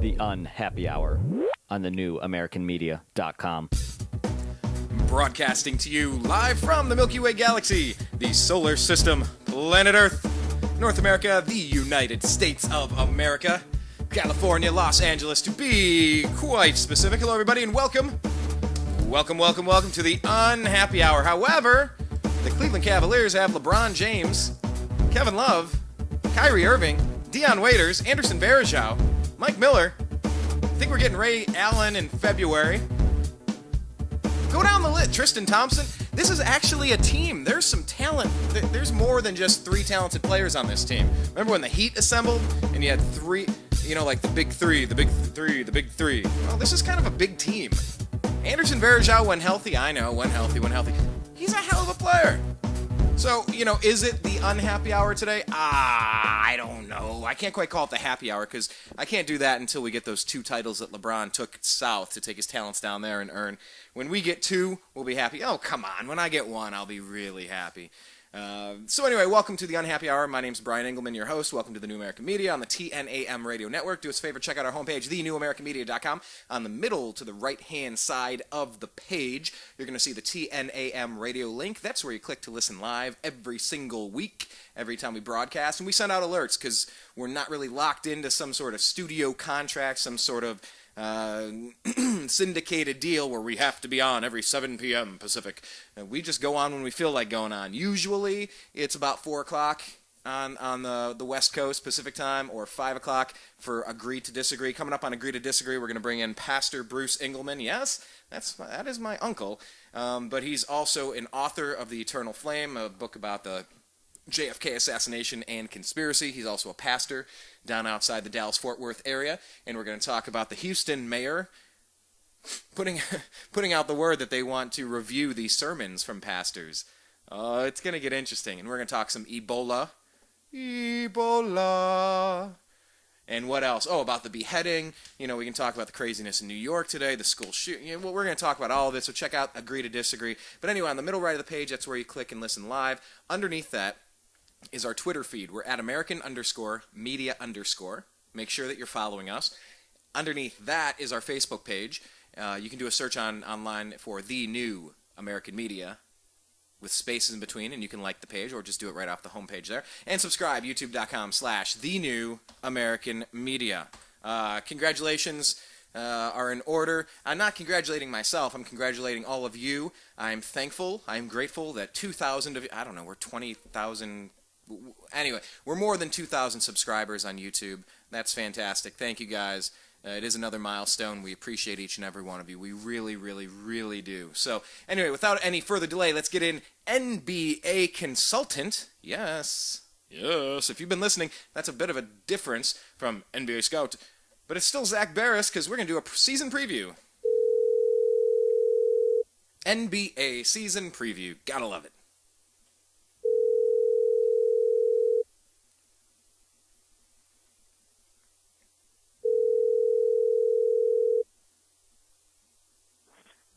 The Unhappy Hour on the new AmericanMedia.com. Broadcasting to you live from the Milky Way Galaxy, the solar system, planet Earth, North America, the United States of America, California, Los Angeles, to be quite specific. Hello, everybody, and welcome to the Unhappy Hour. However, the Cleveland Cavaliers have LeBron James, Kevin Love, Kyrie Irving, Dion Waiters, Anderson Varejao, Mike Miller. I think we're getting Ray Allen in February. Go down the list. Tristan Thompson. This is actually a team. There's some talent. There's more than just three talented players on this team. Remember when the Heat assembled and you had three, like the big three. Well, this is kind of a big team. Anderson Varejao, when healthy, when healthy. He's a hell of a player. So, is it the Unhappy Hour today? I don't know. I can't quite call it the Happy Hour because I can't do that until we get those 2 titles that LeBron took south to take his talents down there and earn. When we get 2, we'll be happy. Oh, come on. When I get 1, I'll be really happy. So anyway, welcome to the Unhappy Hour. My name's Brian Engelman, your host. Welcome to the New American Media on the TNAM Radio Network. Do us a favor, check out our homepage, thenewamericanmedia.com. On the middle to the right-hand side of the page, you're going to see the TNAM Radio link. That's where you click to listen live every single week, every time we broadcast. And we send out alerts because we're not really locked into some sort of studio contract, some sort of syndicated deal where we have to be on every 7 p.m. Pacific. We just go on when we feel like going on. Usually it's about 4 o'clock on the West Coast Pacific time, or 5 o'clock for Agree to Disagree. Coming up on Agree to Disagree, we're going to bring in Pastor Bruce Engelman. Yes, that is my uncle, but he's also an author of The Eternal Flame, a book about the JFK assassination and conspiracy. He's also a pastor down outside the Dallas-Fort Worth area, and we're going to talk about the Houston mayor putting out the word that they want to review the sermons from pastors. It's going to get interesting, and we're going to talk some Ebola, and what else? Oh, about the beheading. We can talk about the craziness in New York today, the school shooting. We're going to talk about all of this, so check out Agree to Disagree. But anyway, on the middle right of the page, that's where you click and listen live. Underneath that is our Twitter feed. We're at American_media_. Make sure that you're following us. Underneath that is our Facebook page. You can do a search online for The New American Media with spaces in between, and you can like the page or just do it right off the homepage there. And subscribe, youtube.com/The New American Media. Congratulations are in order. I'm not congratulating myself. I'm congratulating all of you. I'm thankful. I'm grateful that 2,000 of you, I don't know, we're 20,000. Anyway, we're more than 2,000 subscribers on YouTube. That's fantastic. Thank you, guys. It is another milestone. We appreciate each and every one of you. We really, really, really do. So, anyway, without any further delay, let's get in NBA consultant. Yes. If you've been listening, that's a bit of a difference from NBA scout. But it's still Zak Baris, because we're going to do a season preview. NBA season preview. Gotta love it.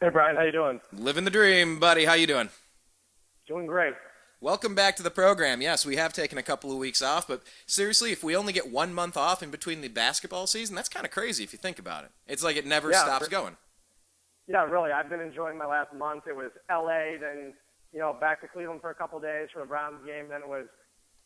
Hey, Brian, how you doing? Living the dream, buddy. How you doing? Doing great. Welcome back to the program. Yes, we have taken a couple of weeks off, but seriously, if we only get 1 month off in between the basketball season, that's kind of crazy if you think about it. It's like it never stops going. Yeah, really. I've been enjoying my last month. It was L.A., then, back to Cleveland for a couple of days for the Browns game. Then it was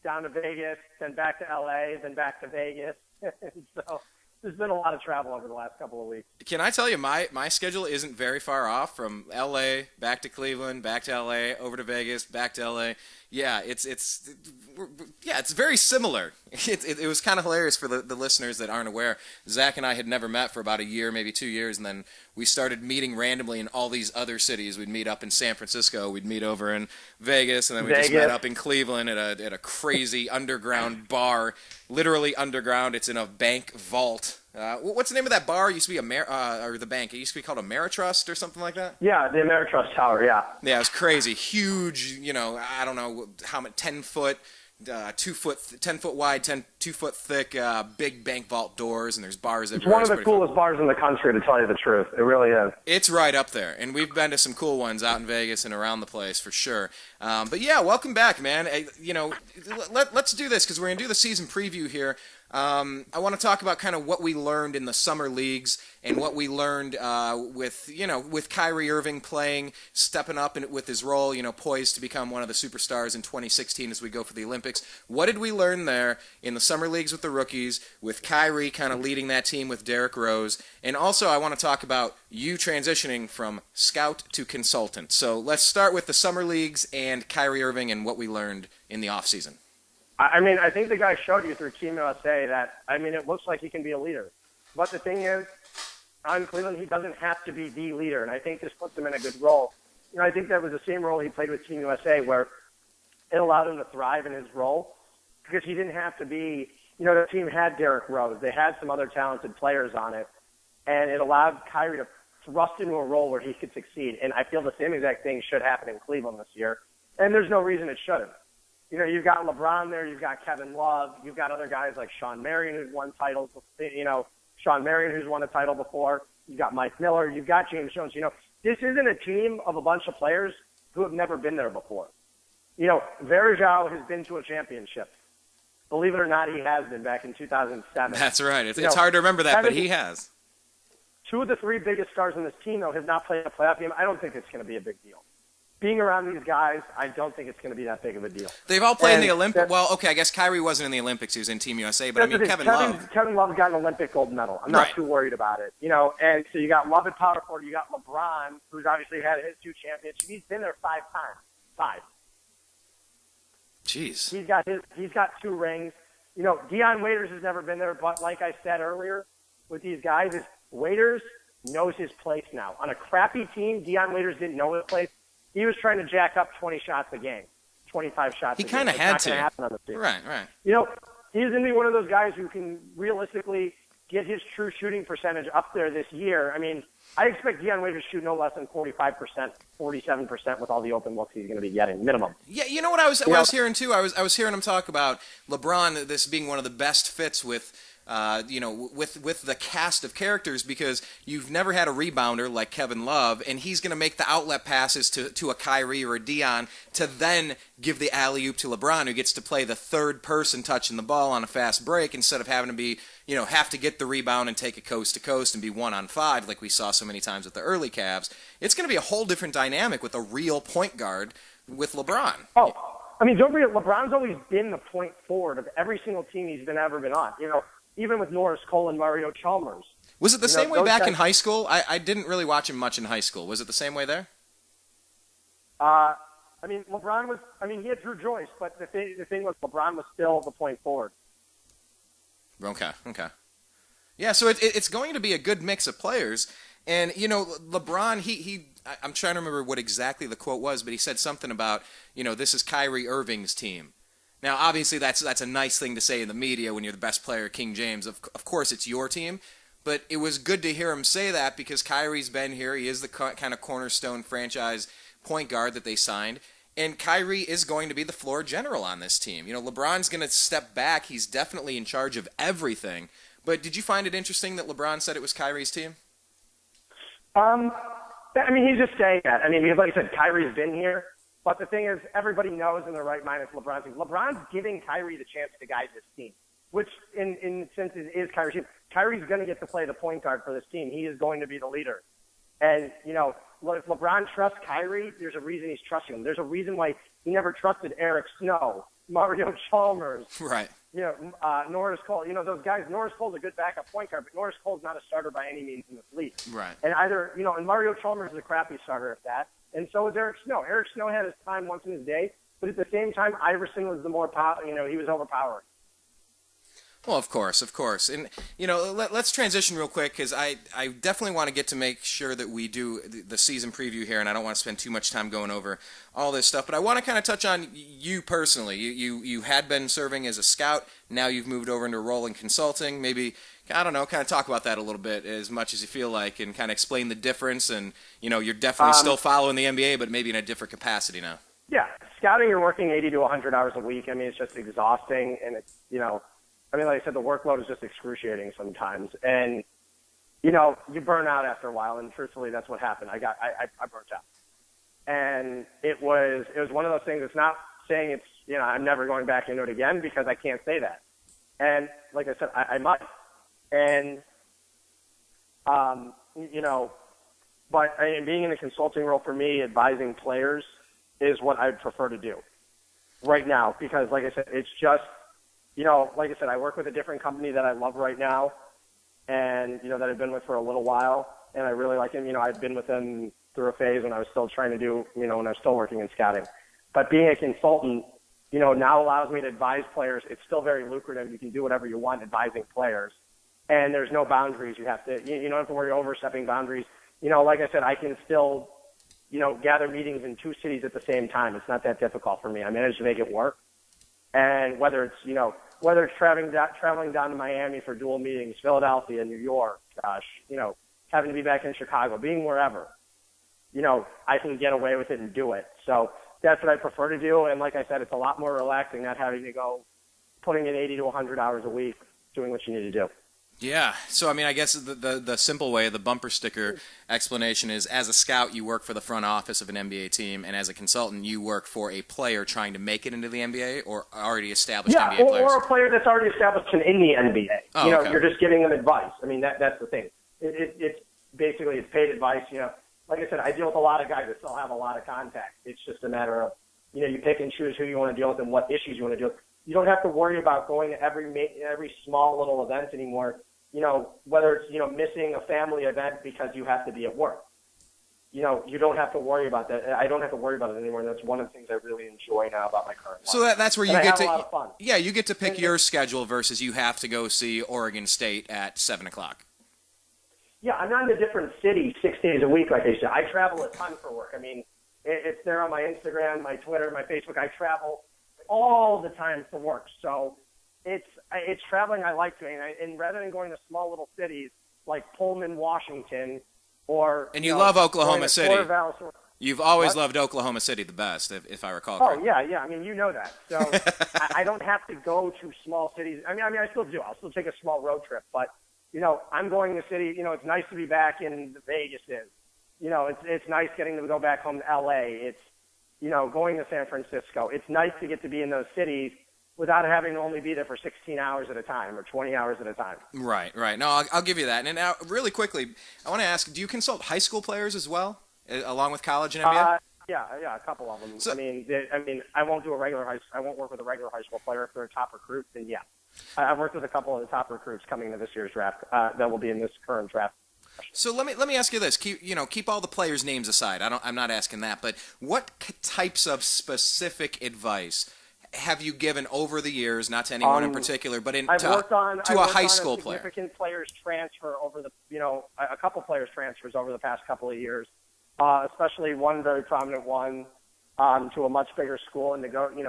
down to Vegas, then back to L.A., then back to Vegas. And so there's been a lot of travel over the last couple of weeks. Can I tell you, my schedule isn't very far off from L.A., back to Cleveland, back to L.A., over to Vegas, back to L.A. Yeah, it's very similar. It was kind of hilarious for the listeners that aren't aware. Zach and I had never met for about a year, maybe 2 years, and then we started meeting randomly in all these other cities. We'd meet up in San Francisco, we'd meet over in Vegas, and then we just met up in Cleveland at a crazy underground bar, literally underground. It's in a bank vault. What's the name of that bar? It used to be or the bank. It used to be called Ameritrust or something like that. Yeah, the Ameritrust Tower. Yeah. Yeah, it was crazy, huge. I don't know how much, 10 foot, 2 foot, 10 foot wide, 2 foot thick, big bank vault doors, and there's bars everywhere. It's one of the coolest bars in the country, to tell you the truth. It really is. It's right up there, and we've been to some cool ones out in Vegas and around the place for sure. But yeah, welcome back, man. Let's do this because we're gonna do the season preview here. I want to talk about kind of what we learned in the summer leagues and what we learned with Kyrie Irving playing, stepping up with his role, poised to become one of the superstars in 2016 as we go for the Olympics. What did we learn there in the summer leagues with the rookies, with Kyrie kind of leading that team with Derrick Rose? And also I want to talk about you transitioning from scout to consultant. So let's start with the summer leagues and Kyrie Irving and what we learned in the offseason. I think the guy showed you through Team USA that, it looks like he can be a leader. But the thing is, on Cleveland, he doesn't have to be the leader, and I think this puts him in a good role. I think that was the same role he played with Team USA where it allowed him to thrive in his role because he didn't have to be, the team had Derrick Rose. They had some other talented players on it, and it allowed Kyrie to thrust into a role where he could succeed. And I feel the same exact thing should happen in Cleveland this year, and there's no reason it shouldn't. You've got LeBron there, you've got Kevin Love, you've got other guys like Sean Marion who's won titles, Sean Marion who's won a title before, you've got Mike Miller, you've got James Jones. This isn't a team of a bunch of players who have never been there before. Varejao has been to a championship. Believe it or not, he has been back in 2007. That's right. It's hard to remember that, but he has. Two of the three biggest stars on this team, though, have not played a playoff game. I don't think it's going to be a big deal. Being around these guys, I don't think it's going to be that big of a deal. They've all played in the Olympics. Well, okay, I guess Kyrie wasn't in the Olympics. He was in Team USA. But, Kevin Love got an Olympic gold medal. I'm not too worried about it. And so you got Love at power forward. You got LeBron, who's obviously had his 2 championships. He's been there 5 times. 5. Jeez. He's got 2 rings. Deion Waiters has never been there. But like I said earlier with these guys, Waiters knows his place now. On a crappy team, Deion Waiters didn't know his place. He was trying to jack up 20 shots a game, 25 shots a game. He kind of had to. Happen on the field. Right. He's going to be one of those guys who can realistically get his true shooting percentage up there this year. I expect Deion Waiters to shoot no less than 45%, 47% with all the open looks he's going to be getting, minimum. Yeah, what I was hearing too? I was hearing him talk about LeBron, this being one of the best fits with the cast of characters because you've never had a rebounder like Kevin Love, and he's going to make the outlet passes to a Kyrie or a Dion to then give the alley-oop to LeBron, who gets to play the third person touching the ball on a fast break instead of having to be, have to get the rebound and take it coast to coast and be 1-on-5 like we saw so many times with the early Cavs. It's going to be a whole different dynamic with a real point guard with LeBron. Oh, don't forget, LeBron's always been the point forward of every single team he's ever been on. Even with Norris Cole and Mario Chalmers. Was it the same way back in high school? I didn't really watch him much in high school. Was it the same way there? LeBron was, he had Drew Joyce, but the thing was LeBron was still the point forward. Okay. Yeah, so it's going to be a good mix of players. And, LeBron, I'm trying to remember what exactly the quote was, but he said something about, this is Kyrie Irving's team. Now, obviously, that's a nice thing to say in the media when you're the best player, King James. Of course, it's your team. But it was good to hear him say that because Kyrie's been here. He is the kind of cornerstone franchise point guard that they signed. And Kyrie is going to be the floor general on this team. LeBron's going to step back. He's definitely in charge of everything. But did you find it interesting that LeBron said it was Kyrie's team? He's just saying that. Because like I said, Kyrie's been here. But the thing is, everybody knows in their right mind it's LeBron's team. LeBron's giving Kyrie the chance to guide this team, which in a sense is Kyrie's team. Kyrie's going to get to play the point guard for this team. He is going to be the leader. And, if LeBron trusts Kyrie, there's a reason he's trusting him. There's a reason why he never trusted Eric Snow, Mario Chalmers. Right. Norris Cole. Those guys, Norris Cole's a good backup point guard, but Norris Cole's not a starter by any means in this league. Right. And and Mario Chalmers is a crappy starter at that. And so was Eric Snow. Eric Snow had his time once in his day, but at the same time, Iverson was the more he was overpowered. Well, of course. And, let's transition real quick because I definitely want to get to make sure that we do the season preview here, and I don't want to spend too much time going over all this stuff. But I want to kind of touch on you personally. You had been serving as a scout. Now you've moved over into a role in consulting. Maybe, I don't know, kind of talk about that a little bit as much as you feel like and kind of explain the difference. And, you're definitely still following the NBA, but maybe in a different capacity now. Yeah. Scouting, you're working 80 to 100 hours a week. It's just exhausting, and it's, like I said, the workload is just excruciating sometimes. And, you burn out after a while, and truthfully, that's what happened. I burnt out. And it was one of those things. It's not saying it's, I'm never going back into it again because I can't say that. And like I said, I might. And, you know, but being in a consulting role for me, advising players is what I'd prefer to do right now. Because like I said, it's just, you know, like I said, I work with a different company that I love right now and, you know, that I've been with for a little while. And I really like him. You know, I've been with them through a phase when I was still trying to do, you know, when I was still working in scouting. But being a consultant, you know, now allows me to advise players. It's still very lucrative. You can do whatever you want advising players. And there's no boundaries. You don't have to worry overstepping boundaries. You know, like I said, I can still, you know, gather meetings in 2 cities at the same time. It's not that difficult for me. I managed to make it work. And whether it's, you know, whether it's traveling down to Miami for dual meetings, Philadelphia, New York, you know, having to be back in Chicago, being wherever, you know, I can get away with it and do it. So that's what I prefer to do. And like I said, it's a lot more relaxing not having to go putting in 80 to 100 hours a week doing what you need to do. Yeah. So, I mean, I guess the simple way, the bumper sticker explanation is, as a scout, you work for the front office of an NBA team, and as a consultant, you work for a player trying to make it into the NBA or already established NBA players. Or a player that's already established in the NBA. Oh, you know, okay. You're just giving them advice. I mean, that's the thing. It's basically, it's paid advice. You know, like I said, I deal with a lot of guys that still have a lot of contact. It's just a matter of, you know, you pick and choose who you want to deal with and what issues you want to deal with. You don't have to worry about going to every small little event anymore. You know, whether it's, you know, missing a family event because you have to be at work. You know, you don't have to worry about that. I don't have to worry about it anymore. And that's one of the things I really enjoy now about my current life. So that's where you and get I have to, a lot of fun. Yeah, you get to pick your schedule versus you have to go see Oregon State at 7:00. Yeah, I'm not in a different city 6 days a week, like I said. I travel a ton for work. I mean, it's there on my Instagram, my Twitter, my Facebook. I travel all the time for work. So it's traveling I like doing. And rather than going to small little cities like Pullman, Washington, or... And you love Oklahoma City. Or, You've always loved Oklahoma City the best, if I recall correctly. Oh, yeah. I mean, you know that. So I don't have to go to small cities. I mean, I still do. I'll still take a small road trip. But, you know, I'm going to city. You know, it's nice to be back in Vegas. You know, it's nice getting to go back home to L.A. It's, you know, going to San Francisco. It's nice to get to be in those cities without having to only be there for 16 hours at a time or 20 hours at a time. Right. No, I'll give you that. And now, really quickly, I want to ask, do you consult high school players as well, along with college and NBA? Yeah, a couple of them. So, I mean, I won't do I won't work with a regular high school player if they're a top recruit. Then yeah, I've worked with a couple of the top recruits coming into this year's draft that will be in this current draft. So let me ask you this: keep all the players' names aside. I'm not asking that, but what types of specific advice have you given over the years, not to anyone in particular, but to a high school player? Significant players transfer over a couple players transfers over the past couple of years, especially one very prominent one to a much bigger school and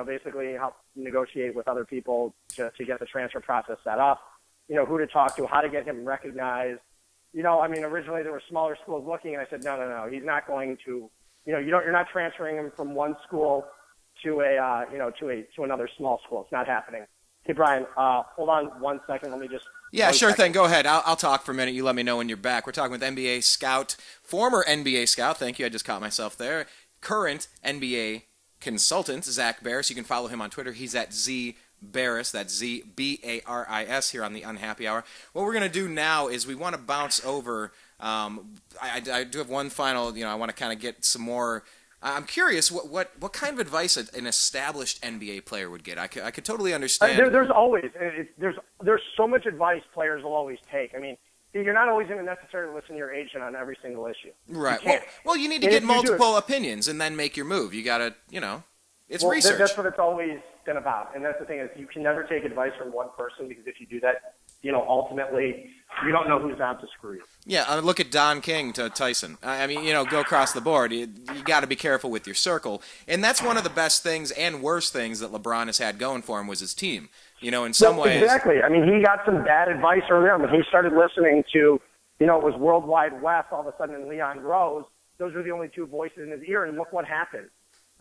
basically help negotiate with other people to get the transfer process set up. You know, who to talk to, how to get him recognized. You know, I mean, originally there were smaller schools looking, and I said, no, he's not going to. You know, you're not transferring him from one school to another small school. It's not happening. Hey, Brian, hold on 1 second. Let me just. Yeah, sure thing. Go ahead. I'll talk for a minute. You let me know when you're back. We're talking with NBA scout, former NBA scout. Thank you. I just caught myself there. Current NBA consultant, Zak Baris. You can follow him on Twitter. He's at Z Baris. That's Z-B-A-R-I-S here on the Unhappy Hour. What we're going to do now is we want to bounce over. I do have one final. I want to kind of get some more. I'm curious what kind of advice an established NBA player would get. I could totally understand. There's always there's so much advice players will always take. I mean, you're not always going to necessarily listen to your agent on every single issue. Right. Well, you need to get multiple opinions and then make your move. You got to, it's research. That's what it's always been about. And that's the thing is you can never take advice from one person because if you do that, ultimately you don't know who's out to screw you. Yeah, look at Don King to Tyson. I mean, go across the board. You got to be careful with your circle. And that's one of the best things and worst things that LeBron has had going for him was his team. In some ways. Exactly. I mean, he got some bad advice early on. When he started listening to, it was World Wide West all of a sudden and Leon Rose. Those were the only two voices in his ear, and look what happened.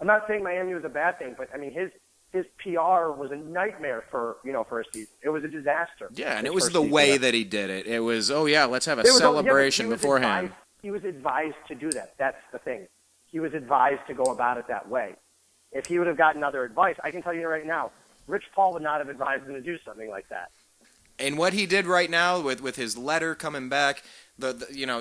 I'm not saying Miami was a bad thing, but, I mean, his PR was a nightmare for a season. It was a disaster. Yeah, and it was the way that he did it. It was, let's have a celebration beforehand. He was advised to do that. That's the thing. He was advised to go about it that way. If he would have gotten other advice, I can tell you right now, Rich Paul would not have advised him to do something like that. And what he did right now with his letter coming back,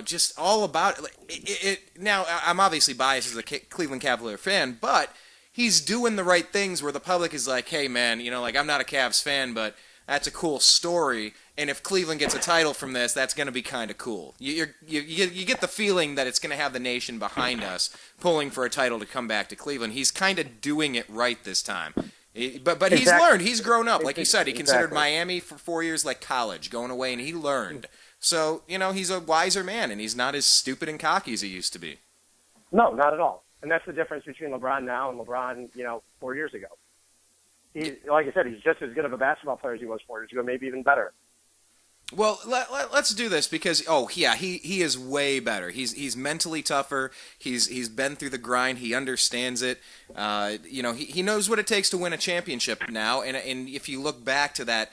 just all about it. Now, I'm obviously biased as a Cleveland Cavalier fan, but he's doing the right things where the public is like, hey, man, I'm not a Cavs fan, but that's a cool story. And if Cleveland gets a title from this, that's going to be kind of cool. You get the feeling that it's going to have the nation behind us pulling for a title to come back to Cleveland. He's kind of doing it right this time. But he's learned. He's grown up. Like you said, he considered Miami for 4 years like college, going away, and he learned. So, he's a wiser man, and he's not as stupid and cocky as he used to be. No, not at all. And that's the difference between LeBron now and LeBron, 4 years ago. Like I said, he's just as good of a basketball player as he was 4 years ago, maybe even better. Well, let's do this because he is way better. He's mentally tougher. He's been through the grind. He understands it. He knows what it takes to win a championship now. And if you look back to that,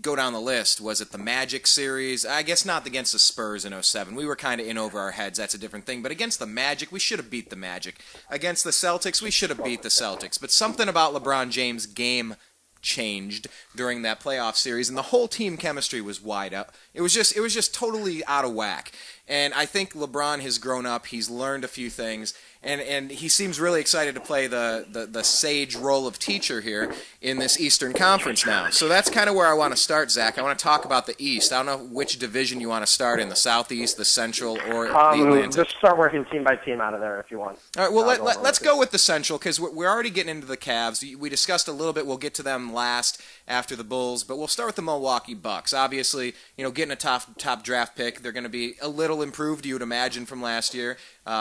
go down the list. Was it the Magic series? I guess not against the Spurs in 07. We were kind of in over our heads. That's a different thing. But against the Magic, we should have beat the Magic. Against the Celtics, we should have beat the Celtics. But something about LeBron James' game changed during that playoff series, and the whole team chemistry was wide up. It was just totally out of whack. And I think LeBron has grown up. He's learned a few things, and he seems really excited to play the sage role of teacher here in this Eastern Conference now. So that's kind of where I want to start, Zach. I want to talk about the East. I don't know which division you want to start in, the Southeast, the Central, or the Atlantic. Just start working team by team out of there if you want. All right, well, let's go with the Central because we're already getting into the Cavs. We discussed a little bit. We'll get to them last after the Bulls, but we'll start with the Milwaukee Bucks. Obviously, getting a top draft pick, they're going to be a little improved, you would imagine, from last year.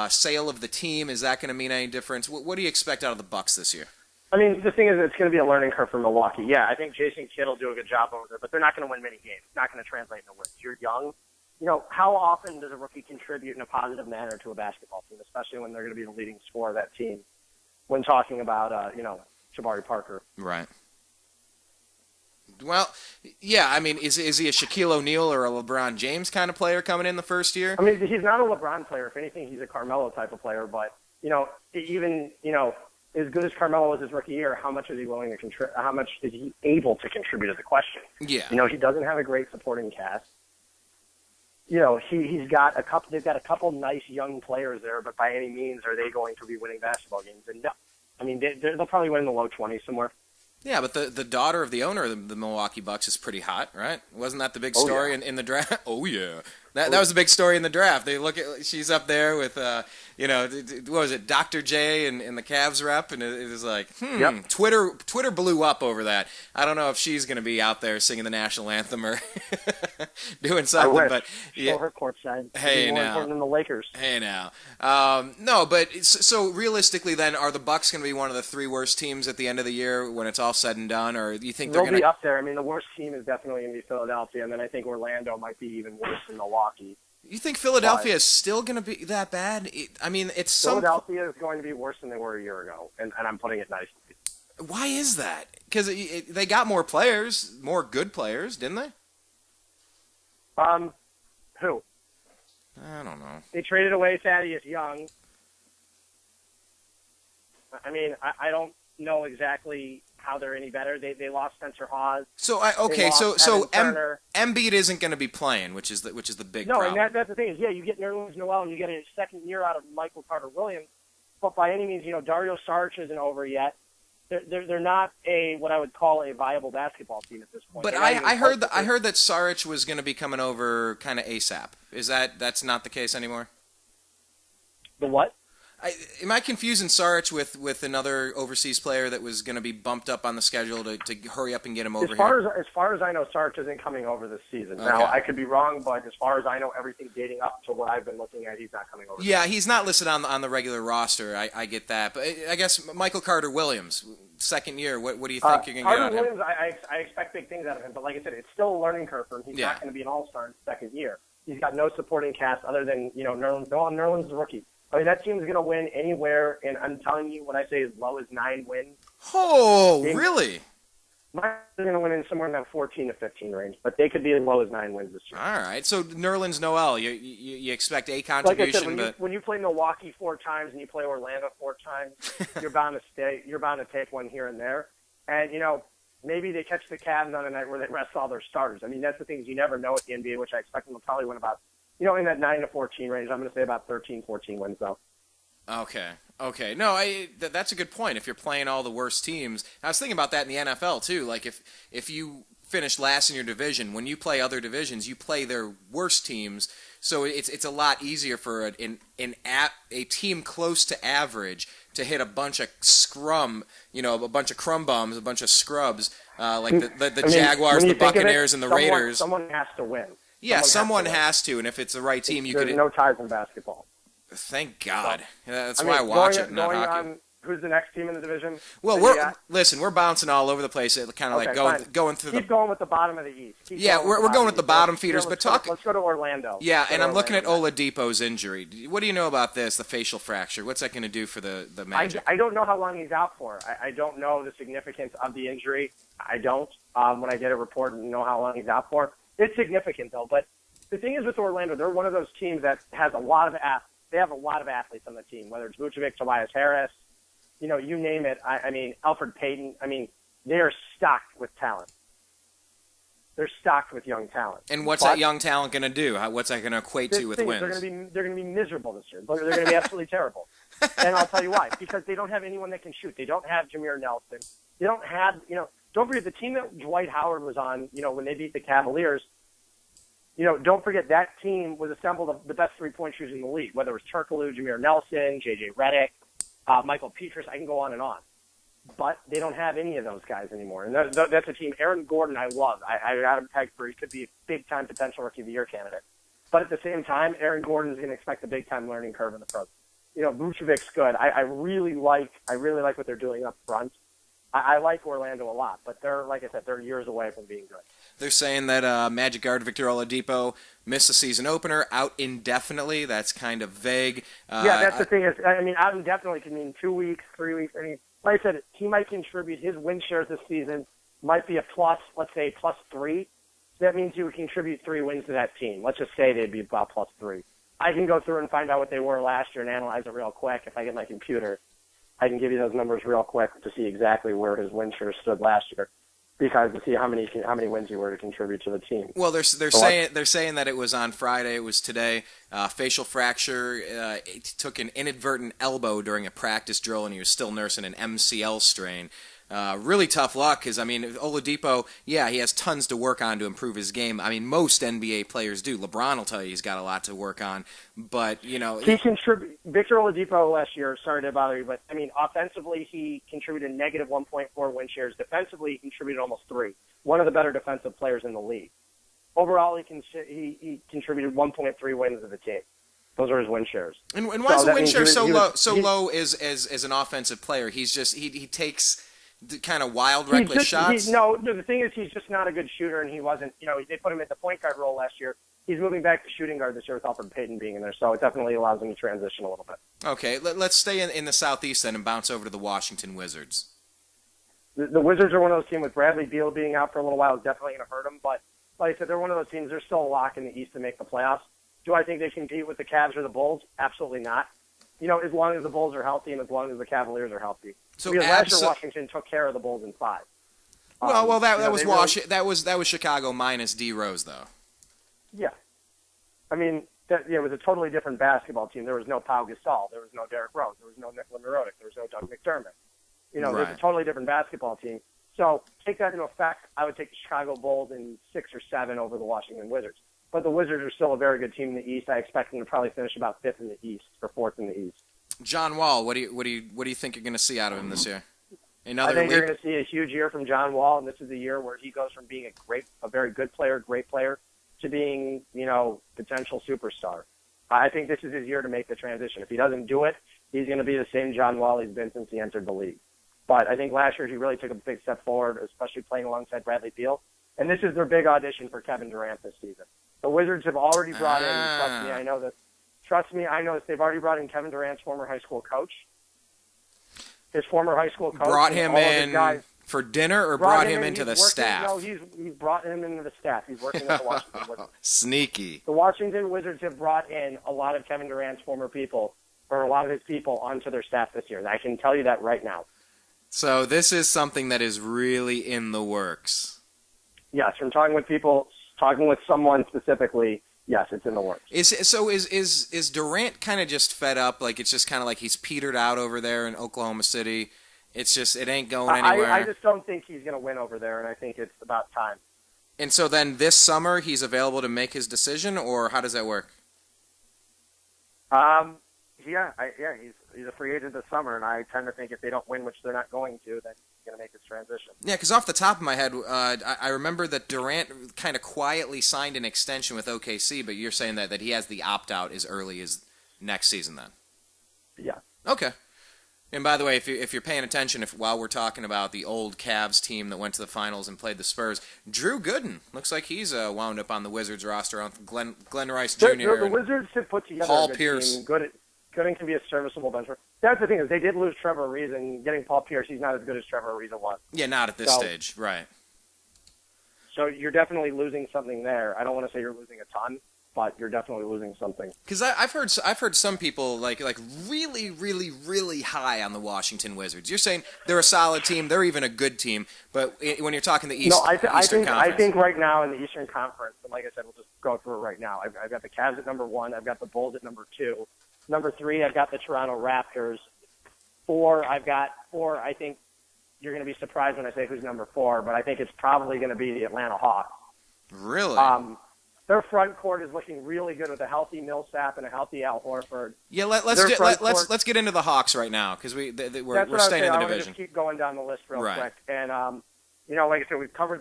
Sale of the team, is that going to mean any difference? What do you expect out of the Bucks this year? I mean, the thing is, it's going to be a learning curve for Milwaukee. Yeah, I think Jason Kidd will do a good job over there, but they're not going to win many games. It's not going to translate into wins. You're young. How often does a rookie contribute in a positive manner to a basketball team, especially when they're going to be the leading scorer of that team when talking about, Jabari Parker? Right. Well, yeah, I mean, is he a Shaquille O'Neal or a LeBron James kind of player coming in the first year? I mean, he's not a LeBron player. If anything, he's a Carmelo type of player. But, even, as good as Carmelo was his rookie year, how much is he willing to contribute? How much is he able to contribute is the question. Yeah. He doesn't have a great supporting cast. They've got a couple nice young players there, but by any means are they going to be winning basketball games? And no. I mean, they'll probably win in the low 20s somewhere. Yeah, but the daughter of the owner of the Milwaukee Bucks is pretty hot, right? Wasn't that the big story in the draft? Oh, yeah. That was the big story in the draft. They look at she's up there with what was it, Dr. J and the Cavs rep, and it was like, Yep. Twitter blew up over that. I don't know if she's going to be out there singing the national anthem or doing something, but yeah, show her courtside. Hey, more now, important than the Lakers. Hey now, no, but so realistically, then are the Bucks going to be one of the three worst teams at the end of the year when it's all said and done, or do you think they're going to be up there? I mean, the worst team is definitely going to be Philadelphia, and then I think Orlando might be even worse than Milwaukee. You think Philadelphia is still going to be that bad? Philadelphia is going to be worse than they were a year ago, and I'm putting it nicely. Why is that? Because they got more players, more good players, didn't they? Who? I don't know. They traded away Thaddeus Young. I mean, I don't know exactly how they're any better. They lost Spencer Hawes. So Embiid isn't going to be playing, which is the big problem. No, and that's the thing is, you get Nerlens Noel and you get a second year out of Michael Carter-Williams, but by any means, Dario Saric isn't over yet. They're not what I would call a viable basketball team at this point. But I heard that Saric was going to be coming over kind of ASAP. Is that's not the case anymore? The what? Am I confusing Saric with another overseas player that was going to be bumped up on the schedule to hurry up and get him over here? As far as I know, Saric isn't coming over this season. Okay. Now, I could be wrong, but as far as I know, everything dating up to what I've been looking at, he's not coming over. Yeah, he's not listed on the regular roster. I get that. But I guess Michael Carter-Williams, second year, what do you think you're going to get out of him? Carter-Williams, I expect big things out of him. But like I said, it's still a learning curve for him. He's not going to be an all-star in his second year. He's got no supporting cast other than, Nerlens. Nerlens is a rookie. I mean, that team's going to win anywhere, and I'm telling you, when I say as low as 9 wins. Oh, really? They're going to win in somewhere in that 14 to 15 range, but they could be as low as 9 wins this year. All right. So Nerlens Noel, you expect a contribution, like I said, when you play Milwaukee 4 times and you play Orlando 4 times, you're bound to take one here and there. And maybe they catch the Cavs on a night where they rest all their starters. I mean, that's the things you never know at the NBA, which I expect them to probably win about, in that 9-14 range. I'm going to say about 13-14 wins, though. Okay. No, that's a good point. If you're playing all the worst teams, I was thinking about that in the NFL too. Like if you finish last in your division, when you play other divisions, you play their worst teams. So it's a lot easier for a team close to average to hit a bunch of a bunch of crumb bums, a bunch of scrubs, like the Jaguars, the Buccaneers, and the Raiders. Someone has to win. Yeah, someone has to, and if it's the right team, There's no ties in basketball. Thank God. That's why I watch it, not hockey. Who's the next team in the division? Well, we're bouncing all over the place. Kind of going through Keep going with the bottom of the East. We're going with the bottom feeders, but let's go to Orlando. Yeah, and I'm looking at Oladipo's injury. What do you know about this? The facial fracture. What's that going to do for the Magic? I don't know how long he's out for. I don't know the significance of the injury. I don't. When I get a report and know how long he's out for, it's significant though. But the thing is with Orlando, they're one of those teams that has a lot of They have a lot of athletes on the team, whether it's Vucevic, Tobias Harris, you name it. I mean, Elfrid Payton. I mean, they're stocked with talent. They're stocked with young talent. And what's that young talent going to do? What's that going to equate to with wins? They're going to be miserable this year. They're going to be absolutely terrible. And I'll tell you why. Because they don't have anyone that can shoot. They don't have Jameer Nelson. They don't have, don't forget the team that Dwight Howard was on, when they beat the Cavaliers. Don't forget that team was assembled of the best three-point shooters in the league, whether it was Turkoglu, Jameer Nelson, J.J. Redick, Michael Petrus. I can go on and on. But they don't have any of those guys anymore. And that's a team. Aaron Gordon I love. I got him pegged for he could be a big-time potential Rookie of the Year candidate. But at the same time, Aaron Gordon is going to expect a big-time learning curve in the pros. Vucevic's good. I really like what they're doing up front. I like Orlando a lot, but like I said, they're years away from being good. They're saying that Magic guard Victor Oladipo missed the season opener, out indefinitely. That's kind of vague. Yeah, that's the thing. Out indefinitely can mean 2 weeks, 3 weeks. Like I said, he might contribute. His win shares this season might be a plus, let's say +3. That means he would contribute 3 wins to that team. Let's just say they'd be about +3. I can go through and find out what they were last year and analyze it real quick if I get my computer. I can give you those numbers real quick to see exactly where his win share stood last year, because to see how many wins he were to contribute to the team. Well, they're saying that it was on Friday. It was today. Facial fracture. He took an inadvertent elbow during a practice drill, and he was still nursing an MCL strain. Really tough luck, because Oladipo, he has tons to work on to improve his game. Most NBA players do. LeBron will tell you he's got a lot to work on, but Victor Oladipo last year. Sorry to bother you, but offensively he contributed -1.4 win shares. Defensively, he contributed almost 3. One of the better defensive players in the league. Overall, he contributed 1.3 wins to the team. Those are his win shares. And why is the win share so low as an offensive player? He takes the kind of wild, reckless shots? The thing is he's just not a good shooter, and he wasn't, they put him at the point guard role last year. He's moving back to shooting guard this year with Elfrid Payton being in there, so it definitely allows him to transition a little bit. Okay, let's stay in the Southeast then and bounce over to the Washington Wizards. The Wizards are one of those teams with Bradley Beal being out for a little while is definitely going to hurt them, but like I said, they're one of those teams, they're still a lock in the East to make the playoffs. Do I think they compete with the Cavs or the Bulls? Absolutely not. As long as the Bulls are healthy and as long as the Cavaliers are healthy. So because last year Washington took care of the Bulls in 5. That was Chicago minus D Rose though. Yeah, it was a totally different basketball team. There was no Pau Gasol, there was no Derrick Rose, there was no Nikola Mirotic, there was no Doug McDermott. There's a totally different basketball team. So take that into effect. I would take the Chicago Bulls in 6 or 7 over the Washington Wizards. But the Wizards are still a very good team in the East. I expect them to probably finish about 5th in the East or 4th in the East. John Wall, what do you think you're going to see out of him this year? I think you're going to see a huge year from John Wall, and this is the year where he goes from being a very good player, great player, to being, potential superstar. I think this is his year to make the transition. If he doesn't do it, he's going to be the same John Wall he's been since he entered the league. But I think last year he really took a big step forward, especially playing alongside Bradley Beal. And this is their big audition for Kevin Durant this season. The Wizards have already brought in, trust me, I know this, they've already brought in Kevin Durant's former high school coach. His former high school coach. Brought him in for dinner or brought him into the staff? No, he's brought him into the staff. He's working with the Washington Wizards. Sneaky. The Washington Wizards have brought in a lot of Kevin Durant's former people, or a lot of his people, onto their staff this year. And I can tell you that right now. So this is something that is really in the works. Yes, from talking with people, talking with someone specifically, yes, it's in the works. Is Durant kind of just fed up? Like it's just kind of like he's petered out over there in Oklahoma City. It's just it ain't going anywhere. I just don't think he's going to win over there, and I think it's about time. And so then this summer he's available to make his decision, or how does that work? He's a free agent this summer, and I tend to think if they don't win, which they're not going to, then he's going to make his transition. Yeah, because off the top of my head, I remember that Durant kind of quietly signed an extension with OKC, but you're saying that he has the opt-out as early as next season then? Yeah. Okay. And by the way, if you're paying attention, while we're talking about the old Cavs team that went to the finals and played the Spurs, Drew Gooden looks like he's wound up on the Wizards roster on Glenn Rice Jr. The Wizards have put together Paul a good Pierce. team. Gooden can be a serviceable bench. That's the thing is they did lose Trevor Ariza, and getting Paul Pierce, he's not as good as Trevor Ariza was. Yeah, not at this stage, right. So you're definitely losing something there. I don't want to say you're losing a ton, but you're definitely losing something. Because I've heard some people like really, really, really high on the Washington Wizards. You're saying they're a solid team, they're even a good team, but when you're talking the Eastern Conference. I think right now in the Eastern Conference, and like I said, we'll just go through it right now. I've got the Cavs at number 1. I've got the Bulls at number 2. Number 3, I've got the Toronto Raptors. 4, I think you're going to be surprised when I say who's number 4, but I think it's probably going to be the Atlanta Hawks. Really? Their front court is looking really good with a healthy Millsap and a healthy Al Horford. Yeah, let's get into the Hawks right now because we're staying in the division. I'm going to keep going down the list real quick. And like I said, we've covered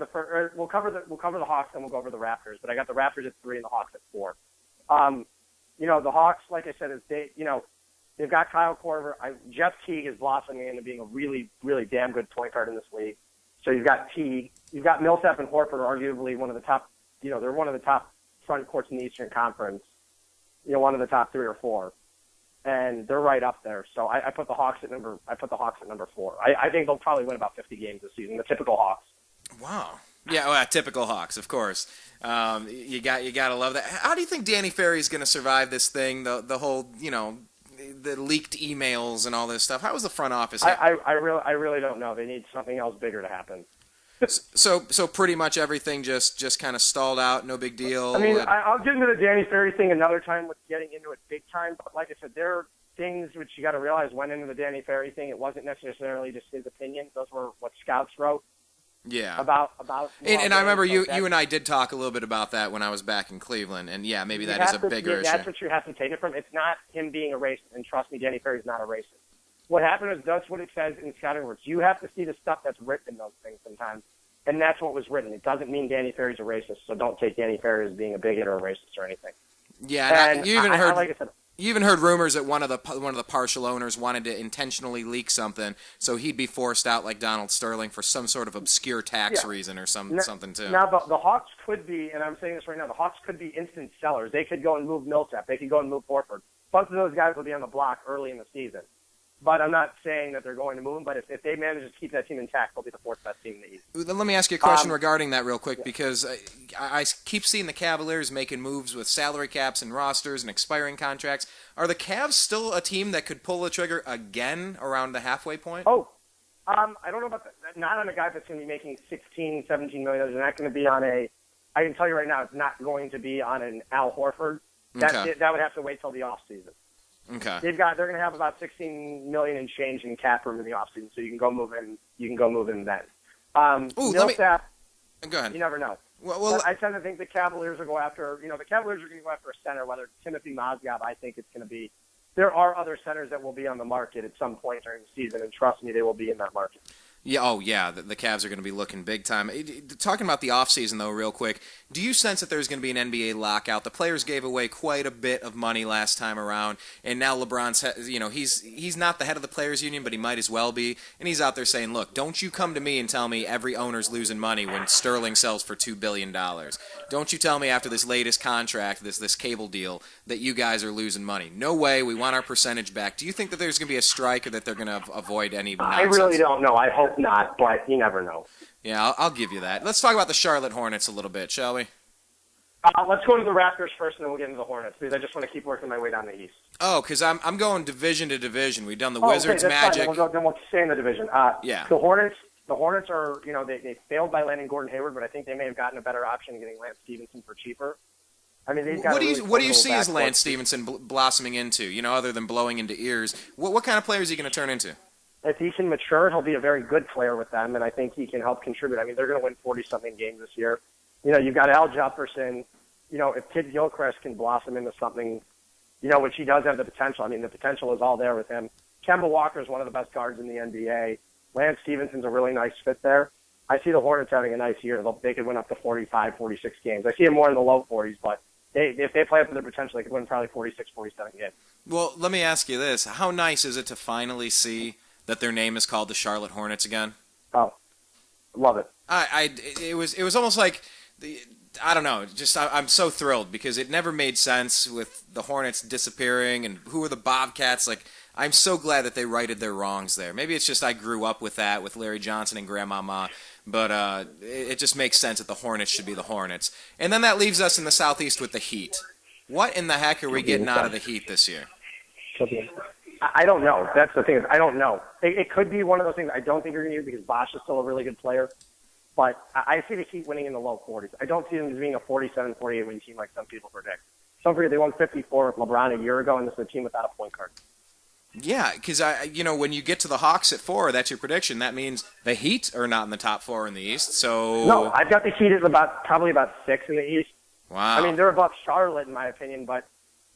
we'll cover the Hawks and we'll go over the Raptors. But I got the Raptors at 3 and the Hawks at 4. The Hawks, like I said, they've got Kyle Korver. Jeff Teague is blossoming into being a really, really damn good point guard in this league. So you've got Teague, you've got Millsap and Horford, arguably one of the top. They're one of the top front courts in the Eastern Conference. One of the top 3 or 4, and they're right up there. So I put the Hawks at number 4. I think they'll probably win about 50 games this season. The typical Hawks. Wow. Yeah, well, typical Hawks, of course. You got to love that. How do you think Danny Ferry's going to survive this thing? The whole, the leaked emails and all this stuff. How was the front office? I really don't know. They need something else bigger to happen. So pretty much everything just kind of stalled out. No big deal. I mean, I'll get into the Danny Ferry thing another time with getting into it big time. But like I said, there are things which you got to realize went into the Danny Ferry thing. It wasn't necessarily just his opinion. Those were what scouts wrote. Yeah. About. And I remember you and I did talk a little bit about that when I was back in Cleveland. And yeah, maybe that is a bigger issue. That's what you have to take it from. It's not him being a racist. And trust me, Danny Ferry's not a racist. What happened is that's what it says in scouting words. You have to see the stuff that's written in those things sometimes. And that's what was written. It doesn't mean Danny Ferry's a racist, so don't take Danny Ferry as being a bigot or a racist or anything. Yeah, and you even heard rumors that one of the partial owners wanted to intentionally leak something, so he'd be forced out like Donald Sterling for some sort of obscure tax reason or something too. Now the Hawks could be, and I'm saying this right now, the Hawks could be instant sellers. They could go and move Millsap. They could go and move Horford. Both of those guys will be on the block early in the season. But I'm not saying that they're going to move him. But if they manage to keep that team intact, they'll be the 4th best team in the East. Let me ask you a question regarding that real quick, because I keep seeing the Cavaliers making moves with salary caps and rosters and expiring contracts. Are the Cavs still a team that could pull the trigger again around the halfway point? I don't know about that. Not on a guy that's going to be making $16, $17 million. They're not going to be on I can tell you right now, it's not going to be on an Al Horford. That would have to wait till the offseason. Okay. They're going to have about $16 million and change in cap room in the offseason, so you can go move in. You can go move in then. Millsap. Go ahead. You never know. Well, I tend to think the Cavaliers will go after. The Cavaliers are going to go after a center. Whether it's Timothy Mozgov, I think it's going to be. There are other centers that will be on the market at some point during the season, and trust me, they will be in that market. Yeah, the Cavs are going to be looking big time. Talking about the offseason, though, real quick, do you sense that there's going to be an NBA lockout? The players gave away quite a bit of money last time around, and now LeBron's, he's not the head of the players' union, but he might as well be, and he's out there saying, look, don't you come to me and tell me every owner's losing money when Sterling sells for $2 billion. Don't you tell me after this latest contract, this cable deal, that you guys are losing money. No way, we want our percentage back. Do you think that there's going to be a strike or that they're going to avoid any nonsense? I really don't know. I hope not, but you never know. Yeah, I'll give you that. Let's talk about the Charlotte Hornets a little bit, shall we? Let's go to the Raptors first, and then we'll get into the Hornets, because I just want to keep working my way down the East. Oh, because I'm going division to division. We've done the Okay, Wizards, that's Magic. fine. Then we'll stay in the division. Yeah. The Hornets are, they failed by landing Gordon Hayward, but I think they may have gotten a better option getting Lance Stevenson for cheaper. I mean, they've got what do you see as Lance Stevenson blossoming into? Other than blowing into ears, what kind of player is he going to turn into? If he can mature, he'll be a very good player with them, and I think he can help contribute. I mean, they're going to win 40-something games this year. You've got Al Jefferson. If Kid Gilchrist can blossom into something, which he does have the potential. I mean, the potential is all there with him. Kemba Walker is one of the best guards in the NBA. Lance Stevenson's a really nice fit there. I see the Hornets having a nice year. They could win up to 45, 46 games. I see them more in the low 40s, but if they play up to their potential, they could win probably 46, 47 games. Well, let me ask you this. How nice is it to finally see that their name is called the Charlotte Hornets again? Oh, love it. It was almost like I don't know. I'm so thrilled because it never made sense with the Hornets disappearing and who are the Bobcats. Like, I'm so glad that they righted their wrongs there. Maybe it's just I grew up with that with Larry Johnson and Grandmama, but it just makes sense that the Hornets should be the Hornets. And then that leaves us in the Southeast with the Heat. What in the heck are we getting out of the Heat this year? I don't know. That's the thing. I don't know. It could be one of those things I don't think you're going to use because Bosch is still a really good player. But I see the Heat winning in the low 40s. I don't see them as being a 47, 48 win team like some people predict. Don't forget they won 54 with LeBron a year ago, and this is a team without a point guard. Yeah, because when you get to the Hawks at 4, that's your prediction. That means the Heat are not in the top 4 in the East. So no, I've got the Heat at probably about 6 in the East. Wow. I mean, they're above Charlotte in my opinion, but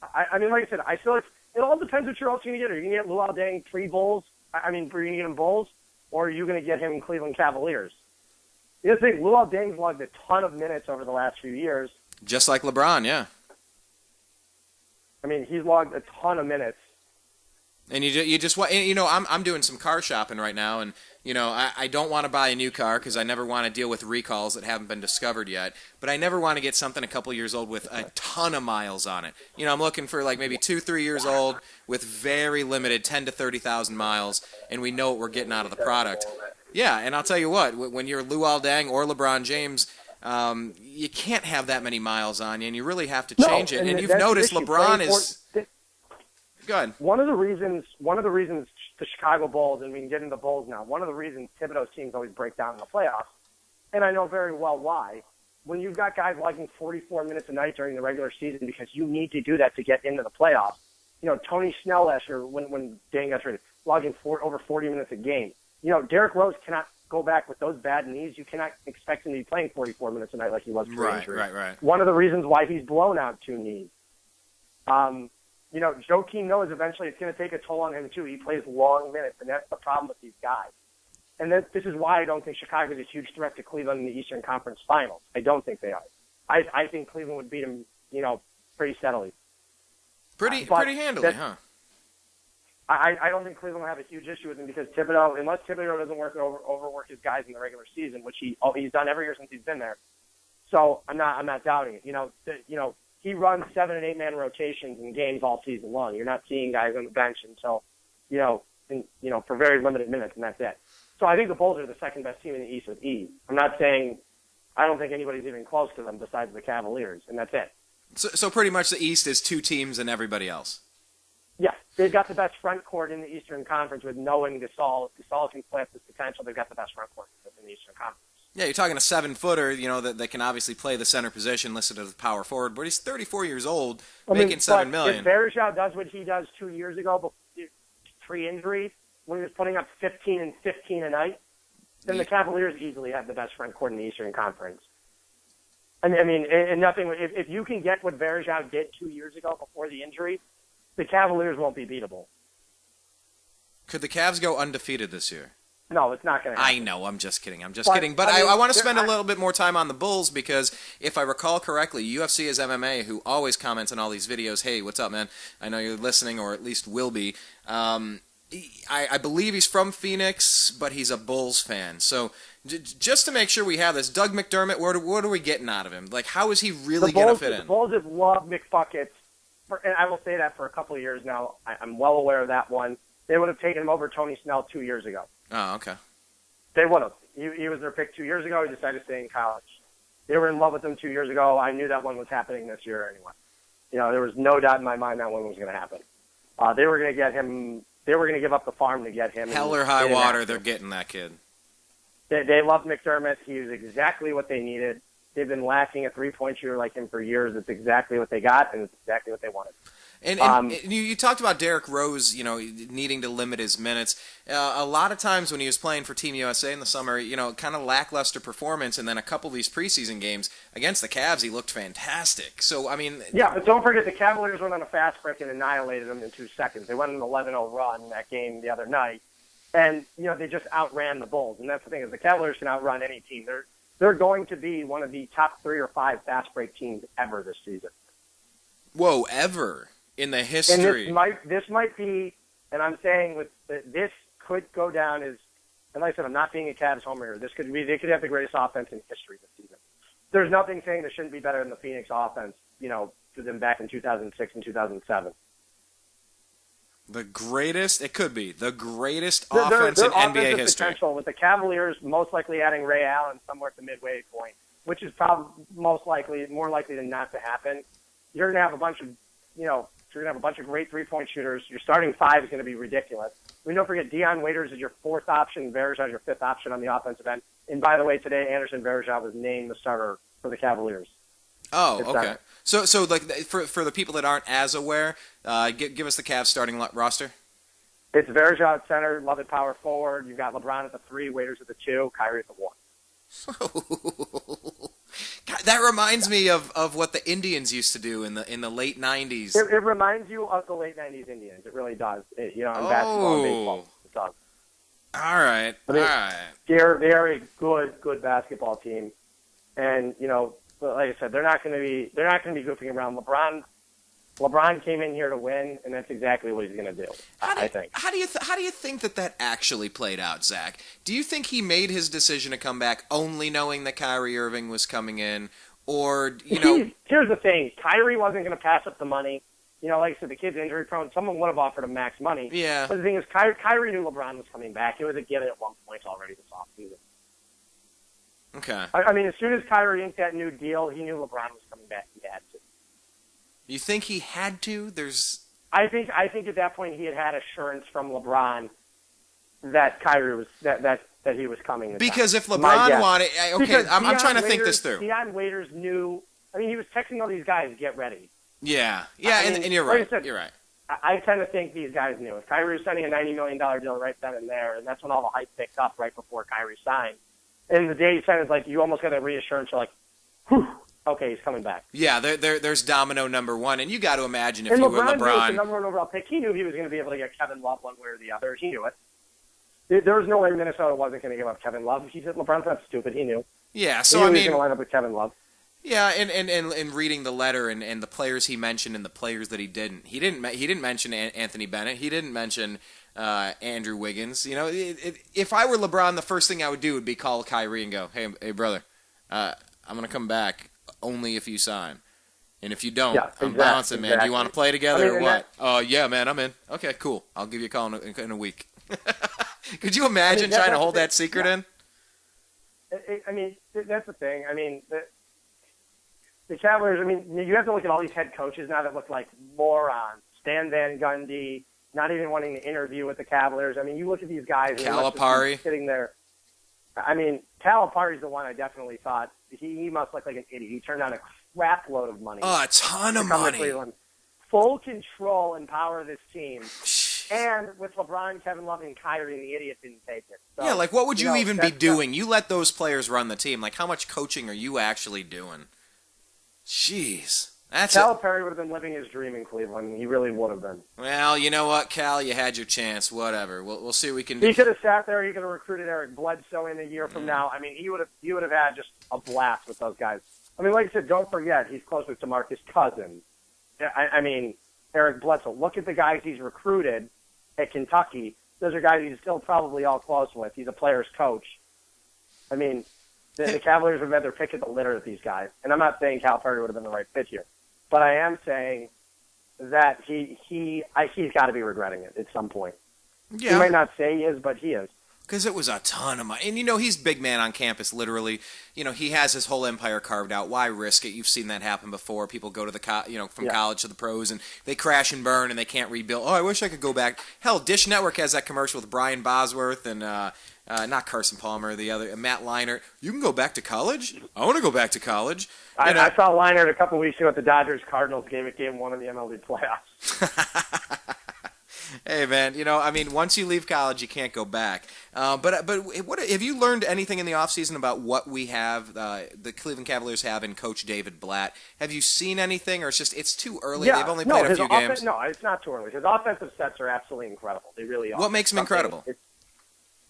I mean, like I said, I feel like it all depends what you're also going to get. Are you going to get Luol Deng 3 Bulls? I mean, are you going to get him Bulls, or are you going to get him Cleveland Cavaliers? The other thing, Luol Deng's logged a ton of minutes over the last few years. Just like LeBron, yeah. I mean, he's logged a ton of minutes. And you just I'm doing some car shopping right now, and I don't want to buy a new car because I never want to deal with recalls that haven't been discovered yet. But I never want to get something a couple years old with a ton of miles on it. I'm looking for like maybe 2-3 years old with very limited 10 to 30,000 miles, and we know what we're getting out of the product. Yeah, and I'll tell you what, when you're Luol Deng or LeBron James, you can't have that many miles on you, and you really have to change it. And you've noticed LeBron is. Go ahead. One of the reasons the Chicago Bulls, and we can get into the Bulls now, one of the reasons Thibodeau's teams always break down in the playoffs, and I know very well why, when you've got guys logging 44 minutes a night during the regular season because you need to do that to get into the playoffs. Tony Snell last year, when Deng got traded, logging over 40 minutes a game. Derrick Rose cannot go back with those bad knees. You cannot expect him to be playing 44 minutes a night like he was pre-injury. Right. One of the reasons why he's blown out 2 knees. Joakim knows eventually it's going to take a toll on him too. He plays long minutes, and that's the problem with these guys. And this is why I don't think Chicago is a huge threat to Cleveland in the Eastern Conference Finals. I don't think they are. I think Cleveland would beat them, pretty steadily. Pretty handily, huh? I don't think Cleveland will have a huge issue with him because Thibodeau, unless Thibodeau doesn't overwork his guys in the regular season, which he's done every year since he's been there. So I'm not doubting it. He runs 7- and 8-man rotations in games all season long. You're not seeing guys on the bench until, for very limited minutes, and that's it. So I think the Bulls are the second best team in the East with ease. I'm not saying I don't think anybody's even close to them besides the Cavaliers, and that's it. So pretty much the East is 2 teams and everybody else. Yeah, they've got the best front court in the Eastern Conference with Noah and Gasol. Gasol can play up his potential. They've got the best front court in the Eastern Conference. Yeah, you're talking a 7-footer, that can obviously play the center position, listed as a power forward, but he's 34 years old, making $7 million. If Varejao does what he does 2 years ago, pre-injury, when he was putting up 15 and 15 a night, then the Cavaliers easily have the best front court in the Eastern Conference. And nothing. If you can get what Varejao did 2 years ago before the injury, the Cavaliers won't be beatable. Could the Cavs go undefeated this year? No, it's not going to happen. I know, I'm just kidding. But I want to spend a little bit more time on the Bulls because if I recall correctly, UFC is MMA, who always comments on all these videos, hey, what's up, man? I know you're listening, or at least will be. I believe he's from Phoenix, but he's a Bulls fan. So just to make sure we have this, Doug McDermott, what are we getting out of him? Like, how is he really going to fit in? The Bulls have loved McBuckets, and I will say that for a couple of years now. I'm well aware of that one. They would have taken him over Tony Snell 2 years ago. Oh, okay. They would have. He was their pick 2 years ago. He decided to stay in college. They were in love with him 2 years ago. I knew that one was happening this year anyway. There was no doubt in my mind that one was going to happen. They were going to get him. They were going to give up the farm to get him. Hell or high water, they're getting that kid. They loved McDermott. He was exactly what they needed. They've been lacking a three-point shooter like him for years. It's exactly what they got, and it's exactly what they wanted. And you talked about Derrick Rose, needing to limit his minutes. A lot of times when he was playing for Team USA in the summer, kind of lackluster performance, and then a couple of these preseason games against the Cavs, he looked fantastic. So, I mean... Yeah, but don't forget the Cavaliers went on a fast break and annihilated them in 2 seconds. They went on an 11-0 run in that game the other night, and, they just outran the Bulls. And that's the thing, is the Cavaliers can outrun any team. They're going to be one of the top 3 or 5 fast break teams ever this season. Whoa, ever? In the history. And this might be, and I'm saying this could go down as, and like I said, I'm not being a Cavs homer here. They could have the greatest offense in history this season. There's nothing saying they shouldn't be better than the Phoenix offense, for them back in 2006 and 2007. The greatest, it could be, the greatest offense in NBA history. Potential with the Cavaliers most likely adding Ray Allen somewhere at the midway point, which is probably more likely than not to happen. You're going to have a bunch of, you're going to have a bunch of great three-point shooters. Your starting 5 is going to be ridiculous. Don't forget, Deion Waiters is your 4th option. Varejao is your 5th option on the offensive end. And by the way, today, Anderson Varejao was named the starter for the Cavaliers. Oh, okay. So like for the people that aren't as aware, give us the Cavs starting roster. It's Varejao at center, Love at power forward. You've got LeBron at the 3, Waiters at the 2, Kyrie at the 1. God, that reminds me of what the Indians used to do in the late 90s. It reminds you of the late 90s Indians. It really does. In basketball and baseball. It does. All right. All right. They're a good basketball team. And, like I said, they're not going to be goofing around. LeBron came in here to win, and that's exactly what he's going to do. I think. How do you think that actually played out, Zach? Do you think he made his decision to come back only knowing that Kyrie Irving was coming in, or Here's the thing: Kyrie wasn't going to pass up the money. Like I said, the kid's injury prone. Someone would have offered him max money. Yeah. But the thing is, Kyrie knew LeBron was coming back. It was a given at one point already this offseason. Okay. I mean, as soon as Kyrie inked that new deal, he knew LeBron was coming back. He had to. You think he had to? I think at that point he had assurance from LeBron that Kyrie was that he was coming. Because if LeBron wanted, I'm trying to think this through. Deion Waiters knew. I mean, he was texting all these guys, "Get ready." Yeah, and you're right. You're right. I tend to think these guys knew. If Kyrie was signing a $90 million deal right then and there, and that's when all the hype picked up right before Kyrie signed. And the day he signed, it's like you almost got that reassurance. You're like, whew. Okay, he's coming back. Yeah, there's domino number 1, and you got to imagine if you were LeBron. Was the number 1 overall pick. He knew he was going to be able to get Kevin Love one way or the other. He knew it. There was no way Minnesota wasn't going to give up Kevin Love. He said LeBron's not stupid. He knew. Yeah, so he knew I mean, he was going to line up with Kevin Love. Yeah, and reading the letter and the players he mentioned and the players that he didn't. He didn't mention Anthony Bennett. He didn't mention Andrew Wiggins. If I were LeBron, the first thing I would do would be call Kyrie and go, "Hey brother, I'm going to come back only if you sign. And if you don't, I'm bouncing, man. Do you want to play together or what?" Yeah, man, I'm in. Okay, cool. I'll give you a call in a week. Could you imagine trying to hold that secret in? That's the thing. The Cavaliers, you have to look at all these head coaches now that look like morons. Stan Van Gundy, not even wanting to interview with the Cavaliers. You look at these guys. Calipari. Sitting there. Calipari's the one I definitely thought. He must look like an idiot. He turned down a crap load of money. Oh, a ton of money. Full control and power of this team. And with LeBron, Kevin Love, and Kyrie, the idiot didn't take it. So, yeah, what would you even be doing? You let those players run the team. How much coaching are you actually doing? Jeez. Calipari would have been living his dream in Cleveland. He really would have been. Well, you know what, Cal? You had your chance. Whatever. We'll see what we can do. He could have sat there. He could have recruited Eric Bledsoe in a year from now. He would have had just a blast with those guys. Like I said, don't forget, he's close with DeMarcus Cousins. Eric Bledsoe. Look at the guys he's recruited at Kentucky. Those are guys he's still probably all close with. He's a player's coach. The Cavaliers would have had their pick of the litter with these guys. And I'm not saying Calipari would have been the right fit here. But I am saying that he's got to be regretting it at some point. Yeah. He might not say he is, but he is. Because it was a ton of money. And, he's big man on campus, literally. He has his whole empire carved out. Why risk it? You've seen that happen before. People go to from college to the pros, and they crash and burn, and they can't rebuild. Oh, I wish I could go back. Hell, Dish Network has that commercial with Brian Bosworth and not Carson Palmer, the other, Matt Leinart. You can go back to college? I want to go back to college. I saw Leinart a couple weeks ago at the Dodgers-Cardinals game at Game 1 of the MLB playoffs. Hey, man, once you leave college, you can't go back. But what have you learned anything in the offseason about what we have, the Cleveland Cavaliers have in Coach David Blatt? Have you seen anything, or it's too early? Yeah, they've only played a few games. No, it's not too early. His offensive sets are absolutely incredible. They really are. What makes him incredible?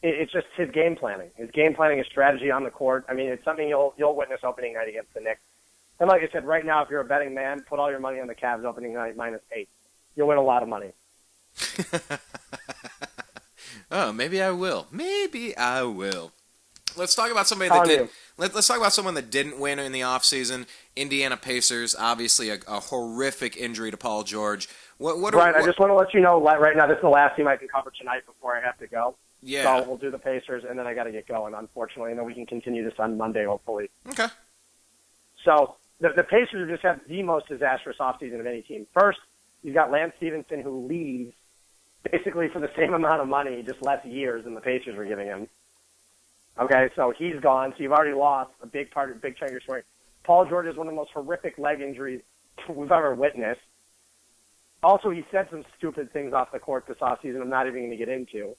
It's just his game planning. His game planning, his strategy on the court. It's something you'll witness opening night against the Knicks. And like I said, right now, if you're a betting man, put all your money on the Cavs opening night -8. You'll win a lot of money. Oh, maybe I will. Let's talk about somebody that did. Let's talk about someone that didn't win in the offseason. Indiana Pacers, obviously a horrific injury to Paul George. Brian, I just want to let you know right now, this is the last team I can cover tonight before I have to go. Yeah. So we'll do the Pacers, and then I got to get going, unfortunately, and then we can continue this on Monday, hopefully. Okay. So the Pacers have just had the most disastrous offseason of any team. First, you've got Lance Stevenson, who leaves basically for the same amount of money, just less years than the Pacers were giving him. Okay, so he's gone. So you've already lost a big chunk of your story. Paul George is one of the most horrific leg injuries we've ever witnessed. Also, he said some stupid things off the court this offseason I'm not even going to get into.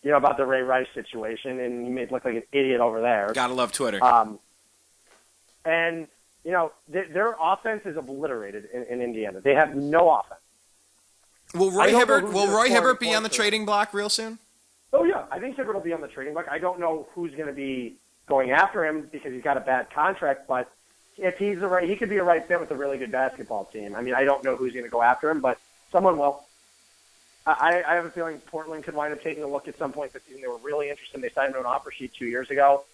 About the Ray Rice situation, and he made look like an idiot over there. Gotta love Twitter. And, their offense is obliterated in Indiana. They have no offense. Will Roy Hibbert be on the trading block real soon? Oh, yeah. I think Hibbert will be on the trading block. I don't know who's going to be going after him because he's got a bad contract, but if he could be a right fit with a really good basketball team. I don't know who's going to go after him, but someone will. I have a feeling Portland could wind up taking a look at some point this season. They were really interested. They signed him to an offer sheet 2 years ago.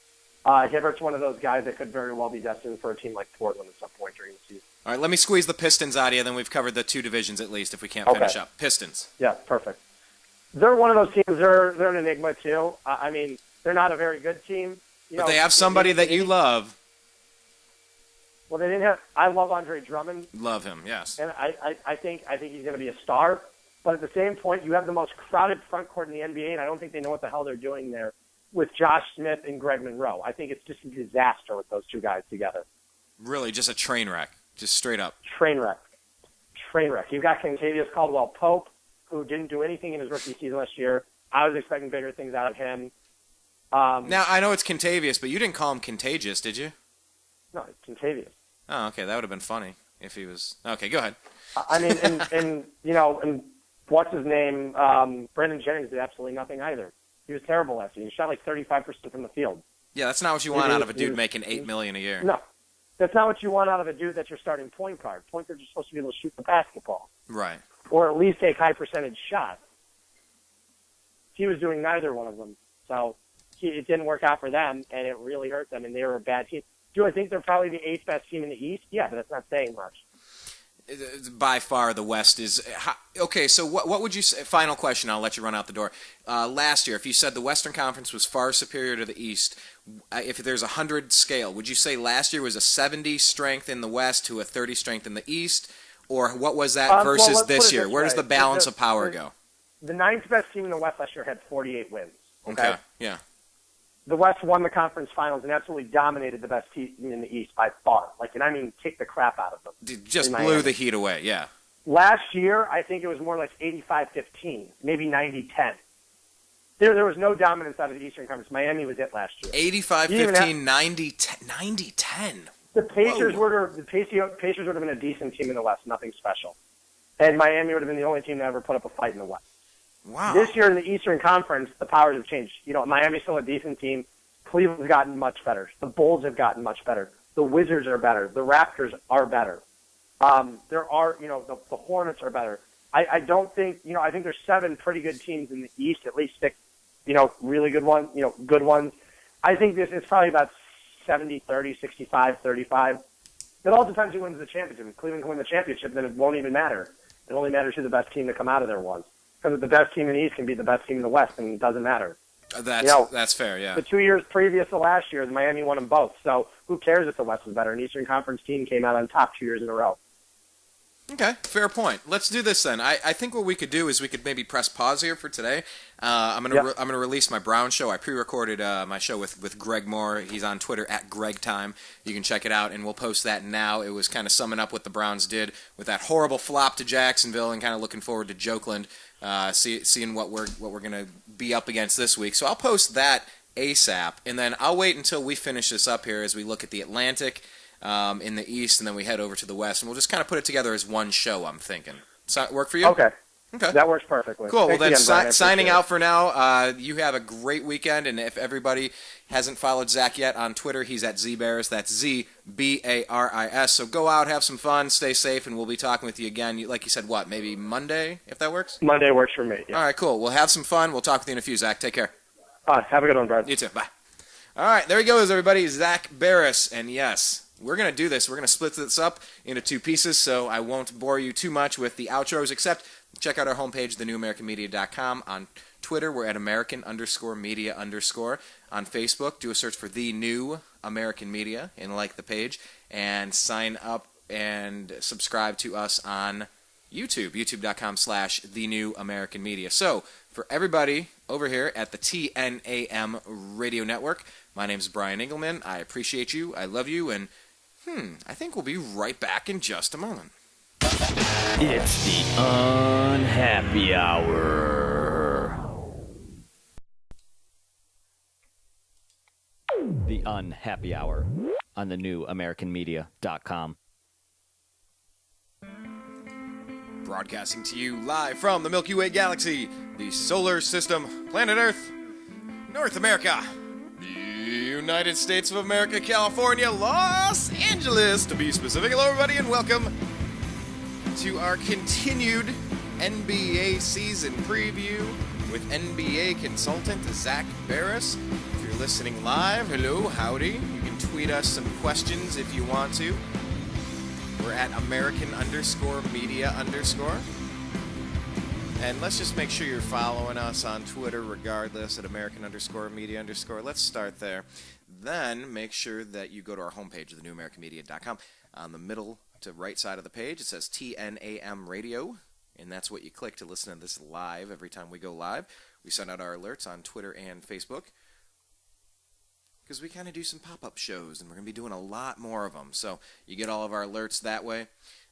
Hibbert's one of those guys that could very well be destined for a team like Portland at some point during the season. All right, let me squeeze the Pistons out of you, then we've covered the two divisions at least if we can't finish up. Pistons. Yeah, perfect. They're one of those teams. They're an enigma, too. They're not a very good team. But they have somebody that you love. Well, they didn't have – I love Andre Drummond. Love him, yes. And I think he's going to be a star. But at the same point, you have the most crowded front court in the NBA, and I don't think they know what the hell they're doing there with Josh Smith and Greg Monroe. I think it's just a disaster with those two guys together. Really, just a train wreck. Just straight up. Train wreck. You've got Kentavious Caldwell-Pope, who didn't do anything in his rookie season last year. I was expecting bigger things out of him. Now, I know it's Kentavious, but you didn't call him Contagious, did you? No, it's Kentavious. Oh, okay. That would have been funny if he was... Okay, go ahead. And what's his name? Brandon Jennings did absolutely nothing either. He was terrible last year. He shot like 35% from the field. Yeah, that's not what you want out of a dude making $8 million a year. No. That's not what you want out of a dude that's your starting point guard. Point guards are supposed to be able to shoot the basketball. Right. Or at least take high percentage shots. He was doing neither one of them. So it didn't work out for them, and it really hurt them, and they were a bad team. Do I think they're probably the 8th best team in the East? Yeah, but that's not saying much. By far, the West is... Okay, so what would you say... Final question, I'll let you run out the door. Last year, if you said the Western Conference was far superior to the East, if there's a 100 scale, would you say last year was a 70 strength in the West to a 30 strength in the East? Or what was that versus this year? Where does the balance of power go? The 9th best team in the West last year had 48 wins. Okay, yeah. The West won the conference finals and absolutely dominated the best team in the East by far. Kicked the crap out of them. Just blew the heat away, yeah. Last year, I think it was more like 85-15, maybe 90-10. There was no dominance out of the Eastern Conference. Miami was it last year. 85-15, 90-10. The Pacers would have been a decent team in the West, nothing special. And Miami would have been the only team to ever put up a fight in the West. Wow. This year in the Eastern Conference, the powers have changed. Miami's still a decent team. Cleveland's gotten much better. The Bulls have gotten much better. The Wizards are better. The Raptors are better. The Hornets are better. I don't think, I think there's 7 pretty good teams in the East, at least 6, really good ones, good ones. I think it's probably about 70-30, 65-35. It all depends who wins the championship. If Cleveland can win the championship, then it won't even matter. It only matters who the best team to come out of there was. Because the best team in the East can beat the best team in the West, and it doesn't matter. That's fair, yeah. The 2 years previous to last year, Miami won them both. So who cares if the West was better? An Eastern Conference team came out on top 2 years in a row. Okay, fair point. Let's do this then. I think what we could do is we could maybe press pause here for today. I'm gonna release my Brown show. I pre-recorded my show with Greg Moore. He's on Twitter at GregTime. You can check it out, and we'll post that now. It was kind of summing up what the Browns did with that horrible flop to Jacksonville, and kind of looking forward to Jokeland, seeing what we're gonna be up against this week. So I'll post that ASAP, and then I'll wait until we finish this up here as we look at the Atlantic. In the East, and then we head over to the West, and we'll just kind of put it together as one show, I'm thinking. Does that work for you? Okay. Okay. That works perfectly. Cool. Thanks Well, then, again, Brian. signing out for now. You have a great weekend, and if everybody hasn't followed Zak yet on Twitter, he's at Zbaris. That's ZBARIS. So go out, have some fun, stay safe, and we'll be talking with you again. Like you said, what, maybe Monday, if that works? Monday works for me. Yeah. All right, cool. We'll have some fun. We'll talk with you in a few, Zak. Take care. Have a good one, Brian. You too. Bye. All right, there he goes, everybody. Zak Baris, and yes, we're going to do this. We're going to split this up into two pieces, so I won't bore you too much with the outros, except check out our homepage, thenewamericanmedia.com. On Twitter, we're at American_media_. On Facebook, do a search for The New American Media and like the page. And sign up and subscribe to us on YouTube, youtube.com/thenewamericanmedia. So, for everybody over here at the TNAM Radio Network, my name is Brian Engelman. I appreciate you. I love you. And I think we'll be right back in just a moment. It's the Unhappy Hour. The Unhappy Hour on thenewamericanmedia.com. Broadcasting to you live from the Milky Way Galaxy, the solar system, planet Earth, North America, the United States of America, California, Los Angeles, to be specific. Hello, everybody, and welcome to our continued NBA season preview with NBA consultant Zak Baris. If you're listening live, hello, howdy. You can tweet us some questions if you want to. We're at American_media_. And let's just make sure you're following us on Twitter regardless at American_media_. Let's start there. Then make sure that you go to our homepage, thenewamericanmedia.com. On the middle to right side of the page, it says TNAM Radio. And that's what you click to listen to this live every time we go live. We send out our alerts on Twitter and Facebook, because we kind of do some pop-up shows, and we're going to be doing a lot more of them. So you get all of our alerts that way.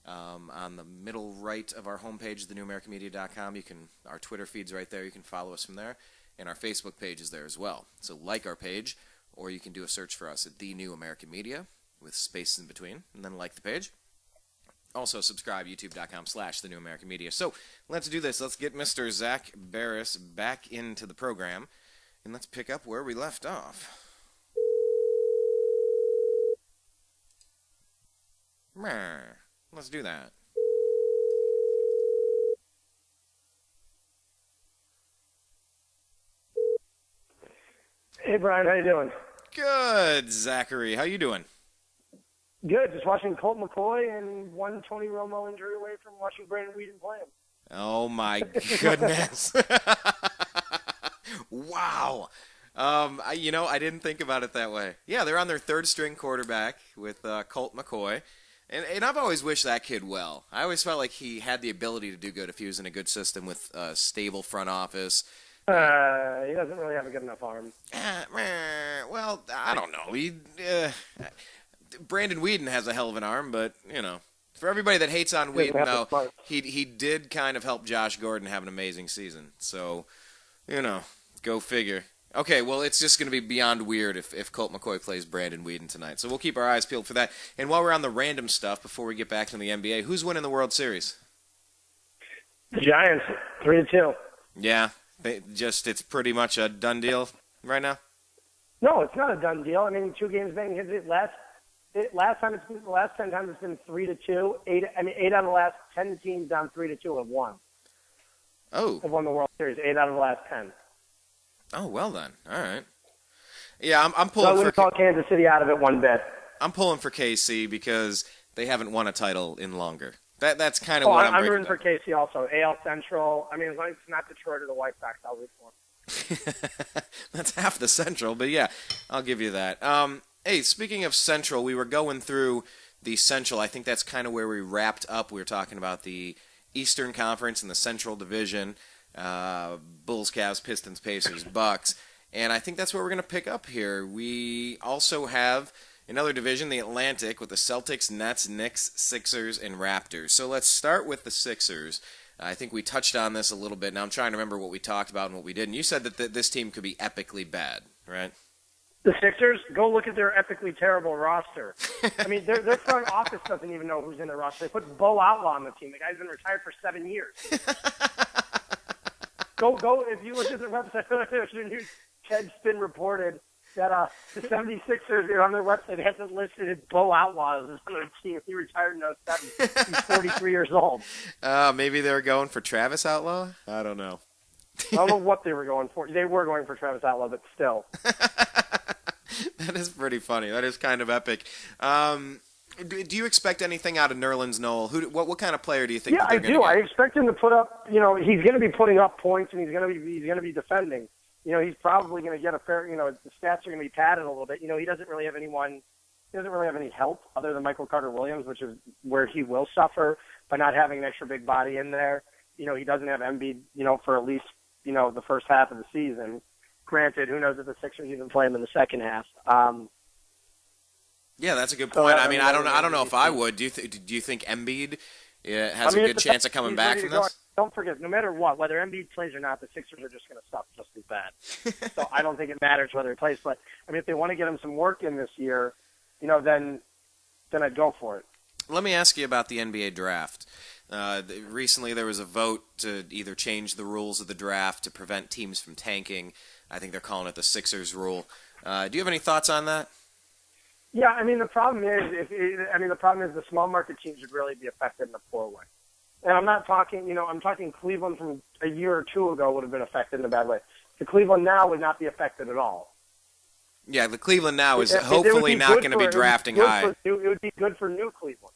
On the middle right of our homepage, thenewamericanmedia.com, our Twitter feed's right there. You can follow us from there. And our Facebook page is there as well. So like our page, or you can do a search for us at The New American Media with spaces in between, and then like the page. Also subscribe, youtube.com/thenewamericanmedia. So let's do this. Let's get Mr. Zak Baris back into the program, and let's pick up where we left off. Let's do that. Hey, Brian, how you doing? Good, Zachary. How you doing? Good. Just watching Colt McCoy and one Tony Romo injury away from watching Brandon Whedon play him. Oh, my goodness. Wow. I didn't think about it that way. Yeah, they're on their third-string quarterback with Colt McCoy. And I've always wished that kid well. I always felt like he had the ability to do good if he was in a good system with a stable front office. He doesn't really have a good enough arm. Well, I don't know. Brandon Whedon has a hell of an arm, but, for everybody that hates on Whedon, though, he did kind of help Josh Gordon have an amazing season. So, go figure. Okay, well, it's just going to be beyond weird if Colt McCoy plays Brandon Whedon tonight. So we'll keep our eyes peeled for that. And while we're on the random stuff, before we get back to the NBA, who's winning the World Series? The Giants, 3-2. Yeah, it's pretty much a done deal right now? No, it's not a done deal. I mean, 2 games being hit. The last 10 times it's been 3-2. 8 out of the last 10 teams down 3-2 have won. Oh. Have won the World Series. 8 out of the last 10. Oh, well then. All right. Yeah, I'm pulling so I wouldn't call Kansas City out of it one bit. I'm pulling for KC because they haven't won a title in longer. That's kind of what I'm rooting for KC also. AL Central. I mean, as long as it's not Detroit or the White Sox, I'll root for That's half the Central, but yeah, I'll give you that. Hey, speaking of Central, we were going through the Central. I think that's kind of where we wrapped up. We were talking about the Eastern Conference and the Central Division, Bulls, Cavs, Pistons, Pacers, Bucks, and I think that's where we're going to pick up here. We also have another division, the Atlantic, with the Celtics, Nets, Knicks, Sixers, and Raptors. So let's start with the Sixers. I think we touched on this a little bit. Now I'm trying to remember what we talked about and what we didn't. You said that this team could be epically bad, right? The Sixers, go look at their epically terrible roster. I mean, their front office doesn't even know who's in their roster. They put Bo Outlaw on the team. The guy's been retired for 7 years. Go. If you look at their website, Ted Spin reported that the 76ers on their website, they have to listed as Bo Outlaw as on their team. He retired in 07. He's 43 years old. Maybe they were going for Travis Outlaw? I don't know. I don't know what they were going for. They were going for Travis Outlaw, but still. That is pretty funny. That is kind of epic. Do you expect anything out of Nerlens Noel? What kind of player do you think? Yeah, I do. I expect him to put up. He's going to be putting up points, and he's going to be defending. He's probably going to get a fair. The stats are going to be padded a little bit. He doesn't really have anyone. He doesn't really have any help other than Michael Carter-Williams, which is where he will suffer by not having an extra big body in there. He doesn't have Embiid. For at least the first half of the season. Granted, who knows if the Sixers even play him in the second half. Yeah, that's a good point. I mean, I don't know if I would. Do you think Embiid has a good chance of coming back from this? Don't forget, no matter what, whether Embiid plays or not, the Sixers are just going to suck just as bad. So I don't think it matters whether he plays. But I mean, if they want to get him some work in this year, then I'd go for it. Let me ask you about the NBA draft. Recently, there was a vote to either change the rules of the draft to prevent teams from tanking. I think they're calling it the Sixers rule. Do you have any thoughts on that? Yeah, I mean the problem is the small market teams would really be affected in a poor way. And I'm not talking, I'm talking Cleveland from a year or two ago would have been affected in a bad way. The Cleveland now would not be affected at all. Yeah, the Cleveland now is hopefully not going to be drafting high. It would be good for new Cleveland.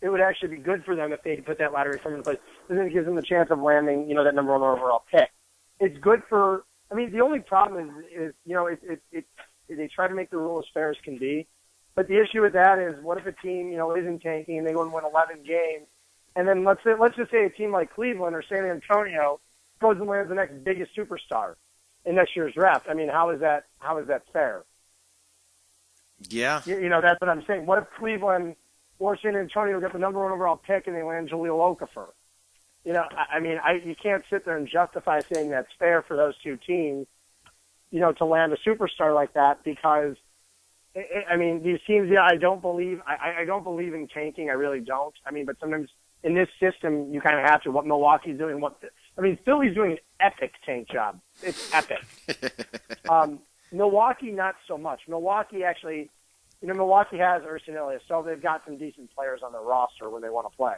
It would actually be good for them if they put that lottery from in place. And then it gives them the chance of landing, that number 1 overall pick. It's good for. I mean, the only problem is they try to make the rule as fair as can be. But the issue with that is, what if a team, isn't tanking and they go and win 11 games, and then let's just say a team like Cleveland or San Antonio goes and lands the next biggest superstar in next year's draft. I mean, how is that fair? Yeah. That's what I'm saying. What if Cleveland or San Antonio get the number 1 overall pick and they land Jahlil Okafor? You can't sit there and justify saying that's fair for those two teams, to land a superstar like that because, these teams, I don't believe in tanking. I really don't. But sometimes in this system, you kind of have to. What Milwaukee's doing, Philly's doing an epic tank job. It's epic. Milwaukee, not so much. Milwaukee actually, Milwaukee has Ersan Ilyas, so they've got some decent players on their roster when they want to play.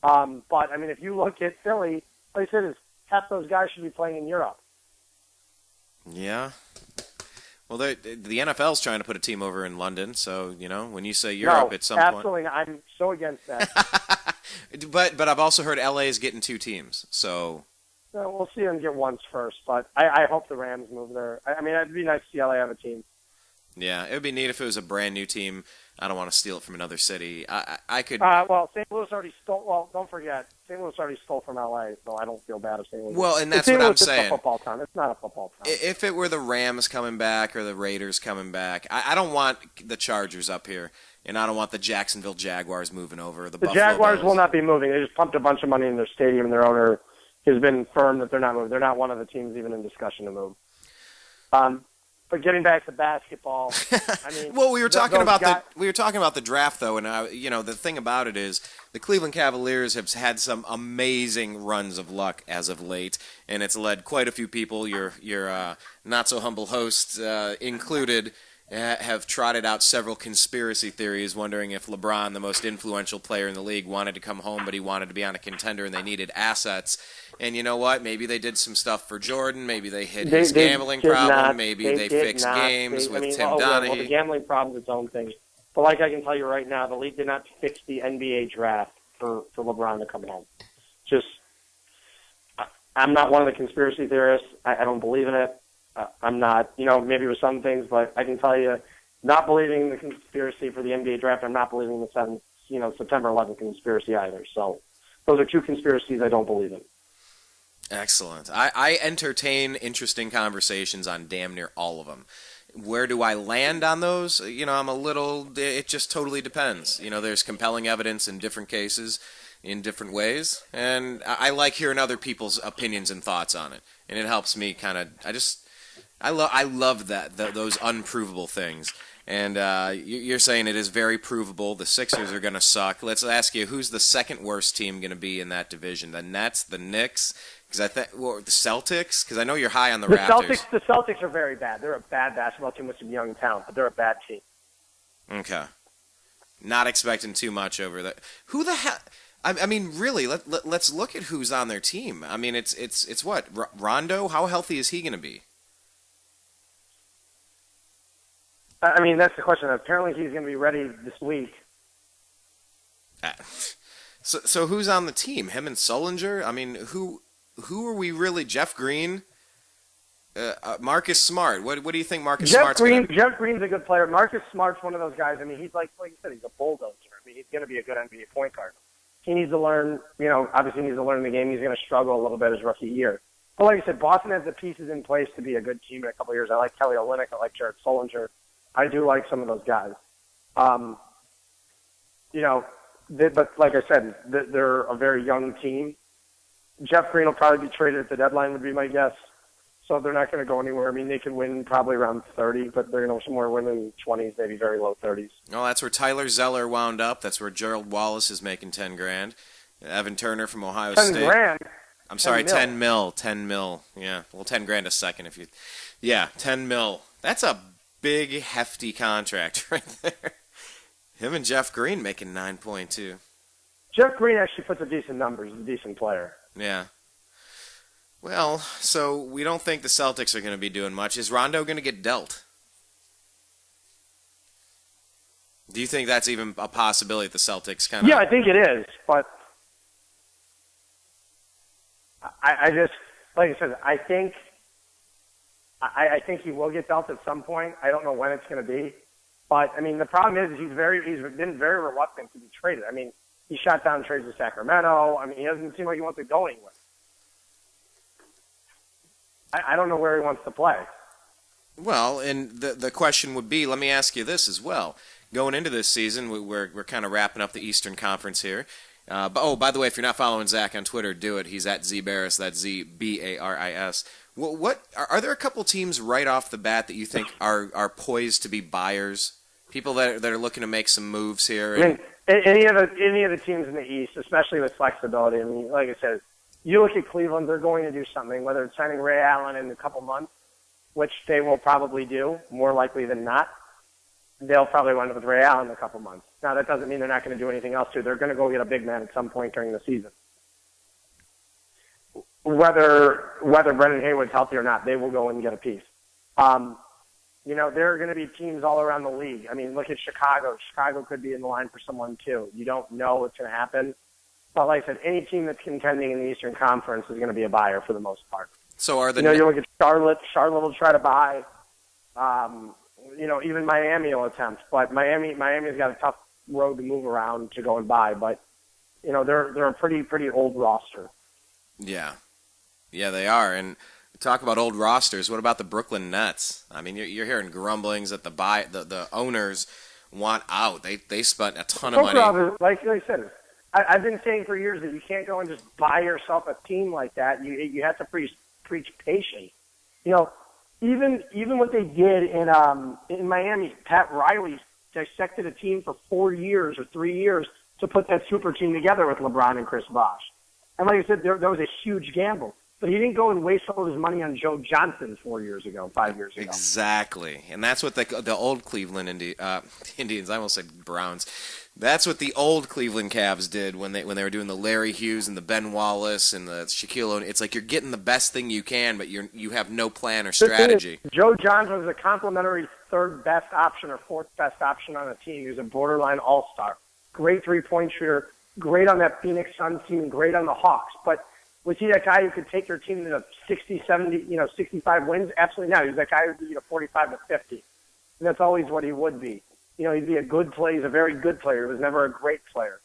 But if you look at Philly, like I said, half those guys should be playing in Europe. Yeah. Well, the NFL's trying to put a team over in London, so when you say Europe, at some absolutely, point, I'm so against that. But I've also heard LA is getting 2 teams, so. We'll see them get once first, but I hope the Rams move there. It'd be nice to see LA have a team. Yeah, it would be neat if it was a brand new team. I don't want to steal it from another city. I could. St. Louis already stole. Well, don't forget, St. Louis already stole from LA, so I don't feel bad if St. Louis. Well, and that's what I'm saying. It's a football town. It's not a football town. If it were the Rams coming back or the Raiders coming back, I don't want the Chargers up here, and I don't want the Jacksonville Jaguars moving over. The Buffalo Jaguars Bills will not be moving. They just pumped a bunch of money in their stadium, and their owner has been firm that they're not moving. They're not one of the teams even in discussion to move. But getting back to basketball, well, we were talking about the draft though, and the thing about it is the Cleveland Cavaliers have had some amazing runs of luck as of late, and it's led quite a few people, your not so humble host included, have trotted out several conspiracy theories, wondering if LeBron, the most influential player in the league, wanted to come home, but he wanted to be on a contender, and they needed assets. And you know what? Maybe they did some stuff for Jordan. Maybe they hid his gambling problem. Maybe they fixed games with Tim Donaghy. Well, the gambling problem is its own thing. But like I can tell you right now, the league did not fix the NBA draft for LeBron to come home. I'm not one of the conspiracy theorists. I don't believe in it. I'm not, maybe with some things, but I can tell you, not believing in the conspiracy for the NBA draft, I'm not believing in the September 11th conspiracy either. So those are two conspiracies I don't believe in. Excellent. I entertain interesting conversations on damn near all of them. Where do I land on those? It just totally depends. There's compelling evidence in different cases, in different ways, and I like hearing other people's opinions and thoughts on it, and it helps me kind of, I love those unprovable things. And you're saying it is very provable. The Sixers are going to suck. Let's ask you, who's the second worst team going to be in that division? The Nets, the Knicks, the Celtics? Because I know you're high on the Raptors. The Celtics are very bad. They're a bad basketball team with some young talent, but they're a bad team. Okay. Not expecting too much over that. Who the hell? I mean, really, let's look at who's on their team. I mean, it's what? Rondo? How healthy is he going to be? I mean, that's the question. Apparently, he's going to be ready this week. So who's on the team? Him and Sullinger? I mean, who are we really? Jeff Green? Marcus Smart? What do you think Marcus Smart's going to be? Jeff Green's a good player. Marcus Smart's one of those guys. I mean, he's like you said, he's a bulldozer. I mean, he's going to be a good NBA point guard. He needs to learn, obviously needs to learn the game. He's going to struggle a little bit his rookie year. But like I said, Boston has the pieces in place to be a good team in a couple of years. I like Kelly Olynyk. I like Jared Sullinger. I do like some of those guys. But like I said, they're a very young team. Jeff Green will probably be traded at the deadline, would be my guess. So they're not going to go anywhere. I mean, they can win probably around 30, but they're going to somewhere within 20s, maybe very low 30s. Oh, that's where Tyler Zeller wound up. That's where Gerald Wallace is making $10,000. Evan Turner from Ohio State. $10,000. I'm sorry, 10 mil. 10 mil. Yeah, well, $10,000 a second if you. Yeah, 10 mil. That's a big, hefty contract right there. Him and Jeff Green making 9.2. Jeff Green actually puts up decent numbers. He's a decent player. Yeah. Well, so we don't think the Celtics are going to be doing much. Is Rondo going to get dealt? Do you think that's even a possibility? The Celtics kind of. Yeah, I think it is, but I just, like I said, I think he will get dealt at some point. I don't know when it's going to be, but I mean the problem is he's been very reluctant to be traded. I mean he shot down trades with Sacramento. I mean he doesn't seem like he wants to go anywhere. I don't know where he wants to play. Well, and the question would be, let me ask you this as well. Going into this season, we're kind of wrapping up the Eastern Conference here. By the way, if you're not following Zak on Twitter, do it. He's at Z Baris. That's ZBARIS. What are there a couple teams right off the bat that you think are poised to be buyers? People that are looking to make some moves here. I mean, any of the teams in the East, especially with flexibility. I mean, like I said, you look at Cleveland, they're going to do something, whether it's signing Ray Allen in a couple months, which they will probably do, more likely than not. They'll probably wind up with Ray Allen in a couple months. Now, that doesn't mean they're not going to do anything else, too. They're going to go get a big man at some point during the season. Whether Brendan Haywood's healthy or not, they will go and get a piece. There are going to be teams all around the league. I mean, look at Chicago. Chicago could be in the line for someone, too. You don't know what's going to happen. But like I said, any team that's contending in the Eastern Conference is going to be a buyer for the most part. So are the you look at Charlotte. Charlotte will try to buy. Even Miami will attempt, but Miami's got a tough road to move around to go and buy. But they're a pretty old roster. Yeah, they are. And talk about old rosters. What about the Brooklyn Nets? I mean, you're hearing grumblings that the owners want out. They spent a ton of money. Like I said. I've been saying for years that you can't go and just buy yourself a team like that. You have to preach patience. Even what they did in Miami, Pat Riley dissected a team for 4 years or 3 years to put that super team together with LeBron and Chris Bosh. And like I said, that was a huge gamble. But he didn't go and waste all his money on Joe Johnson 5 years ago. Exactly, and that's what the old Cleveland Indians. I almost said Browns. That's what the old Cleveland Cavs did when they were doing the Larry Hughes and the Ben Wallace and the Shaquille O'Neal. It's like you're getting the best thing you can, but you have no plan or strategy. Joe Johnson was a complimentary third best option or fourth best option on a team. He was a borderline all-star. Great three-point shooter, great on that Phoenix Suns team, and great on the Hawks. But Was he that guy who could take your team to 60, 70, 65 wins? Absolutely not. He was that guy who would be 45 to 50. And that's always what he would be. He'd be a good player. He's a very good player. He was never a great player.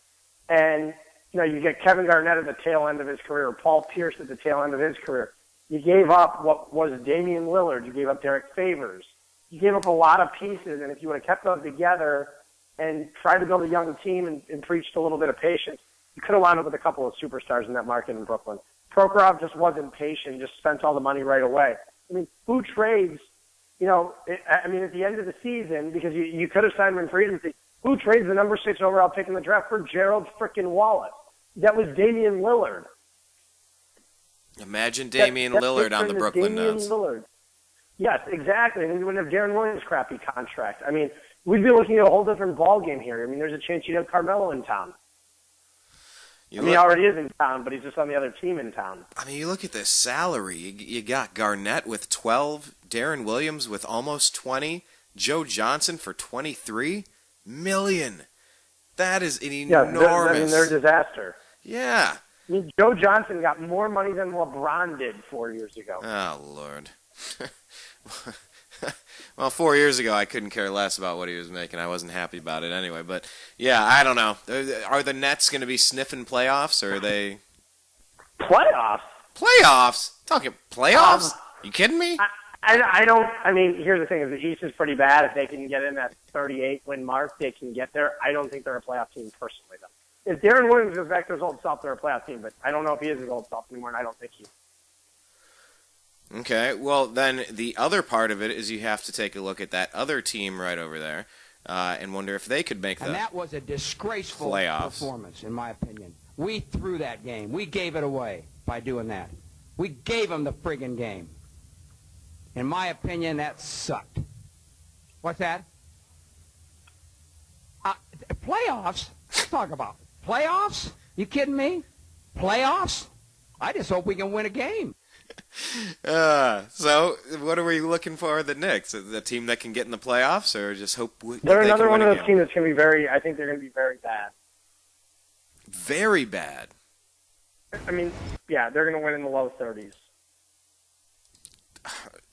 And, you get Kevin Garnett at the tail end of his career, Paul Pierce at the tail end of his career. You gave up what was Damian Lillard. You gave up Derek Favors. You gave up a lot of pieces, and if you would have kept those together and tried to build a young team and preached a little bit of patience, you could have wound up with a couple of superstars in that market in Brooklyn. Prokhorov just wasn't patient, just spent all the money right away. I mean, who trades, at the end of the season, because you could have signed him in free agency, who trades the number 6 overall pick in the draft for Gerald frickin' Wallace? That was Damian Lillard. Imagine Damian Lillard on the Brooklyn Nets. Lillard. Yes, exactly. And we wouldn't have Darren Williams' crappy contract. I mean, we'd be looking at a whole different ballgame here. I mean, there's a chance you'd have Carmelo in town. He already is in town, but he's just on the other team in town. I mean, you look at this salary. You got Garnett with 12, Darren Williams with almost 20, Joe Johnson for $23 million. That is an enormous. They're a disaster. Yeah. I mean, Joe Johnson got more money than LeBron did 4 years ago. Oh, Lord. Well, 4 years ago, I couldn't care less about what he was making. I wasn't happy about it anyway. But, yeah, I don't know. Are the Nets going to be sniffing playoffs, or are they... Playoffs? Playoffs? Talking playoffs? You kidding me? I don't... I mean, here's the thing. If the East is pretty bad, if they can get in that 38-win mark, they can get there. I don't think they're a playoff team personally, though. If Darren Williams goes back to his old self, they're a playoff team. But I don't know if he is his old self anymore, and I don't think he is. Okay, well, then the other part of it is you have to take a look at that other team right over there and wonder if they could make the playoffs. And that was a disgraceful performance, in my opinion. We threw that game. We gave it away by doing that. We gave them the friggin' game. In my opinion, that sucked. What's that? Playoffs? Talk about playoffs? You kidding me? Playoffs? I just hope we can win a game. So, what are we looking for the Knicks? The team that can get in the playoffs, or just hope they're another one of those teams that's going to be very. I think they're going to be very bad. Very bad. I mean, yeah, they're going to win in the low 30s.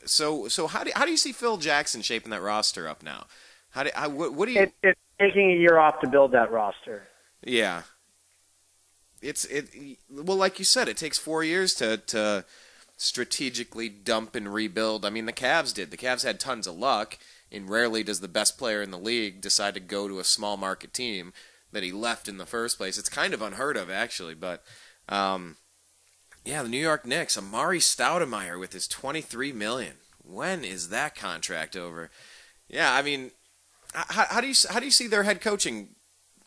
So how do you see Phil Jackson shaping that roster up now? What do you? It's taking a year off to build that roster. Yeah. Well, like you said, it takes 4 years to strategically dump and rebuild. I mean, the Cavs did. The Cavs had tons of luck, and rarely does the best player in the league decide to go to a small market team that he left in the first place. It's kind of unheard of, actually. But, yeah, the New York Knicks, Amari Stoudemire with his $23 million. When is that contract over? Yeah, I mean, how do you see their head coaching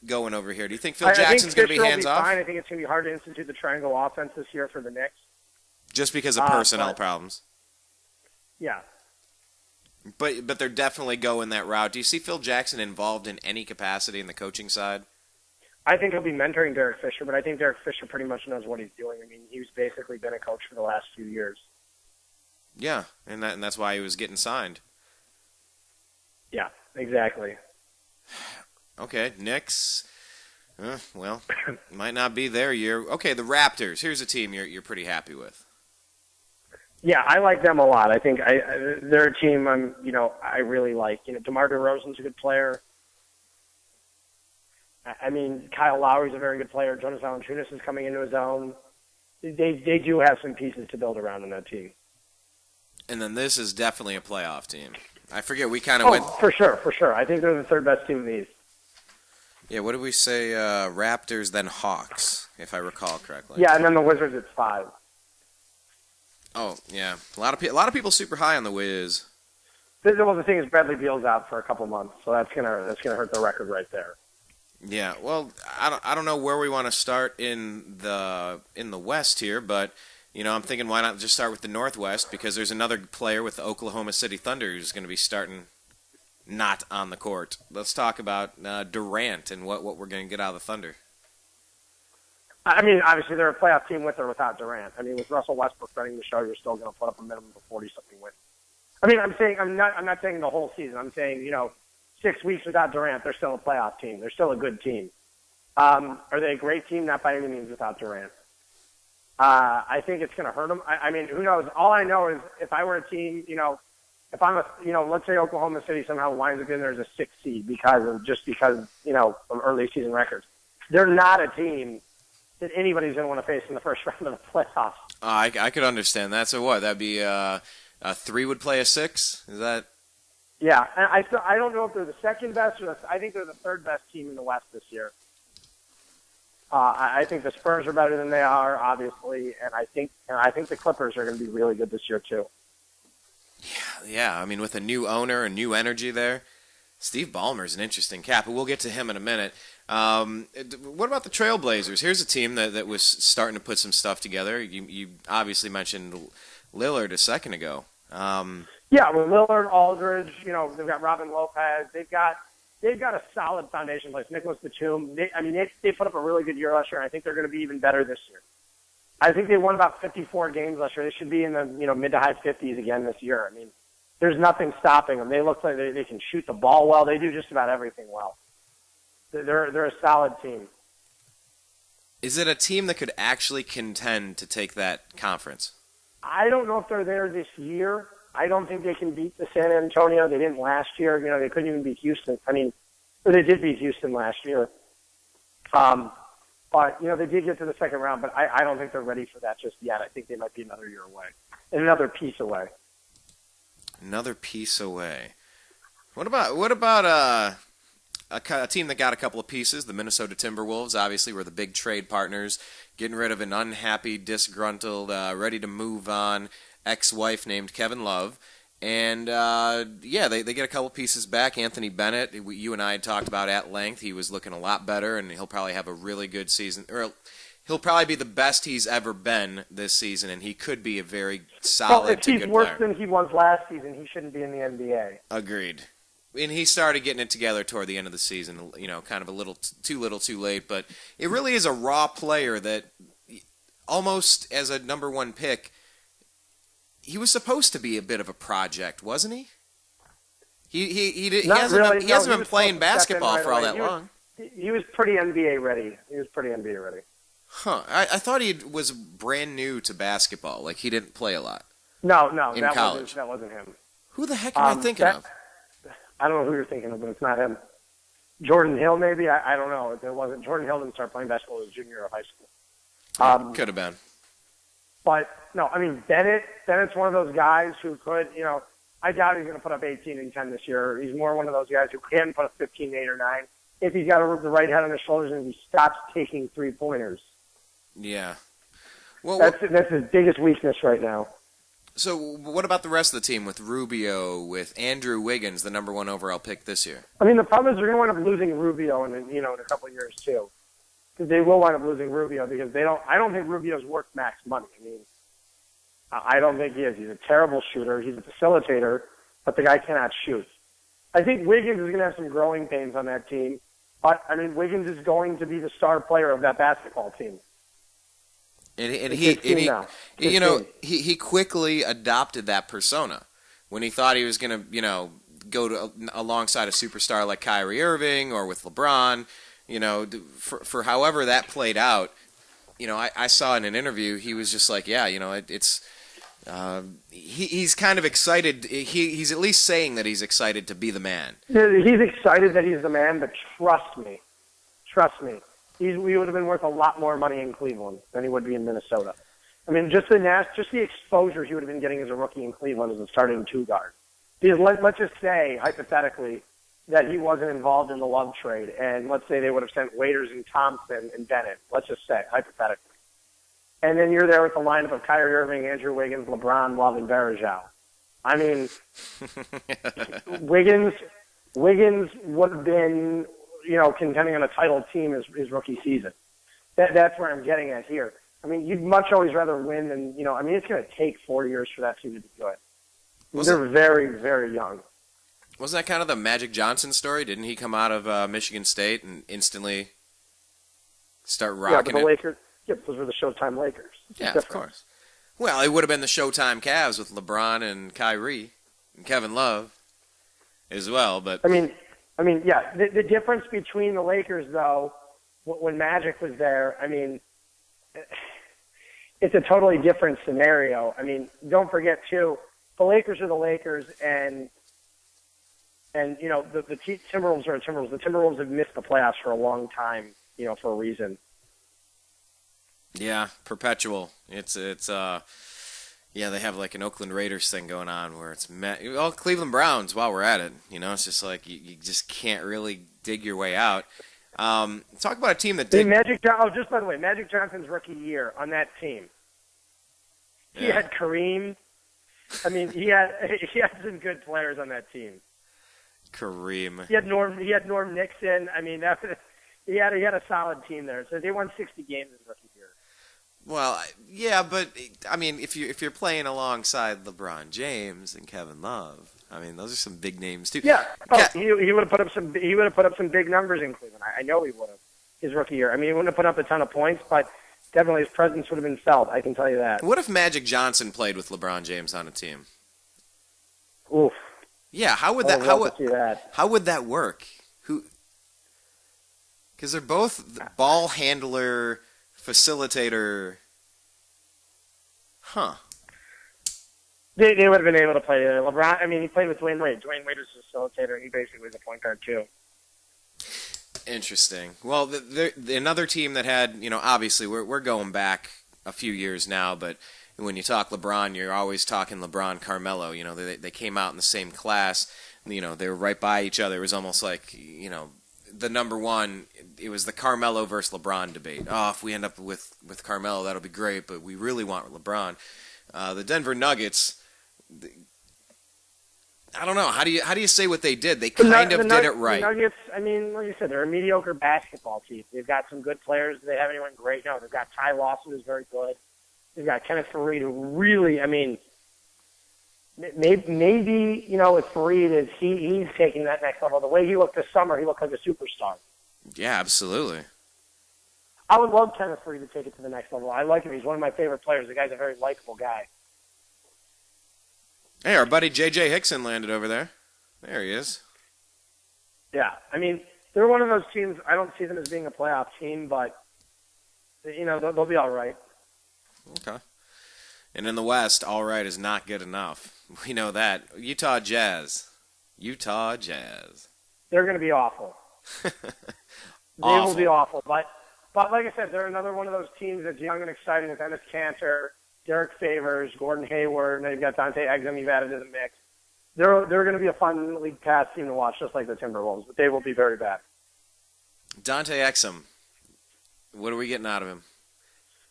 going over here? Do you think Phil Jackson's going to be hands off? I think it's going to be hard to institute the triangle offense this year for the Knicks. Just because of personnel problems. Yeah. But they're definitely going that route. Do you see Phil Jackson involved in any capacity in the coaching side? I think he'll be mentoring Derek Fisher, but I think Derek Fisher pretty much knows what he's doing. I mean, he's basically been a coach for the last few years. Yeah, and that's why he was getting signed. Yeah, exactly. Okay, Knicks. Well, might not be their year. Okay, the Raptors. Here's a team you're pretty happy with. Yeah, I like them a lot. I think they're a team I really like. DeMar DeRozan's a good player. I mean, Kyle Lowry's a very good player. Jonas Valanciunas is coming into his own. They do have some pieces to build around in that team. And then this is definitely a playoff team. I forget, we kind of went... for sure. I think they're the third best team in the East. Yeah, what did we say? Raptors, then Hawks, if I recall correctly. Yeah, and then the Wizards at 5. Oh, yeah. A lot of people super high on the Wiz. Well, the thing is, Bradley Beal's out for a couple months, so that's gonna hurt the record right there. Yeah, well, I don't know where we want to start in the West here, but I'm thinking why not just start with the Northwest, because there's another player with the Oklahoma City Thunder who's going to be starting not on the court. Let's talk about Durant and what we're going to get out of the Thunder. I mean, obviously they're a playoff team with or without Durant. I mean, with Russell Westbrook running the show, you're still going to put up a minimum of 40-something wins. I mean, I'm not saying the whole season. I'm saying 6 weeks without Durant, they're still a playoff team. They're still a good team. Are they a great team? Not by any means without Durant. I think it's going to hurt them. I mean, who knows? All I know is if I were a team, if I'm let's say Oklahoma City somehow winds up in there as a 6th seed because of early season records. They're not a team that anybody's going to want to face in the first round of the playoffs. I could understand that. So what? That'd be a 3 would play a 6? Is that? Yeah, and I don't know if they're the second best or I think they're the third best team in the West this year. I think the Spurs are better than they are, obviously, and I think the Clippers are going to be really good this year too. Yeah. I mean, with a new owner and new energy there, Steve Ballmer's an interesting cat, but we'll get to him in a minute. What about the Trailblazers? Here's a team that was starting to put some stuff together. You obviously mentioned Lillard a second ago. Yeah, well, Lillard, Aldridge, they've got Robin Lopez. They've got a solid foundation in place. Nicholas Batum. They put up a really good year last year, and I think they're going to be even better this year. I think they won about 54 games last year. They should be in the mid to high 50s again this year. I mean, there's nothing stopping them. They look like they can shoot the ball well. They do just about everything well. They're a solid team. Is it a team that could actually contend to take that conference? I don't know if they're there this year. I don't think they can beat the San Antonio. They didn't last year. They couldn't even beat Houston. They did beat Houston last year. But they did get to the second round, but I don't think they're ready for that just yet. I think they might be another year away and another piece away. Another piece away. What about a team that got a couple of pieces? The Minnesota Timberwolves, obviously, were the big trade partners, getting rid of an unhappy, disgruntled, ready to move on ex-wife named Kevin Love. And, they get a couple pieces back. Anthony Bennett, you and I had talked about at length. He was looking a lot better, and he'll probably have a really good season. Or he'll probably be the best he's ever been this season, and he could be a very solid to good player. If he's worse than he was last season, he shouldn't be in the NBA. Agreed. And he started getting it together toward the end of the season, kind of a little too late. But it really is a raw player that almost as a number 1 pick, he was supposed to be a bit of a project, wasn't he? He hasn't been playing basketball for all that long. He was pretty NBA ready. Huh. I thought he was brand new to basketball. Like, he didn't play a lot. No, in college. That wasn't him. Who the heck am I thinking of? I don't know who you're thinking of, but it's not him. Jordan Hill, maybe? I don't know. It wasn't. Jordan Hill didn't start playing basketball as a junior of high school. Could have been. But, no, Bennett's one of those guys who could, I doubt he's going to put up 18 and 10 this year. He's more one of those guys who can put up 15, 8, or 9 if he's got the right head on his shoulders and he stops taking 3-pointers. Yeah. Well, that's his biggest weakness right now. So what about the rest of the team with Rubio, with Andrew Wiggins, the number 1 overall pick this year? The problem is they're going to wind up losing Rubio in a couple of years too. Because they will wind up losing Rubio because I don't think Rubio's worth max money. I don't think he is. He's a terrible shooter. He's a facilitator, but the guy cannot shoot. I think Wiggins is going to have some growing pains on that team. But, Wiggins is going to be the star player of that basketball team. And he quickly adopted that persona when he thought he was going to, go alongside a superstar like Kyrie Irving or with LeBron, for however that played out. I saw in an interview, he was just like, he's kind of excited. He's at least saying that he's excited to be the man. He's excited that he's the man, but trust me, he would have been worth a lot more money in Cleveland than he would be in Minnesota. Just the exposure he would have been getting as a rookie in Cleveland as a starting 2 guard. Because let's just say, hypothetically, that he wasn't involved in the Love trade, and let's say they would have sent Waiters and Thompson and Bennett. Let's just say, hypothetically. And then you're there with the lineup of Kyrie Irving, Andrew Wiggins, LeBron, Love, and Bergeau. Wiggins would have been, contending on a title team his rookie season. That's where I'm getting at here. You'd much always rather win than, it's going to take 4 years for that team to be good. They're very, very young. Wasn't that kind of the Magic Johnson story? Didn't he come out of Michigan State and instantly start rocking it? Yeah, but the Lakers, those were the Showtime Lakers. Yeah, of course. Well, it would have been the Showtime Cavs with LeBron and Kyrie and Kevin Love as well, but... the difference between the Lakers, though, when Magic was there, it's a totally different scenario. I mean, don't forget too, the Lakers are the Lakers, and the Timberwolves are the Timberwolves. The Timberwolves have missed the playoffs for a long time, for a reason. Yeah, perpetual. It's they have like an Oakland Raiders thing going on where it's Cleveland Browns while we're at it. It's just like you just can't really dig your way out. Talk about a team that did. Just by the way, Magic Johnson's rookie year on that team. He had Kareem. I mean, he had some good players on that team. Kareem. He had Norm Nixon. I mean, he had a solid team there. So they won 60 games his rookie year. Well, yeah, but I mean, if you're playing alongside LeBron James and Kevin Love, I mean, those are some big names too. Yeah, he would have put up some big numbers in Cleveland. I know he would have his rookie year. I mean, he wouldn't have put up a ton of points, but definitely his presence would have been felt. I can tell you that. What if Magic Johnson played with LeBron James on a team? Oof. Yeah, how would that work? Because they're both the ball handler, facilitator. Huh. They would have been able to play LeBron. I mean, he played with Dwayne Wade. Dwayne Wade was a facilitator, and he basically was a point guard too. Interesting. Well, another team that had, obviously we're going back a few years now, but when you talk LeBron, you're always talking LeBron, Carmelo. They came out in the same class. They were right by each other. It was almost like, the number one. It was the Carmelo versus LeBron debate. Oh, if we end up with Carmelo, that'll be great, but we really want LeBron. The Denver Nuggets. I don't know. How do you say what they did? They kind of did it right. The Nuggets, I mean, like you said, they're a mediocre basketball team. They've got some good players. They haven't anyone great. No, they've got Ty Lawson, who's very good. They've got Kenneth Faried, who really, I mean, maybe with Faried, he's taking that next level. The way he looked this summer, he looked like a superstar. Yeah, absolutely. I would love Kenneth Faried to take it to the next level. I like him. He's one of my favorite players. The guy's a very likable guy. Hey, our buddy J.J. Hickson landed over there. There he is. Yeah, I mean, they're one of those teams. I don't see them as being a playoff team, but they'll be all right. Okay. And in the West, all right is not good enough. We know that. Utah Jazz. They're going to be awful. They will be awful. But like I said, they're another one of those teams that's young and exciting with Ennis Cantor, Derek Favors, Gordon Hayward, and you've got Dante Exum you've added to the mix. They're going to be a fun league pass team to watch, just like the Timberwolves, but they will be very bad. Dante Exum, what are we getting out of him?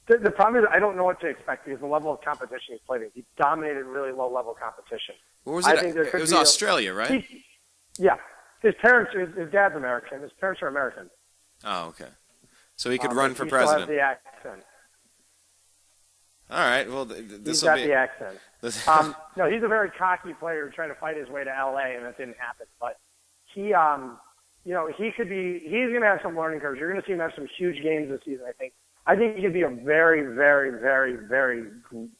The problem is I don't know what to expect because the level of competition he's played in. He dominated really low-level competition. What was it? It was Australia, right? Yeah. His dad's American. His parents are American. Oh, okay. So he could run for president. Still has the accent. All right. Well, He's got the accent. No, he's a very cocky player trying to fight his way to L.A., and that didn't happen. But he, he could be. He's going to have some learning curves. You're going to see him have some huge games this season. I think he could be a very, very, very, very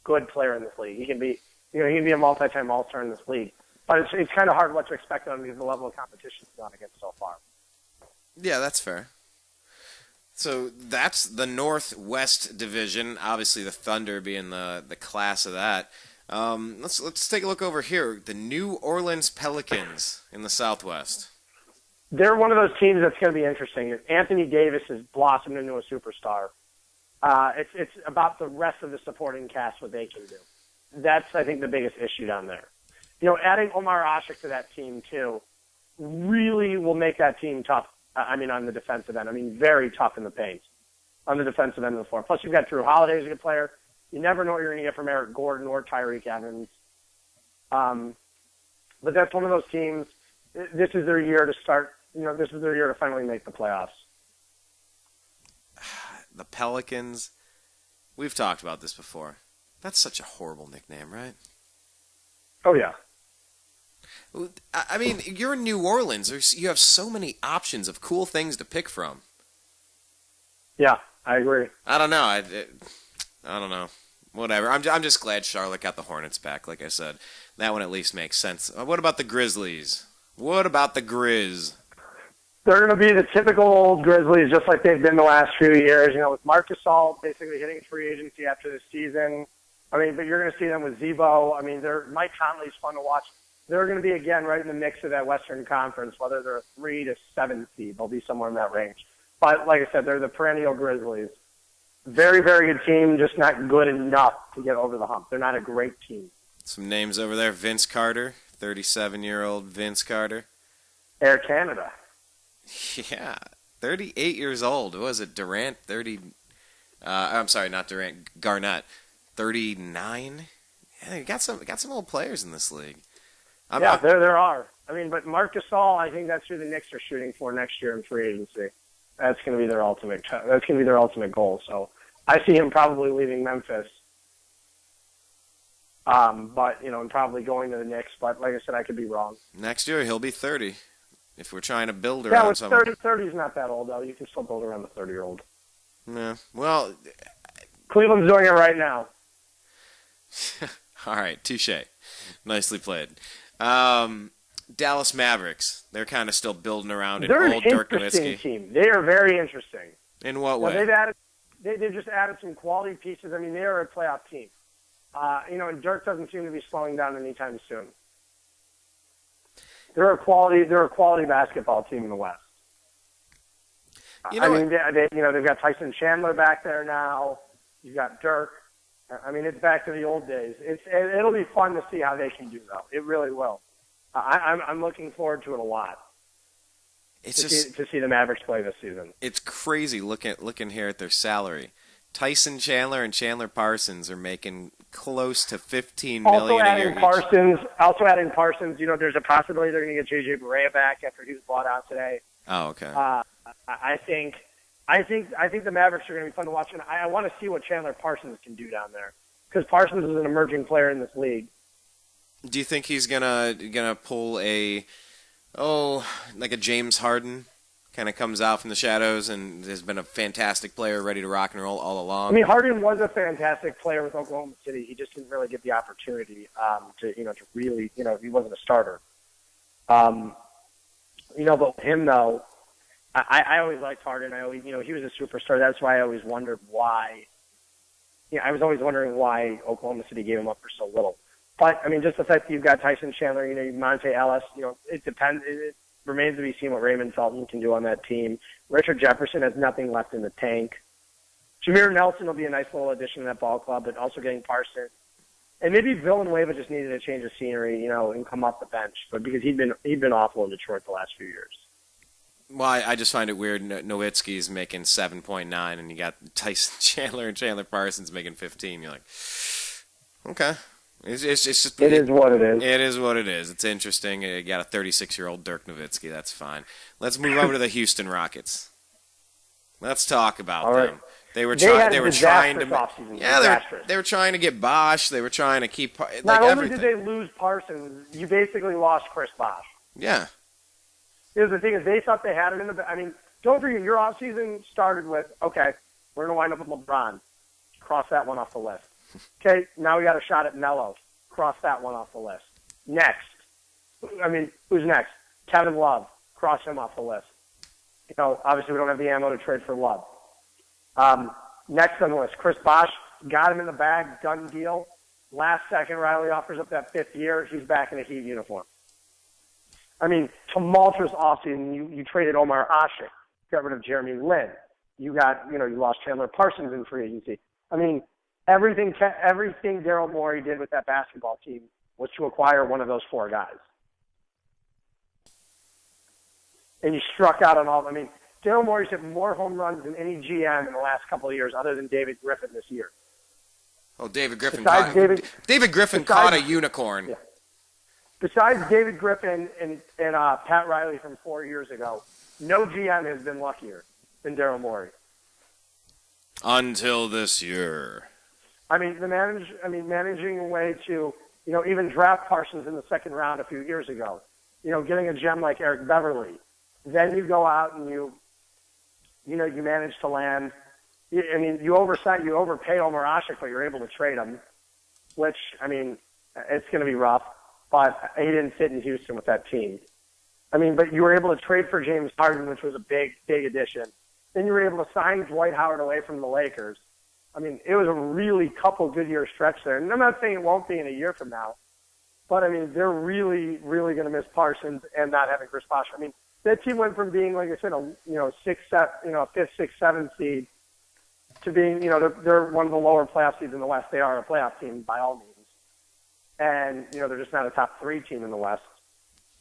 good player in this league. He can be, he can be a multi-time All-Star in this league. But it's kind of hard what to expect on him because the level of competition he's gone against so far. Yeah, that's fair. So that's the Northwest Division. Obviously, the Thunder being the class of that. Let's take a look over here. The New Orleans Pelicans in the Southwest. They're one of those teams that's going to be interesting. Anthony Davis has blossomed into a superstar. It's about the rest of the supporting cast, what they can do. That's, I think, the biggest issue down there. Adding Omar Ashik to that team, too, really will make that team tough. On the defensive end. Very tough in the paint on the defensive end of the floor. Plus, you've got Drew Holiday as a good player. You never know what you're going to get from Eric Gordon or Tyreek Evans. But that's one of those teams. This is their year to start. This is their year to finally make the playoffs. The Pelicans. We've talked about this before. That's such a horrible nickname, right? Oh, yeah. You're in New Orleans. You have so many options of cool things to pick from. Yeah, I agree. I don't know. I don't know. Whatever. I'm just glad Charlotte got the Hornets back. Like I said, that one at least makes sense. What about the Grizzlies? What about the Grizz? They're going to be the typical old Grizzlies, just like they've been the last few years. With Marc Gasol basically hitting free agency after this season. But you're going to see them with Zebo. Mike Conley's fun to watch. They're going to be, again, right in the mix of that Western Conference, whether they're a 3 to 7 seed. They'll be somewhere in that range. But like I said, they're the perennial Grizzlies. Very, very good team, just not good enough to get over the hump. They're not a great team. Some names over there. Vince Carter, 37-year-old Vince Carter. Air Canada. Yeah, 38 years old. What was it, Durant? I'm sorry, not Durant. Garnett, 39. Yeah, you got some old players in this league. There are. But Marc Gasol, I think that's who the Knicks are shooting for next year in free agency. That's going to be their ultimate. That's going to be their ultimate goal. So I see him probably leaving Memphis. And probably going to the Knicks. But like I said, I could be wrong. Next year he'll be 30. If we're trying to build around someone. 30 is not that old, though. You can still build around the 30-year-old. Yeah. Well, Cleveland's doing it right now. All right, touche. Nicely played. Dallas Mavericks. They're kind of still building around an old Dirk Nowitzki. They're an interesting team. They are very interesting. In what way? They've just added some quality pieces. They are a playoff team. And Dirk doesn't seem to be slowing down anytime soon. They're a quality basketball team in the West. They've got Tyson Chandler back there now. You've got Dirk. It's back to the old days. It'll be fun to see how they can do, though. It really will. I'm looking forward to it a lot. To see the Mavericks play this season. It's crazy looking here at their salary. Tyson Chandler and Chandler Parsons are making close to $15 million a year each. Also adding Parsons, there's a possibility they're going to get J.J. Barea back after he was bought out today. Oh, okay. I think the Mavericks are going to be fun to watch, and I want to see what Chandler Parsons can do down there, because Parsons is an emerging player in this league. Do you think he's gonna pull like a James Harden? Kind of comes out from the shadows and has been a fantastic player, ready to rock and roll all along. Harden was a fantastic player with Oklahoma City. He just didn't really get the opportunity to really, he wasn't a starter. But with him though, I always liked Harden. He was a superstar. That's why I always wondered why. I was always wondering why Oklahoma City gave him up for so little. But just the fact that you've got Tyson Chandler, Monte Ellis, it depends. It remains to be seen what Raymond Felton can do on that team. Richard Jefferson has nothing left in the tank. Jameer Nelson will be a nice little addition to that ball club, but also getting Parsons. And maybe Villanueva just needed a change of scenery, and come off the bench. But because he'd been awful in Detroit the last few years. Well, I just find it weird. Nowitzki's making 7.9, and you got Tyson Chandler and Chandler Parsons making 15. You're like, okay. It's just, it is what it is. It is what it is. It's interesting. You got a 36-year-old Dirk Nowitzki. That's fine. Let's move over to the Houston Rockets. Let's talk about them. They were trying to. They were trying to get Bosh. They were trying to keep. Not only did they lose Parsons, you basically lost Chris Bosh. Yeah. Here's the thing: is they thought they had it in the. Don't forget, your offseason started with, okay, we're going to wind up with LeBron. Cross that one off the list. Okay, now we got a shot at Melo. Cross that one off the list. Next. Who's next? Kevin Love. Cross him off the list. Obviously we don't have the ammo to trade for Love. Next on the list, Chris Bosh. Got him in the bag. Done deal. Last second, Riley offers up that 5th year. He's back in a Heat uniform. Tumultuous offseason. You traded Omar Ashik. Got rid of Jeremy Lin. You lost Chandler Parsons in free agency. Everything Daryl Morey did with that basketball team was to acquire one of those 4 guys. And you struck out on all. Daryl Morey's hit more home runs than any GM in the last couple of years, other than David Griffin this year. Oh, David Griffin caught a unicorn. Yeah. Besides David Griffin and Pat Riley from 4 years ago, no GM has been luckier than Daryl Morey. Until this year. Managing a way to, even draft Parsons in the 2nd round a few years ago. Getting a gem like Eric Beverly. Then you go out and you manage to land. You overpay Omar Ashik, but you're able to trade him, which, it's going to be rough. But he didn't fit in Houston with that team. I mean, but you were able to trade for James Harden, which was a big, big addition. Then you were able to sign Dwight Howard away from the Lakers. I mean, it was a really couple good year stretch there. And I'm not saying it won't be in a year from now, but I mean, they're really, really going to miss Parsons and not having Chris Bosh. I mean, that team went from being, like I said, a fifth, sixth, seventh seed to being, they're one of the lower playoff seeds in the West. They are a playoff team by all means. And, they're just not a top 3 team in the West.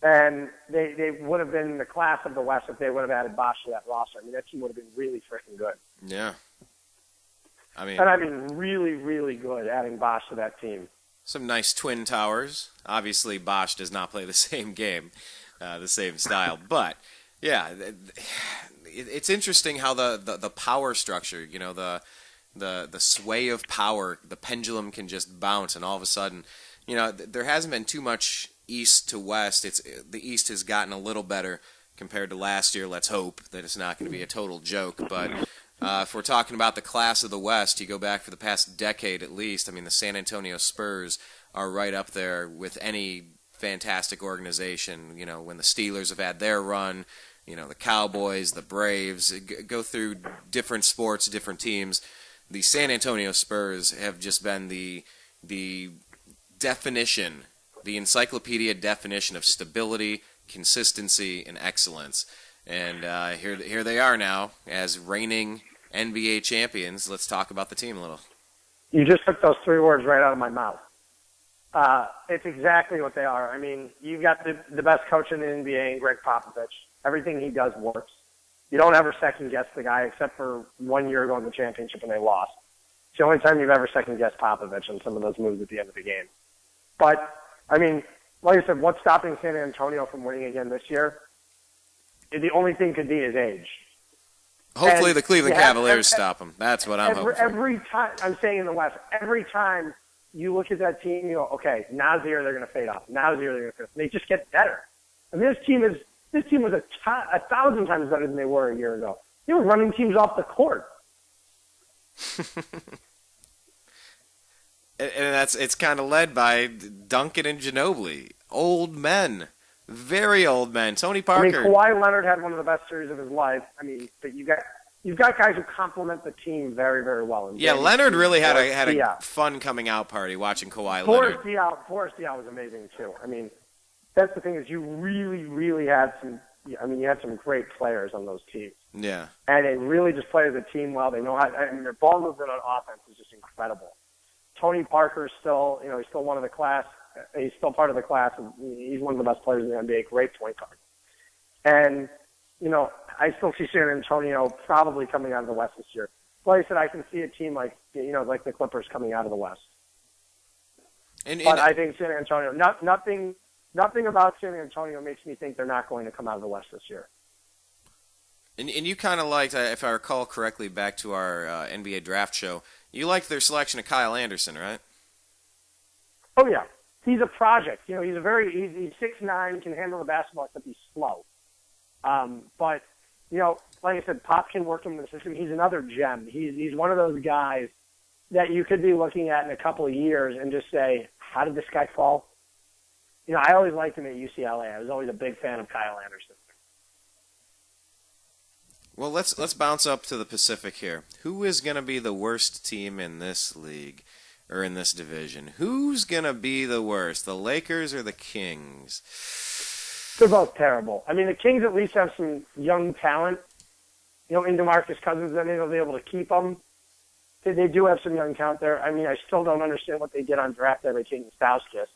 And they would have been the class of the West if they would have added Bosh to that roster. I mean, that team would have been really freaking good. Yeah. Really, really good adding Bosh to that team. Some nice twin towers. Obviously, Bosh does not play the same game, the same style. But, yeah, it's interesting how the power structure, the sway of power, the pendulum can just bounce, and all of a sudden, there hasn't been too much east to west. The East has gotten a little better compared to last year. Let's hope that it's not going to be a total joke. But if we're talking about the class of the West, you go back for the past decade at least. I mean, the San Antonio Spurs are right up there with any fantastic organization. When the Steelers have had their run, the Cowboys, the Braves, go through different sports, different teams. The San Antonio Spurs have just been the definition, the encyclopedia definition of stability, consistency, and excellence. And here they are now as reigning NBA champions. Let's talk about the team a little. You just took those 3 words right out of my mouth. It's exactly what they are. I mean, you've got the best coach in the NBA, in Greg Popovich. Everything he does works. You don't ever second-guess the guy except for 1 year ago in the championship and they lost. It's the only time you've ever second-guessed Popovich on some of those moves at the end of the game. But, I mean, like I said, what's stopping San Antonio from winning again this year? The only thing could be his age. Hopefully the Cleveland Cavaliers stop him. That's what I'm hoping for. Every time, I'm saying in the West, every time you look at that team, you go, okay, now's the year they're going to fade off. Now's the year they're going to fade off. They just get better. I mean, this team was 1,000 times better than they were a year ago. They were running teams off the court. And it's kind of led by Duncan and Ginobili. Old men. Very old men. Tony Parker. I mean, Kawhi Leonard had one of the best series of his life. I mean, but you've got guys who complement the team very, very well. And yeah, Leonard really had a fun coming out party watching Kawhi Leonard. Forrest Diaw was amazing too. I mean, that's the thing is you really, really had some. I mean, you had some great players on those teams. Yeah. And they really just play as a team well. They know how. I mean, their ball movement on offense is just incredible. Tony Parker is still, he's still one of the class. He's still part of the class. And he's one of the best players in the NBA. Great point guard. And, I still see San Antonio probably coming out of the West this year. Like I said, I can see a team like the Clippers coming out of the West. But I think San Antonio, nothing about San Antonio makes me think they're not going to come out of the West this year. And you kind of liked, if I recall correctly, back to our NBA draft show, you liked their selection of Kyle Anderson, right? Oh, yeah. He's a project. He's he's 6'9", can handle the basketball, except he's slow. But, like I said, Pop can work him in the system. He's another gem. He's one of those guys that you could be looking at in a couple of years and just say, how did this guy fall? I always liked him at UCLA. I was always a big fan of Kyle Anderson. Well, let's bounce up to the Pacific here. Who is going to be the worst team in this league, or in this division? Who's going to be the worst, the Lakers or the Kings? They're both terrible. I mean, the Kings at least have some young talent. In DeMarcus Cousins, then they'll be able to keep them. They do have some young talent there. I mean, I still don't understand what they did on draft day by taking Stauskas.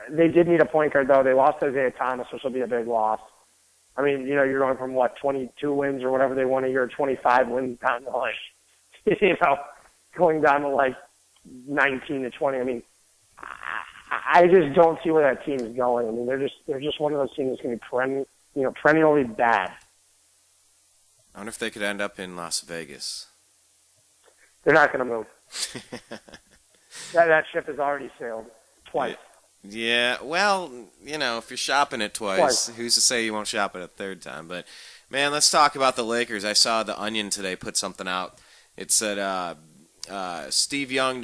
They did need a point guard, though. They lost Isaiah Thomas, which will be a big loss. I mean, you're going from, 22 wins or whatever they won a year, 25 wins down to, going down to, 19 to 20. I mean, I just don't see where that team is going. I mean, they're just one of those teams that's going to be perennially bad. I wonder if they could end up in Las Vegas. They're not going to move. that ship has already sailed twice. Yeah, well, if you're shopping it twice, who's to say you won't shop it a third time? But, man, let's talk about the Lakers. I saw The Onion today put something out. It said Steve Nash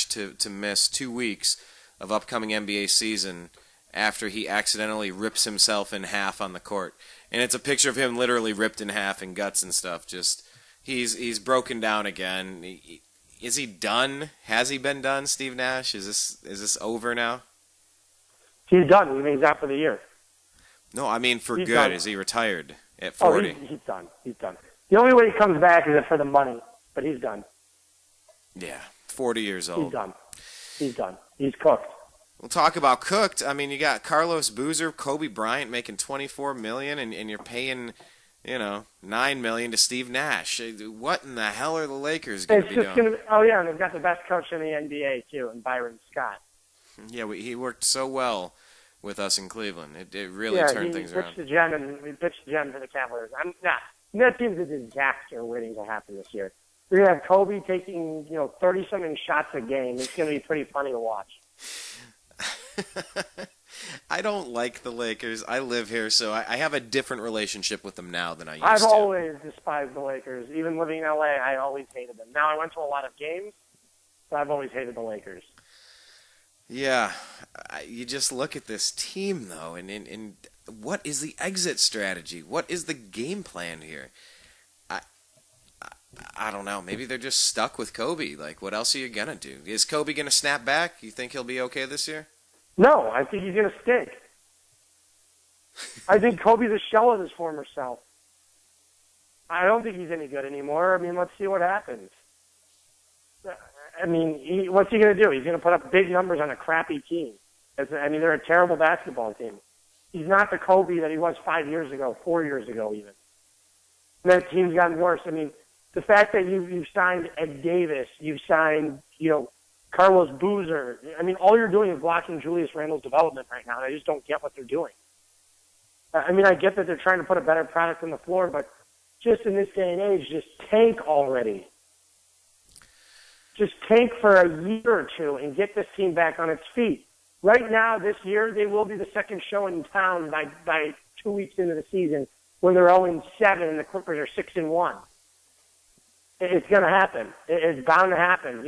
to miss 2 weeks of upcoming NBA season after he accidentally rips himself in half on the court. And it's a picture of him literally ripped in half and guts and stuff. Just he's broken down again. Is he done? Has he been done, Steve Nash? Is this over now? He's done. I mean, he's out for the year. No, I mean for He's good. done. Is he retired at 40? He's done. He's done. The only way he comes back is for the money, but he's done. Yeah, 40 years old. He's done. He's done. He's cooked. We'll talk about cooked. I mean, you got Carlos Boozer, Kobe Bryant making $24 million, and you're paying, $9 million to Steve Nash. What in the hell are the Lakers going to be doing? And they've got the best coach in the NBA too, and Byron Scott. Yeah, he worked so well with us in Cleveland. It really turned things around. We pitched the gem for the Cavaliers. That team's a disaster waiting to happen this year. We're going to have Kobe taking 30-something shots a game. It's going to be pretty funny to watch. I don't like the Lakers. I live here, so I have a different relationship with them now than I used I've to. always despised the Lakers. Even living in L.A., I always hated them. Now I went to a lot of games, but I've always hated the Lakers. Yeah. You just look at this team, though, and what is the exit strategy? What is the game plan here? I don't know. Maybe they're just stuck with Kobe. Like, what else are you going to do? Is Kobe going to snap back? You think he'll be okay this year? No, I think he's going to stink. I think Kobe's a shell of his former self. I don't think he's any good anymore. I mean, let's see what happens. I mean, what's he going to do? He's going to put up big numbers on a crappy team. They're a terrible basketball team. He's not the Kobe that he was 5 years ago, 4 years ago even. And that team's gotten worse. I mean, the fact that you've signed Ed Davis, you've signed, Carlos Boozer. I mean, all you're doing is blocking Julius Randle's development right now, and I just don't get what they're doing. I mean, I get that they're trying to put a better product on the floor, but just in this day and age, just tank already. Just tank for a year or two and get this team back on its feet. Right now, this year, they will be the second show in town by 2 weeks into the season when they're 0-7 and the Clippers are 6-1. It's going to happen. It's bound to happen.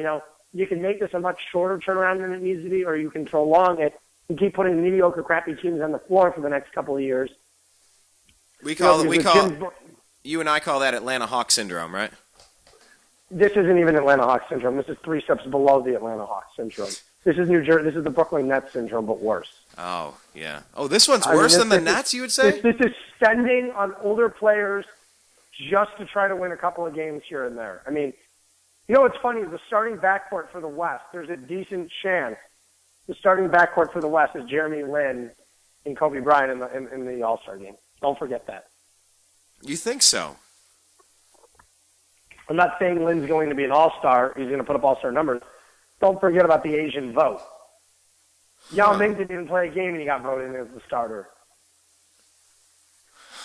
You can make this a much shorter turnaround than it needs to be, or you can prolong it and keep putting mediocre, crappy teams on the floor for the next couple of years. You and I call that Atlanta Hawk syndrome, right? This isn't even Atlanta Hawk syndrome. This is 3 steps below the Atlanta Hawk syndrome. This is New Jersey. This is the Brooklyn Nets syndrome, but worse. Oh, yeah. Oh, this one's worse than the Nets, you would say? This is spending on older players just to try to win a couple of games here and there. I mean, what's funny is the starting backcourt for the West, there's a decent chance the starting backcourt for the West is Jeremy Lin and Kobe Bryant in the All-Star game. Don't forget that. You think so? I'm not saying Lin's going to be an All-Star. He's going to put up All-Star numbers. Don't forget about the Asian vote. Yao Ming didn't even play a game and he got voted in as the starter.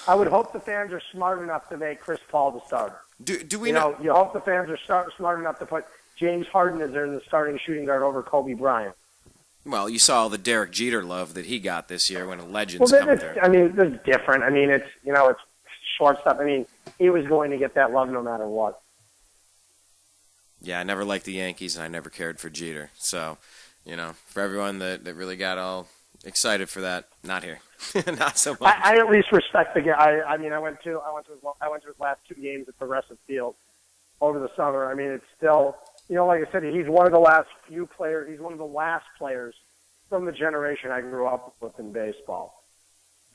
I would hope the fans are smart enough to make Chris Paul the starter. Do we know? You hope the fans are smart enough to put James Harden as the starting shooting guard over Kobe Bryant. Well, you saw all the Derek Jeter love that he got this year when a legend's coming there. I mean, it's different. I mean, it's shortstop. I mean, he was going to get that love no matter what. Yeah, I never liked the Yankees, and I never cared for Jeter. So, for everyone that really got all excited for that, not here, not so much. I at least respect the guy. I mean, I went to his last 2 games at Progressive Field over the summer. I mean, it's still, like I said, he's one of the last few players. He's one of the last players from the generation I grew up with in baseball.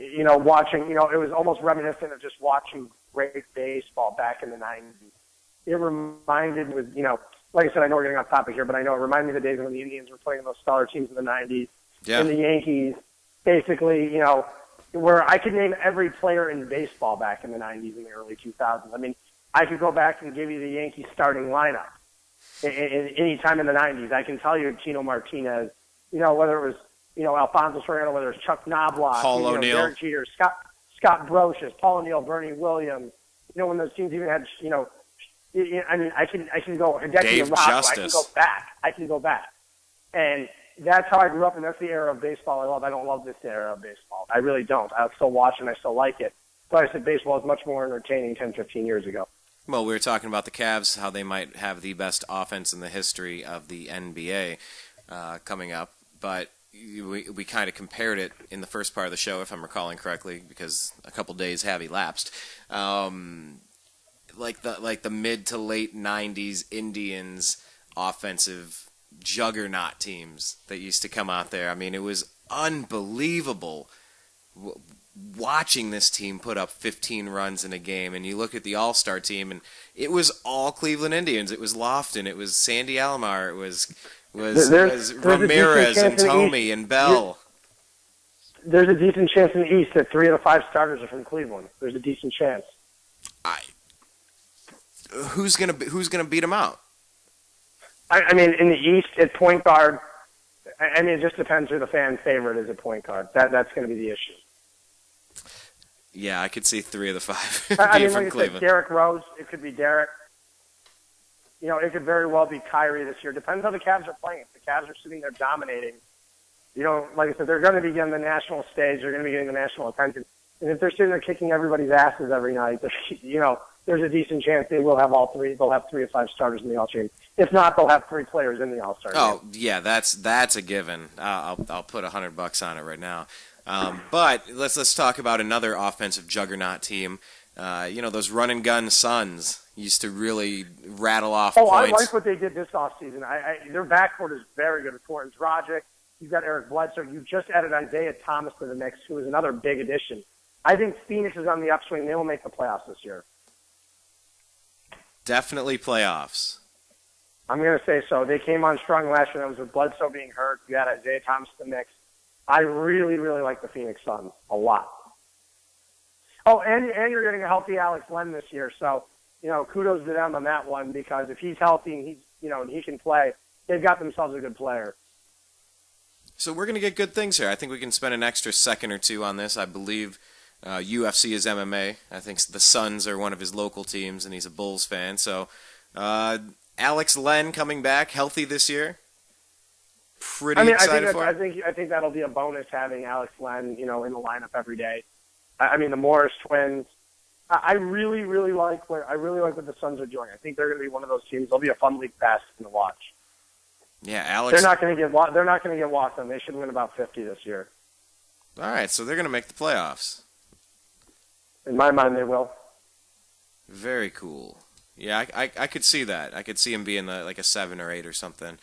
Watching, it was almost reminiscent of just watching great baseball back in the 90s. It reminded me, like I said, I know we're getting off topic here, but I know it reminded me of the days when the Indians were playing those stellar teams in the 90s. Yeah. And the Yankees, basically, where I could name every player in baseball back in the 90s and the early 2000s. I mean, I could go back and give you the Yankees starting lineup any time in the 90s. I can tell you Tino Martinez, whether it was, Alfonso Soriano, whether it's Chuck Knobloch, Paul O'Neill, Derek Jeter, Scott Brocious, Paul O'Neill, Bernie Williams, when those teams even had, I mean, I can go a decade Dave of Rocco. Justice. I can go back. And that's how I grew up, and that's the era of baseball I love. I don't love this era of baseball. I really don't. I still watch and I still like it. But I said baseball is much more entertaining 10, 15 years ago. Well, we were talking about the Cavs, how they might have the best offense in the history of the NBA coming up. But we kind of compared it in the first part of the show, if I'm recalling correctly, because a couple days have elapsed. Like the mid to late '90s Indians offensive juggernaut teams that used to come out there. I mean, it was unbelievable watching this team put up 15 runs in a game. And you look at the All-Star team, and it was all Cleveland Indians. It was Lofton, it was Sandy Alomar, it was Ramirez and Tomey and Bell. There's a decent chance in the East that 3 of the 5 starters are from Cleveland. There's a decent chance. Who's gonna beat them out? I mean, in the East, at point guard, I mean, it just depends who the fan favorite is at point guard. That's going to be the issue. Yeah, I could see 3 of the 5 I being mean, from like Cleveland. I said, Derrick Rose, it could be Derrick. You know, it could very well be Kyrie this year. Depends how the Cavs are playing. If the Cavs are sitting there dominating, you know, like I said, they're going to be getting the national stage. They're going to be getting the national attention. And if they're sitting there kicking everybody's asses every night, you know, there's a decent chance they will have all 3. They'll have 3 of 5 starters in the All-Star game. If not, they'll have 3 players in the All-Star game. Oh, yeah, that's a given. I'll put $100 on it right now. But let's talk about another offensive juggernaut team. You know, those run and gun Suns used to really rattle off points. I like what they did this offseason. Their backcourt is very good. It's Goran Dragic. You've got Eric Bledsoe. You just added Isaiah Thomas to the mix, who is another big addition. I think Phoenix is on the upswing. They will make the playoffs this year. Definitely playoffs. I'm going to say so. They came on strong last year. That was with Bledsoe being hurt. You had Isaiah Thomas in the mix. I really, really like the Phoenix Suns a lot. Oh, and you're getting a healthy Alex Len this year. So, you know, kudos to them on that one, because if he's healthy and he can play, they've got themselves a good player. So we're going to get good things here. I think we can spend an extra second or two on this. I believe UFC is MMA. I think the Suns are one of his local teams, and he's a Bulls fan. So Alex Len coming back healthy this year. Pretty excited for him. I think that'll be a bonus having Alex Len, you know, in the lineup every day. I mean, the Morris twins. I really, really like what the Suns are doing. I think they're going to be one of those teams. They'll be a fun league pass to watch. Yeah, Alex. They're not going to get walked on. They should win about 50 this year. All right, so they're going to make the playoffs. In my mind, they will. Very cool. Yeah, I could see that. I could see him being like a 7 or 8 or something.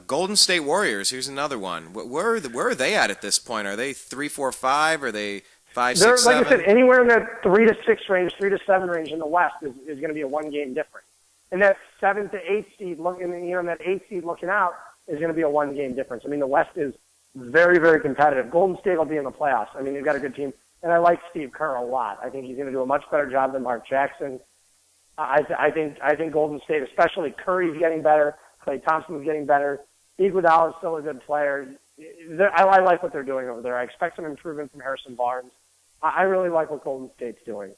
Golden State Warriors. Here's another one. Where are they at this point? Are they 3, 4, 5? Are they 5, 6, 7? Like I said, anywhere in that 3 to 6 range, 3 to 7 range in the West is going to be a 1-game difference. And that 7 to 8 seed, that 8 seed looking out is going to be a 1-game difference. I mean, the West is very, very competitive. Golden State will be in the playoffs. I mean, they've got a good team, and I like Steve Kerr a lot. I think he's going to do a much better job than Mark Jackson. I think Golden State, especially Curry's getting better, Klay Thompson's getting better. Iguodala is still a good player. I like what they're doing over there. I expect some improvement from Harrison Barnes. I really like what Golden State's doing.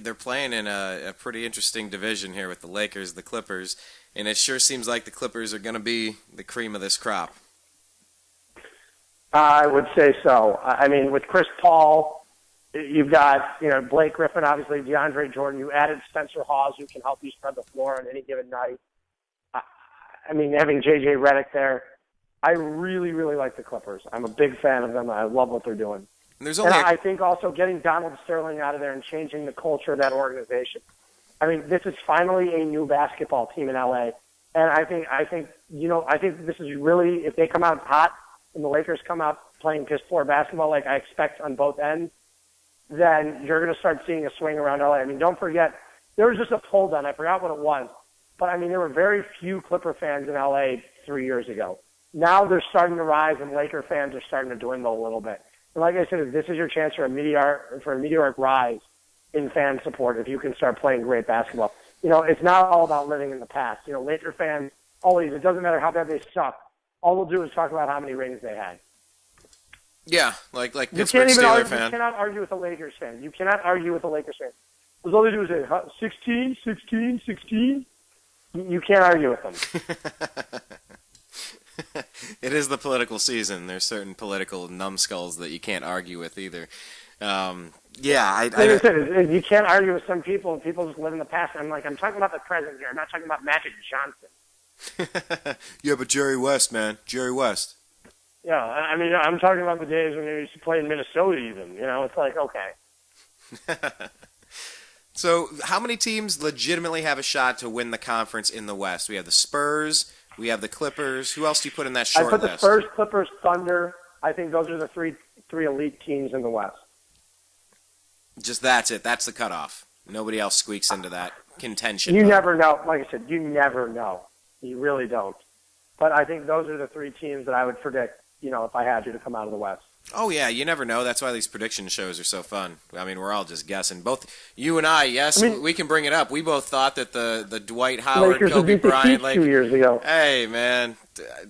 They're playing in a pretty interesting division here with the Lakers, the Clippers, and it sure seems like the Clippers are going to be the cream of this crop. I would say so. I mean, with Chris Paul, you've got Blake Griffin, obviously DeAndre Jordan. You added Spencer Hawes, who can help you spread the floor on any given night. I mean, having J.J. Redick there, I really, really like the Clippers. I'm a big fan of them. I love what they're doing. I think also getting Donald Sterling out of there and changing the culture of that organization. I mean, this is finally a new basketball team in LA, and I think this is really, if they come out hot and the Lakers come out playing piss poor basketball like I expect on both ends, then you're going to start seeing a swing around LA. I mean, don't forget, there was just a poll done. I forgot what it was, but I mean, there were very few Clipper fans in LA 3 years ago. Now they're starting to rise, and Laker fans are starting to dwindle a little bit. And like I said, this is your chance for a meteoric rise in fan support if you can start playing great basketball. It's not all about living in the past. Laker fans always, it doesn't matter how bad they suck. All they'll do is talk about how many rings they had. Yeah, like Pittsburgh Steelers fan. You cannot argue with a Lakers fan. You cannot argue with a Lakers fan. Because all they do is say, 16, 16, 16. You can't argue with them. It is the political season. There's certain political numbskulls that you can't argue with either. I said, you can't argue with some people, and people just live in the past. I'm talking about the present here. I'm not talking about Magic Johnson. Yeah, but Jerry West, man. Jerry West. Yeah, I mean, I'm talking about the days when they used to play in Minnesota even. It's like, okay. So how many teams legitimately have a shot to win the conference in the West? We have the Spurs. We have the Clippers. Who else do you put in that short list? I put the Spurs, Clippers, Thunder. I think those are the three elite teams in the West. Just that's it. That's the cutoff. Nobody else squeaks into that contention. You never know. Like I said, you never know. You really don't. But I think those are the three teams that I would predict, if I had to come out of the West. Oh, yeah, you never know. That's why these prediction shows are so fun. I mean, we're all just guessing. Both you and I, yes, we can bring it up. We both thought that the Dwight Howard, Lakers Kobe beat the Bryant, Heat 2 years ago. Hey, man,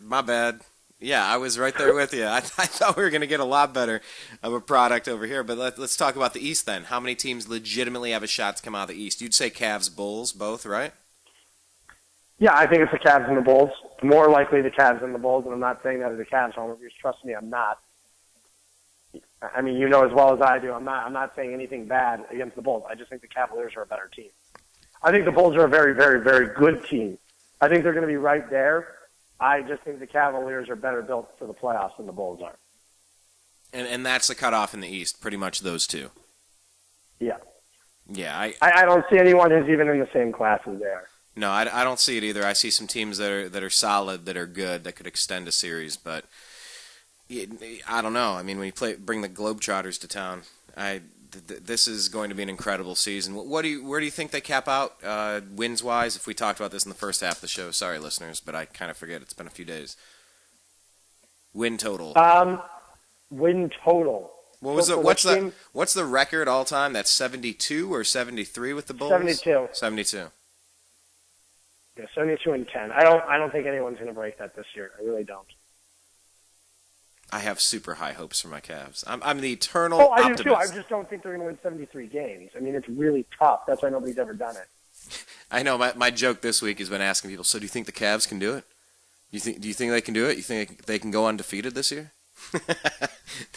my bad. Yeah, I was right there with you. I thought we were going to get a lot better of a product over here. But let's talk about the East then. How many teams legitimately have a shot to come out of the East? You'd say Cavs, Bulls, both, right? Yeah, I think it's the Cavs and the Bulls. More likely the Cavs and the Bulls, and I'm not saying that as a Cavs homer. Just trust me, I'm not. I mean, you know as well as I do, I'm not saying anything bad against the Bulls. I just think the Cavaliers are a better team. I think the Bulls are a very, very, very good team. I think they're going to be right there. I just think the Cavaliers are better built for the playoffs than the Bulls are. And that's the cutoff in the East, pretty much those two. Yeah. Yeah, I don't see anyone who's even in the same class as they are. No, I don't see it either. I see some teams that are solid, that are good, that could extend a series, but I don't know. I mean, when you bring the Globetrotters to town, this is going to be an incredible season. Where do you think they cap out wins wise? If we talked about this in the first half of the show, sorry listeners, but I kind of forget. It's been a few days. Win total. Win total. What was it? What's the record all time? That's 72 or 73 with the Bulls? 72. 72. Yeah, 72 and 10. I don't think anyone's going to break that this year. I really don't. I have super high hopes for my Cavs. I'm the eternal optimist. I do too. I just don't think they're going to win 73 games. I mean, it's really tough. That's why nobody's ever done it. I know. My joke this week has been asking people, so do you think the Cavs can do it? Do you think they can do it? You think they can go undefeated this year?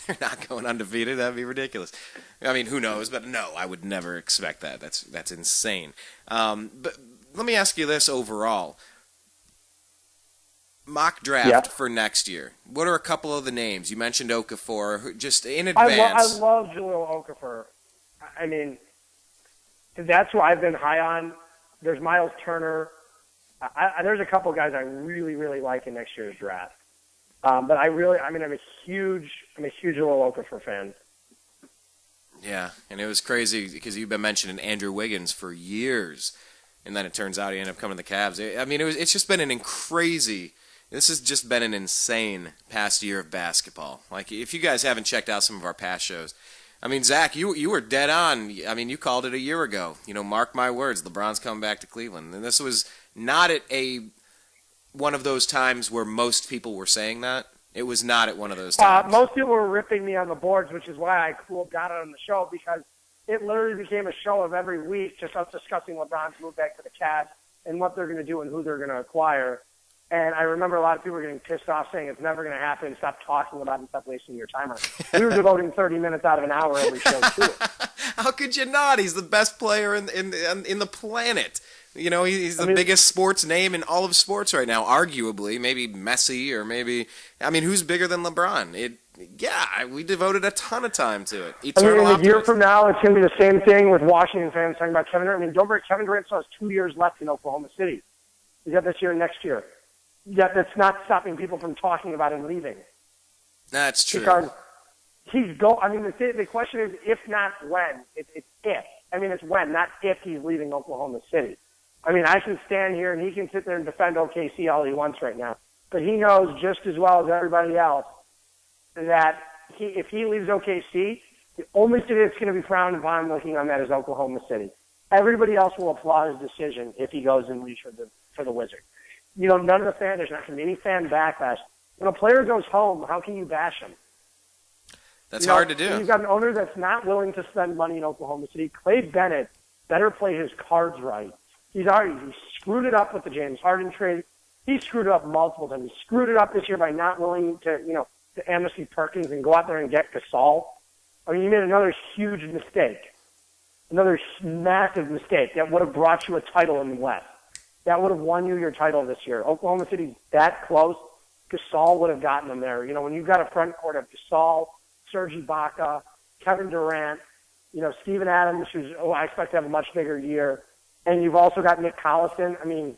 They're not going undefeated. That'd be ridiculous. I mean, who knows? But no, I would never expect that. That's insane. But let me ask you this overall. Mock draft for next year. What are a couple of the names? You mentioned Okafor. Just in advance. I love Jahlil Okafor. I mean, that's who I've been high on. There's Miles Turner. There's a couple guys I really, really like in next year's draft. But I'm a huge Jahlil Okafor fan. Yeah, and it was crazy because you've been mentioning Andrew Wiggins for years, and then it turns out he ended up coming to the Cavs. I mean, it's just been This has just been an insane past year of basketball. Like, if you guys haven't checked out some of our past shows, I mean, Zach, you were dead on. I mean, you called it a year ago. Mark my words, LeBron's coming back to Cleveland. And this was not at one of those times where most people were saying that. It was not at one of those times. Most people were ripping me on the boards, which is why I cooled down on the show, because it literally became a show of every week just us discussing LeBron's move back to the Cavs and what they're going to do and who they're going to acquire. And I remember a lot of people were getting pissed off saying it's never going to happen. Stop talking about it and stop wasting your time on it. We were devoting 30 minutes out of an hour every show to it. How could you not? He's the best player in the planet. He's the biggest sports name in all of sports right now, arguably. Maybe Messi or who's bigger than LeBron? We devoted a ton of time to it. Eternal a year from now, it's going to be the same thing with Washington fans talking about Kevin Durant. I mean, don't forget, Kevin Durant still has 2 years left in Oklahoma City. He's got this year and next year. Yet that's not stopping people from talking about him leaving. That's true. Because the question is if not when. It's if. I mean, it's when, not if he's leaving Oklahoma City. I mean, I can stand here and he can sit there and defend OKC all he wants right now. But he knows just as well as everybody else that if he leaves OKC, the only city that's going to be frowned upon looking on that is Oklahoma City. Everybody else will applaud his decision if he goes and leaves for the Wizards. None of the fans, there's not going to be any fan backlash. When a player goes home, how can you bash him? That's hard to do. You've got an owner that's not willing to spend money in Oklahoma City. Clay Bennett better play his cards right. He screwed it up with the James Harden trade. He screwed it up multiple times. He screwed it up this year by not willing to amnesty Perkins and go out there and get Gasol. I mean, you made another huge mistake. Another massive mistake that would have brought you a title in the West. that would have won you your title this year. Oklahoma City's that close. Gasol would have gotten them there. You know, when you've got a front court of Gasol, Serge Ibaka, Kevin Durant, you know, Steven Adams, I expect to have a much bigger year, and you've also got Nick Collison. I mean,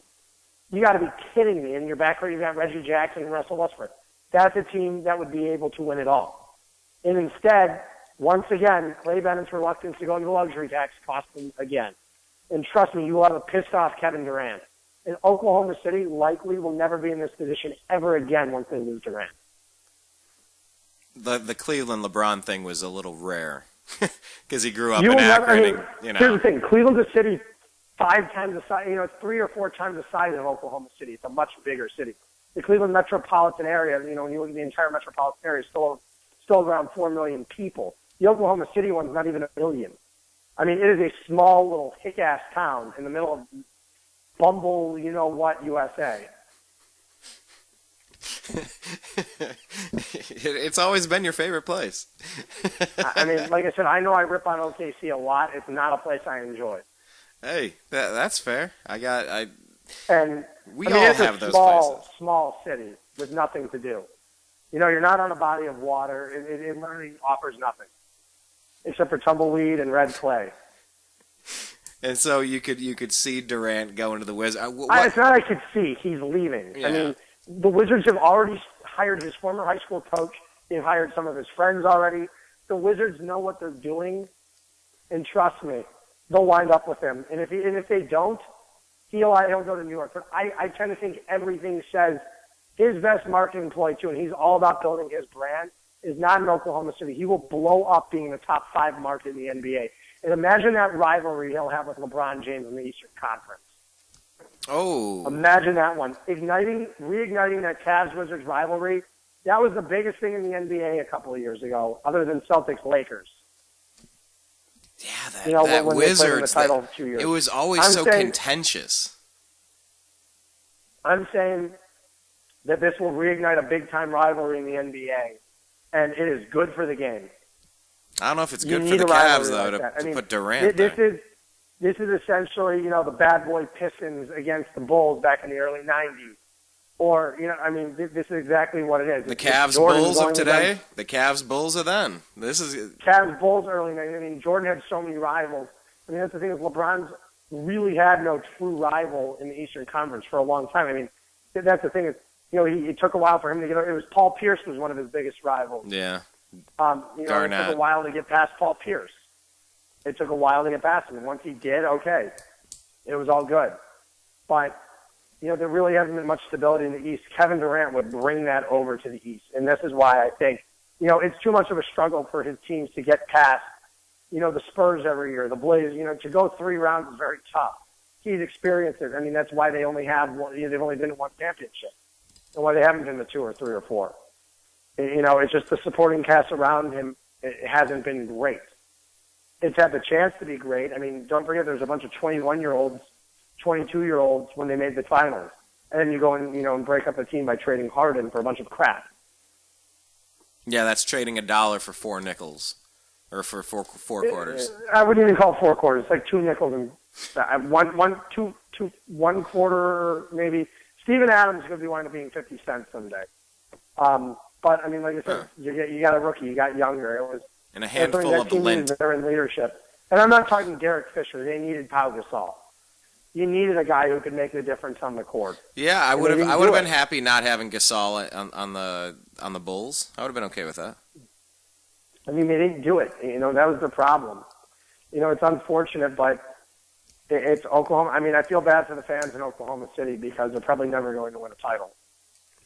you got to be kidding me. In your backcourt, you've got Reggie Jackson and Russell Westbrook. That's a team that would be able to win it all. And instead, once again, Clay Bennett's reluctance to go into the luxury tax cost them again. And trust me, you will have a pissed off Kevin Durant. And Oklahoma City likely will never be in this position ever again once they lose Durant. The Cleveland LeBron thing was a little rare because he grew up in Akron. You know. Here's the thing: Cleveland's a city 5 times the size. You know, it's 3 or 4 times the size of Oklahoma City. It's a much bigger city. The Cleveland metropolitan area, you know, when you look at the entire metropolitan area, is still around 4 million people. The Oklahoma City one's not even 1 million. I mean, it is a small little hick-ass town in the middle of Bumble, you know what, USA. It's always been your favorite place. I mean, like I said, I know I rip on OKC a lot. It's not a place I enjoy. Hey, that's fair. We all it's have a those places. Small city with nothing to do. You know, you're not on a body of water. It literally offers nothing except for tumbleweed and red clay. And so you could see Durant going to the Wizards. It's not I could see. He's leaving. Yeah. I mean, the Wizards have already hired his former high school coach. They've hired some of his friends already. The Wizards know what they're doing, and trust me, they'll wind up with him. And if they don't, he'll go to New York. But I tend to think everything says his best marketing ploy too, and he's all about building his brand, is not in Oklahoma City. He will blow up being the top 5 market in the NBA. And imagine that rivalry he'll have with LeBron James in the Eastern Conference. Oh. Imagine that one. Reigniting that Cavs-Wizards rivalry. That was the biggest thing in the NBA a couple of years ago, other than Celtics-Lakers. Yeah, that when Wizards, they played in the title 2 years. It was always contentious. I'm saying that this will reignite a big-time rivalry in the NBA, and it is good for the game. I don't know if it's good for the Cavs, though, to put Durant there. This is essentially, you know, the bad boy Pistons against the Bulls back in the early 90s. Or, you know, I mean, this is exactly what it is. The Cavs Bulls of today, the Cavs Bulls of then. This is Cavs Bulls early 90s. I mean, Jordan had so many rivals. I mean, that's the thing is LeBron's really had no true rival in the Eastern Conference for a long time. I mean, that's the thing is, you know, it took a while for him to get over. It was Paul Pierce was one of his biggest rivals. Yeah. It took a while to get past Paul Pierce. It took a while to get past him. And once he did, okay, it was all good. But, you know, there really hasn't been much stability in the East. Kevin Durant would bring that over to the East. And this is why I think, you know, it's too much of a struggle for his teams to get past, you know, the Spurs every year, the Blazers. You know, to go 3 rounds is very tough. He's experienced it. I mean, that's why they only have one, they've only been in 1 championship. And why they haven't been to 2 or 3 or 4. You know, it's just the supporting cast around him, it hasn't been great. It's had the chance to be great. I mean, don't forget there's a bunch of 21-year-olds, 22-year-olds when they made the finals. And then you go and, you know, and break up a team by trading Harden for a bunch of crap. Yeah, that's trading $1 for 4 nickels. Or for four quarters. I wouldn't even call it 4 quarters. It's like 2 nickels and one quarter maybe. Steven Adams is going to be winding up being 50 cents someday. But, I mean, like I said, you got a rookie. You got younger. It was and a handful of lint. They're in leadership. And I'm not talking Derek Fisher. They needed Pau Gasol. You needed a guy who could make the difference on the court. Yeah, I would have been happy not having Gasol on the Bulls. I would have been okay with that. I mean, they didn't do it. You know, that was the problem. You know, it's unfortunate, but it's Oklahoma. I mean, I feel bad for the fans in Oklahoma City because they're probably never going to win a title.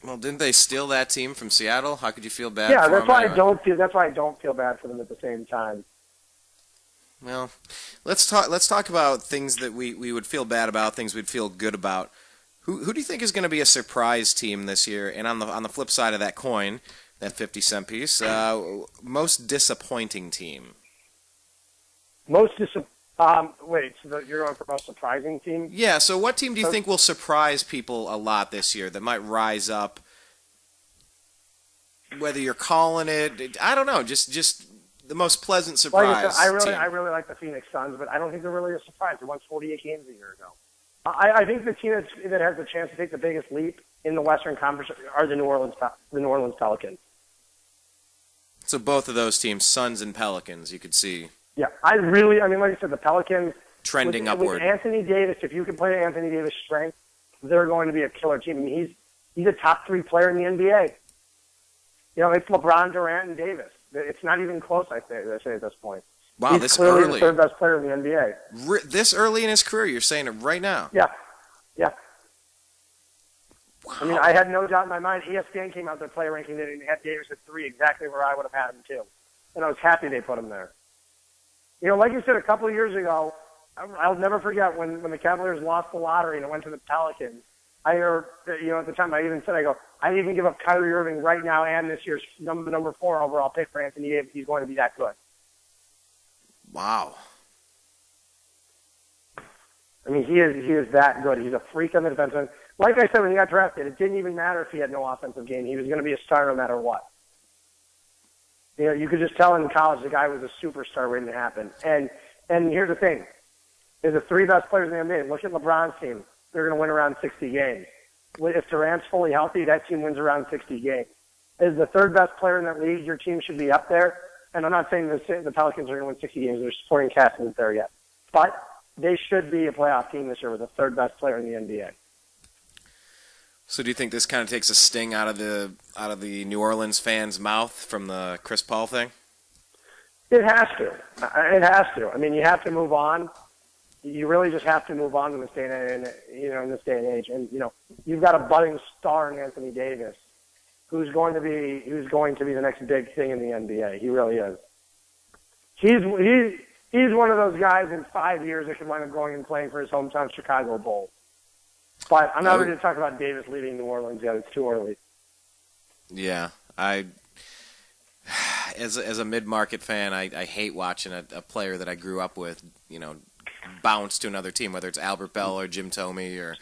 Well, didn't they steal that team from Seattle? How could you feel bad? Yeah, for that's them why anyway? that's why I don't feel bad for them at the same time. Well, let's talk about things that we would feel bad about, things we'd feel good about. Who do you think is going to be a surprise team this year? And on the flip side of that coin, that 50-cent piece, most disappointing team. Wait, so you're going for most surprising team? Yeah, so what team do you think will surprise people a lot this year that might rise up? Whether you're calling it, I don't know, just the most pleasant surprise. Like I said, I really like the Phoenix Suns, but I don't think they're really a surprise. They won 48 games a year ago. I think the team that has the chance to take the biggest leap in the Western Conference are the New Orleans Pelicans. So both of those teams, Suns and Pelicans, you could see. Yeah, like I said, the Pelicans trending upward. With Anthony Davis, if you can play Anthony Davis' strength, they're going to be a killer team. I mean, he's a top 3 player in the NBA. You know, it's LeBron, Durant, and Davis. It's not even close, I say at this point. Wow, he's this clearly early. the third best player in the NBA. This early in his career, you're saying it right now? Yeah. Wow. I mean, I had no doubt in my mind. ESPN came out with their player ranking and had Davis at 3, exactly where I would have had him too. And I was happy they put him there. You know, like you said a couple of years ago, I'll never forget when the Cavaliers lost the lottery and it went to the Pelicans. I heard, at the time I even said, I'd even give up Kyrie Irving right now and this year's number 4 overall pick for Anthony Davis. He's going to be that good. Wow. I mean, he is that good. He's a freak on the defense end. Like I said, when he got drafted, it didn't even matter if he had no offensive game. He was going to be a star no matter what. You know, you could just tell in college the guy was a superstar waiting to happen. And here's the thing. They're the 3 best players in the NBA. Look at LeBron's team. They're going to win around 60 games. If Durant's fully healthy, that team wins around 60 games. As the 3rd best player in that league, your team should be up there. And I'm not saying the Pelicans are going to win 60 games. Their supporting cast isn't there yet. But they should be a playoff team this year with the 3rd best player in the NBA. So do you think this kind of takes a sting out of the New Orleans fans' mouth from the Chris Paul thing? It has to. It has to. I mean, you have to move on. You really just have to move on in this day and age. And you've got a budding star in Anthony Davis, who's going to be the next big thing in the NBA. He really is. He's one of those guys in 5 years that could wind up going and playing for his hometown Chicago Bulls. But I'm not ready to talk about Davis leaving New Orleans yet. It's too early. Yeah, as a mid-market fan, I hate watching a player that I grew up with, bounce to another team, whether it's Albert Bell or Jim Thome or,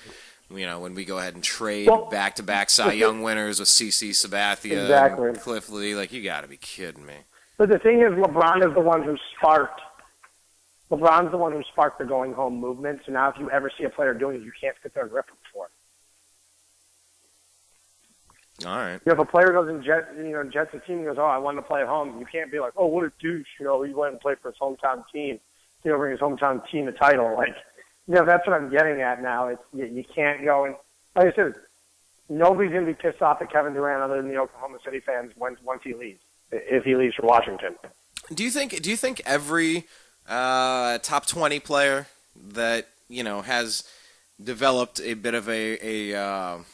when we go ahead and trade back-to-back Cy Young winners with CC Sabathia and Cliff Lee. Like, you got to be kidding me. But the thing is, LeBron's the one who sparked the going home movement. So now if you ever see a player doing it, you can't sit there and rip him for it. All right. If a player goes and jets a team and goes, I wanted to play at home, you can't be like, what a douche. He went and played for his hometown team. Bring his hometown team a title. That's what I'm getting at now. It's you can't go and, like I said, nobody's going to be pissed off at Kevin Durant other than the Oklahoma City fans once he leaves, if he leaves for Washington. Do you think every top 20 player that has developed a bit of a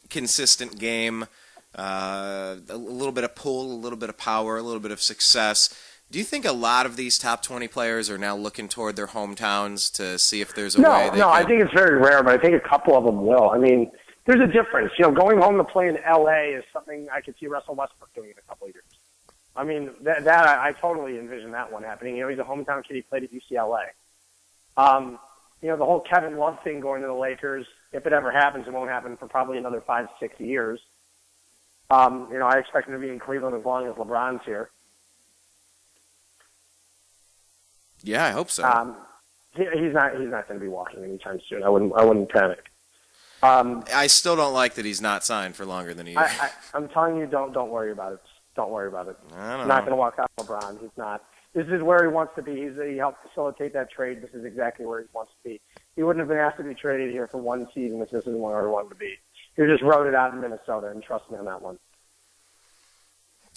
consistent game, a little bit of pull, a little bit of power, a little bit of success, do you think a lot of these top 20 players are now looking toward their hometowns to see if there's a way they can... I think it's very rare, but I think a couple of them will. I mean, there's a difference. Going home to play in L.A. is something I could see Russell Westbrook doing in a couple of years. I mean, that I totally envision that one happening. He's a hometown kid. He played at UCLA. The whole Kevin Love thing going to the Lakers, if it ever happens, it won't happen for probably another 5-6 years. I expect him to be in Cleveland as long as LeBron's here. Yeah, I hope so. He's not going to be walking anytime soon. I wouldn't panic. I still don't like that he's not signed for longer than a year. I'm telling you, don't worry about it. Don't worry about it. He's not going to walk out LeBron. He's not. This is where he wants to be. He helped facilitate that trade. This is exactly where he wants to be. He wouldn't have been asked to be traded here for one season if this isn't where he wanted to be. He just wrote it out in Minnesota, and trust me on that one.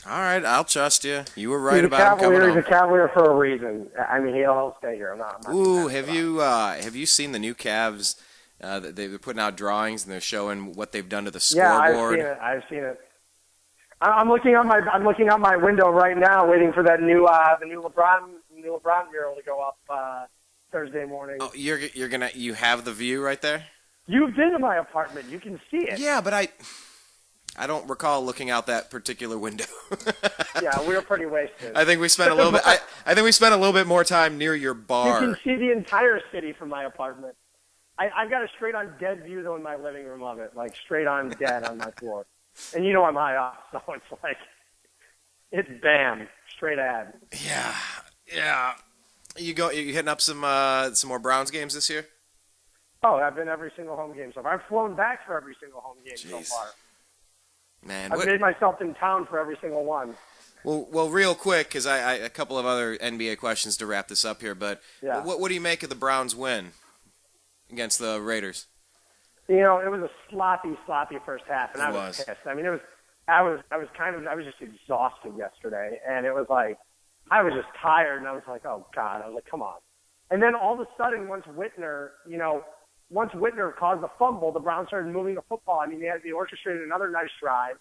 All right, I'll trust you. You were right about him coming home. He's a Cavalier for a reason. I mean, he'll stay here. I'm not Ooh, have you seen the new Cavs? They're putting out drawings and they're showing what they've done to the scoreboard. Yeah, I've seen it. I'm looking out my window right now, waiting for that new LeBron mural to go up Thursday morning. Oh, you have the view right there? You've been to my apartment. You can see it. Yeah, but I don't recall looking out that particular window. Yeah, we were pretty wasted. I think we spent a little bit. I think we spent a little bit more time near your bar. You can see the entire city from my apartment. I've got a straight-on dead view though in my living room of it, like straight-on dead on my floor. And I'm high up, so it's like it's bam, straight ad. Yeah. You hitting up some more Browns games this year? Oh, I've been every single home game so far. I've flown back for every single home game so far. Man, I've made myself in town for every single one. Well, real quick, because I a couple of other NBA questions to wrap this up here, but what do you make of the Browns' win against the Raiders? You know, it was a sloppy first half, and I was pissed. I mean, I was just exhausted yesterday, and it was like, I was just tired, and I was like, oh God, I was like, come on. And then all of a sudden, once Whitner caused the fumble, the Browns started moving the football. I mean, they orchestrated another nice drive,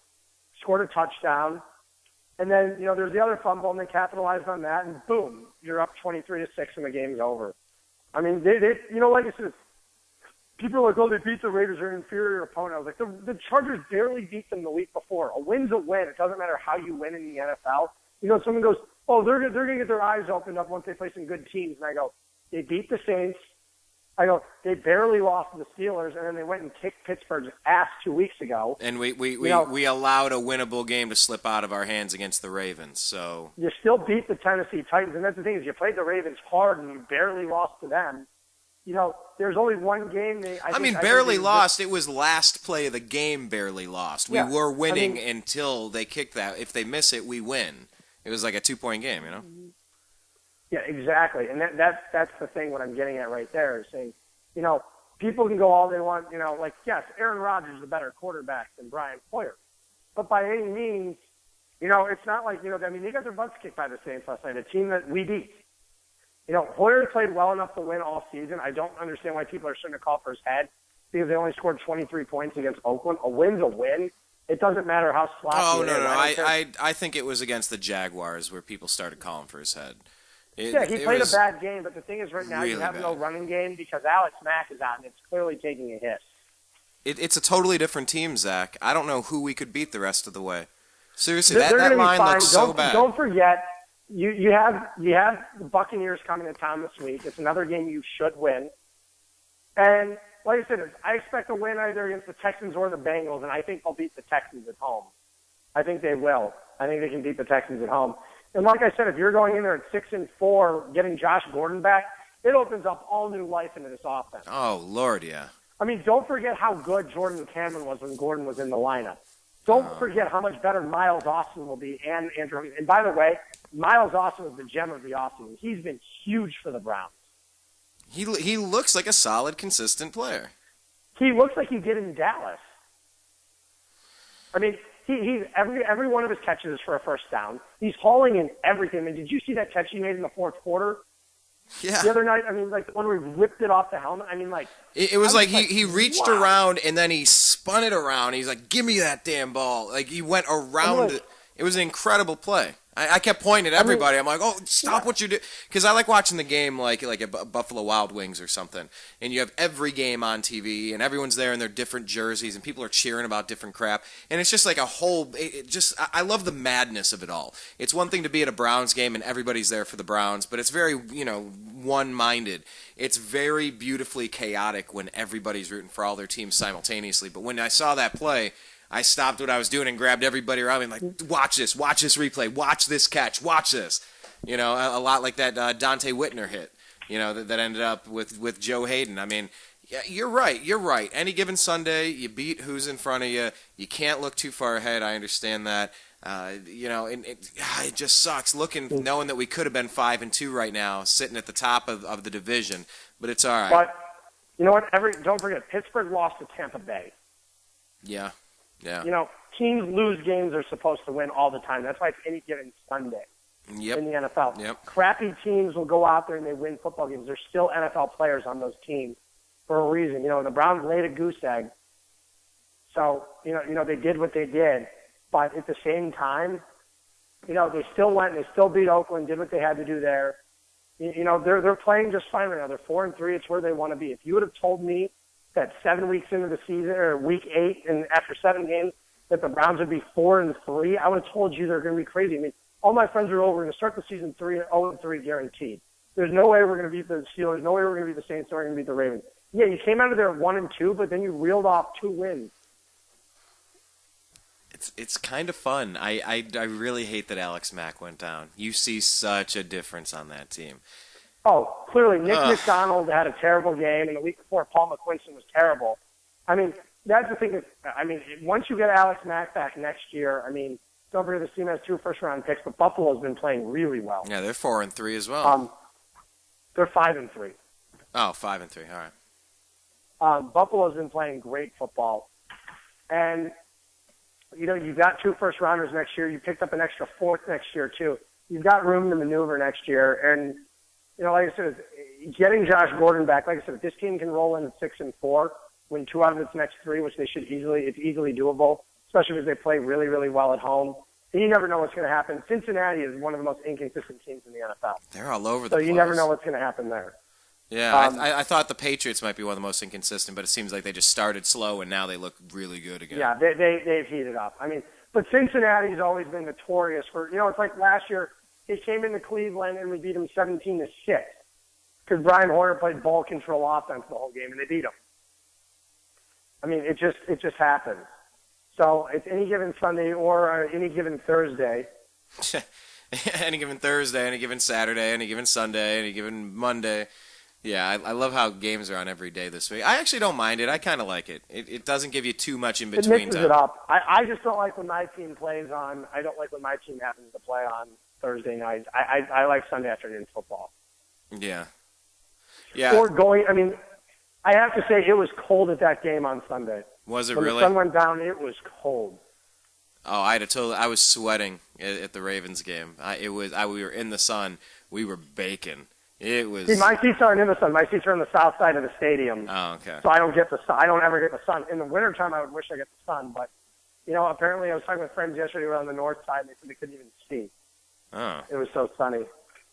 scored a touchdown, and then, you know, there's the other fumble, and they capitalized on that, and boom, you're up 23-6, and the game's over. I mean, they you know, like I said, people are like, oh, they beat the Raiders, they're an inferior opponent. I was like, the Chargers barely beat them the week before. A win's a win. It doesn't matter how you win in the NFL. You know, someone goes, oh, they're going to get their eyes opened up once they play some good teams. And I go, they beat the Saints. I go, they barely lost to the Steelers, and then they went and kicked Pittsburgh's ass 2 weeks ago. And we allowed a winnable game to slip out of our hands against the Ravens. So you still beat the Tennessee Titans, and that's the thing is you played the Ravens hard and you barely lost to them. You know, there's only one game. Barely lost. It was last play of the game, barely lost. We were winning until they kicked that. If they miss it, we win. It was like a 2-point game, you know? Yeah, exactly. And that's the thing, what I'm getting at right there is saying, you know, people can go all they want, you know, like, yes, Aaron Rodgers is a better quarterback than Brian Hoyer. But by any means, you know, it's not like, you know, I mean, they got their butts kicked by the Saints last night, a team that we beat. You know, Hoyer played well enough to win all season. I don't understand why people are starting to call for his head because they only scored 23 points against Oakland. A win's a win. It doesn't matter how sloppy it is. No. I think it was against the Jaguars where people started calling for his head. He played a bad game, but the thing is right now really you have no running game because Alex Mack is out, and it's clearly taking a hit. It's a totally different team, Zach. I don't know who we could beat the rest of the way. Seriously, they're that line looks so bad. Don't forget, you have the Buccaneers coming to town this week. It's another game you should win. And like I said, I expect a win either against the Texans or the Bengals, and I think they'll beat the Texans at home. I think they will. I think they can beat the Texans at home. And like I said, if you're going in there at 6-4, getting Josh Gordon back, it opens up all new life into this offense. Oh, Lord, yeah. I mean, don't forget how good Jordan Cameron was when Gordon was in the lineup. Don't forget how much better Miles Austin will be and Andrew. And by the way, Miles Austin was the gem of the offseason. He's been huge for the Browns. He looks like a solid, consistent player. He looks like he did in Dallas. I mean, he's every one of his catches is for a first down. He's hauling in everything. I mean, did you see that catch he made in the fourth quarter? Yeah. The other night, I mean, like the one where he ripped it off the helmet. I mean, like it was like he reached around and then he spun it around. He's like, "Give me that damn ball!" Like he went around it. It was an incredible play. I kept pointing at everybody. I'm like, oh, stop what you do. Because I like watching the game like a Buffalo Wild Wings or something. And you have every game on TV, and everyone's there in their different jerseys, and people are cheering about different crap. And it's just like a whole I love the madness of it all. It's one thing to be at a Browns game, and everybody's there for the Browns, but it's very, one-minded. It's very beautifully chaotic when everybody's rooting for all their teams simultaneously. But when I saw that play, I stopped what I was doing and grabbed everybody around me and like, watch this replay, watch this catch, watch this. A lot like that Dante Whitner hit, that ended up with Joe Hayden. I mean, yeah, you're right. Any given Sunday, you beat who's in front of you. You can't look too far ahead. I understand that. It just sucks knowing that we could have been 5-2 right now, sitting at the top of the division, but it's all right. But you know what? Don't forget, Pittsburgh lost to Tampa Bay. Yeah. Teams lose games they're supposed to win all the time. That's why it's any given Sunday in the NFL. Yep. Crappy teams will go out there and they win football games. There's still NFL players on those teams for a reason. The Browns laid a goose egg. So, they did what they did. But at the same time, they still went and they still beat Oakland, did what they had to do there. They're playing just fine right now. They're 4-3. It's where they want to be. If you would have told me that 7 weeks into the season, or week 8, and after 7 games, that the Browns would be 4-3, I would have told you they're going to be crazy. I mean, all my friends are over. We're going to start the season 0-3 guaranteed. There's no way we're going to beat the Steelers. No way we're going to beat the Saints. No way we're going to beat the Ravens. Yeah, you came out of there 1-2, but then you reeled off 2 wins. It's kind of fun. I really hate that Alex Mack went down. You see such a difference on that team. Oh, clearly Nick McDonald had a terrible game, and the week before Paul McQuiston was terrible. I mean, that's the thing. Once you get Alex Mack back next year, don't forget this team has 2 first-round picks, but Buffalo's been playing really well. Yeah, they're 4-3 as well. They're 5-3. Oh, 5-3. All right. Buffalo's been playing great football, and you've got 2 first-rounders next year. You picked up an extra 4th next year too. You've got room to maneuver next year, and like I said, getting Josh Gordon back. Like I said, if this team can roll in at 6-4, win 2 out of its next 3, which they should it's easily doable, especially because they play really, really well at home. And you never know what's going to happen. Cincinnati is one of the most inconsistent teams in the NFL. They're all over the place. So you never know what's going to happen there. Yeah, I thought the Patriots might be one of the most inconsistent, but it seems like they just started slow and now they look really good again. Yeah, they've heated up. But Cincinnati's always been notorious for, it's like last year, they came into Cleveland and we beat them 17-6 because Brian Hoyer played ball control offense the whole game and they beat them. It just happens. So it's any given Sunday or any given Thursday. Any given Thursday, any given Saturday, any given Sunday, any given Monday. Yeah, I love how games are on every day this week. I actually don't mind it. I kind of like it. It doesn't give you too much in between. It mixes it up. I just don't like when my team plays on. I don't like when my team happens to play on Thursday night. I like Sunday afternoon football. Yeah. Yeah. Or going. I have to say it was cold at that game on Sunday. Was it when really? When the sun went down, it was cold. Oh, I was sweating at the Ravens game. We were in the sun. We were baking. It was. See, my seats aren't in the sun. My seats are on the south side of the stadium. Oh, okay. So I don't get the sun. I don't ever get the sun. In the wintertime, I would wish I get the sun, but apparently I was talking with friends yesterday who were on the north side, and they said they couldn't even see. Oh. It was so sunny.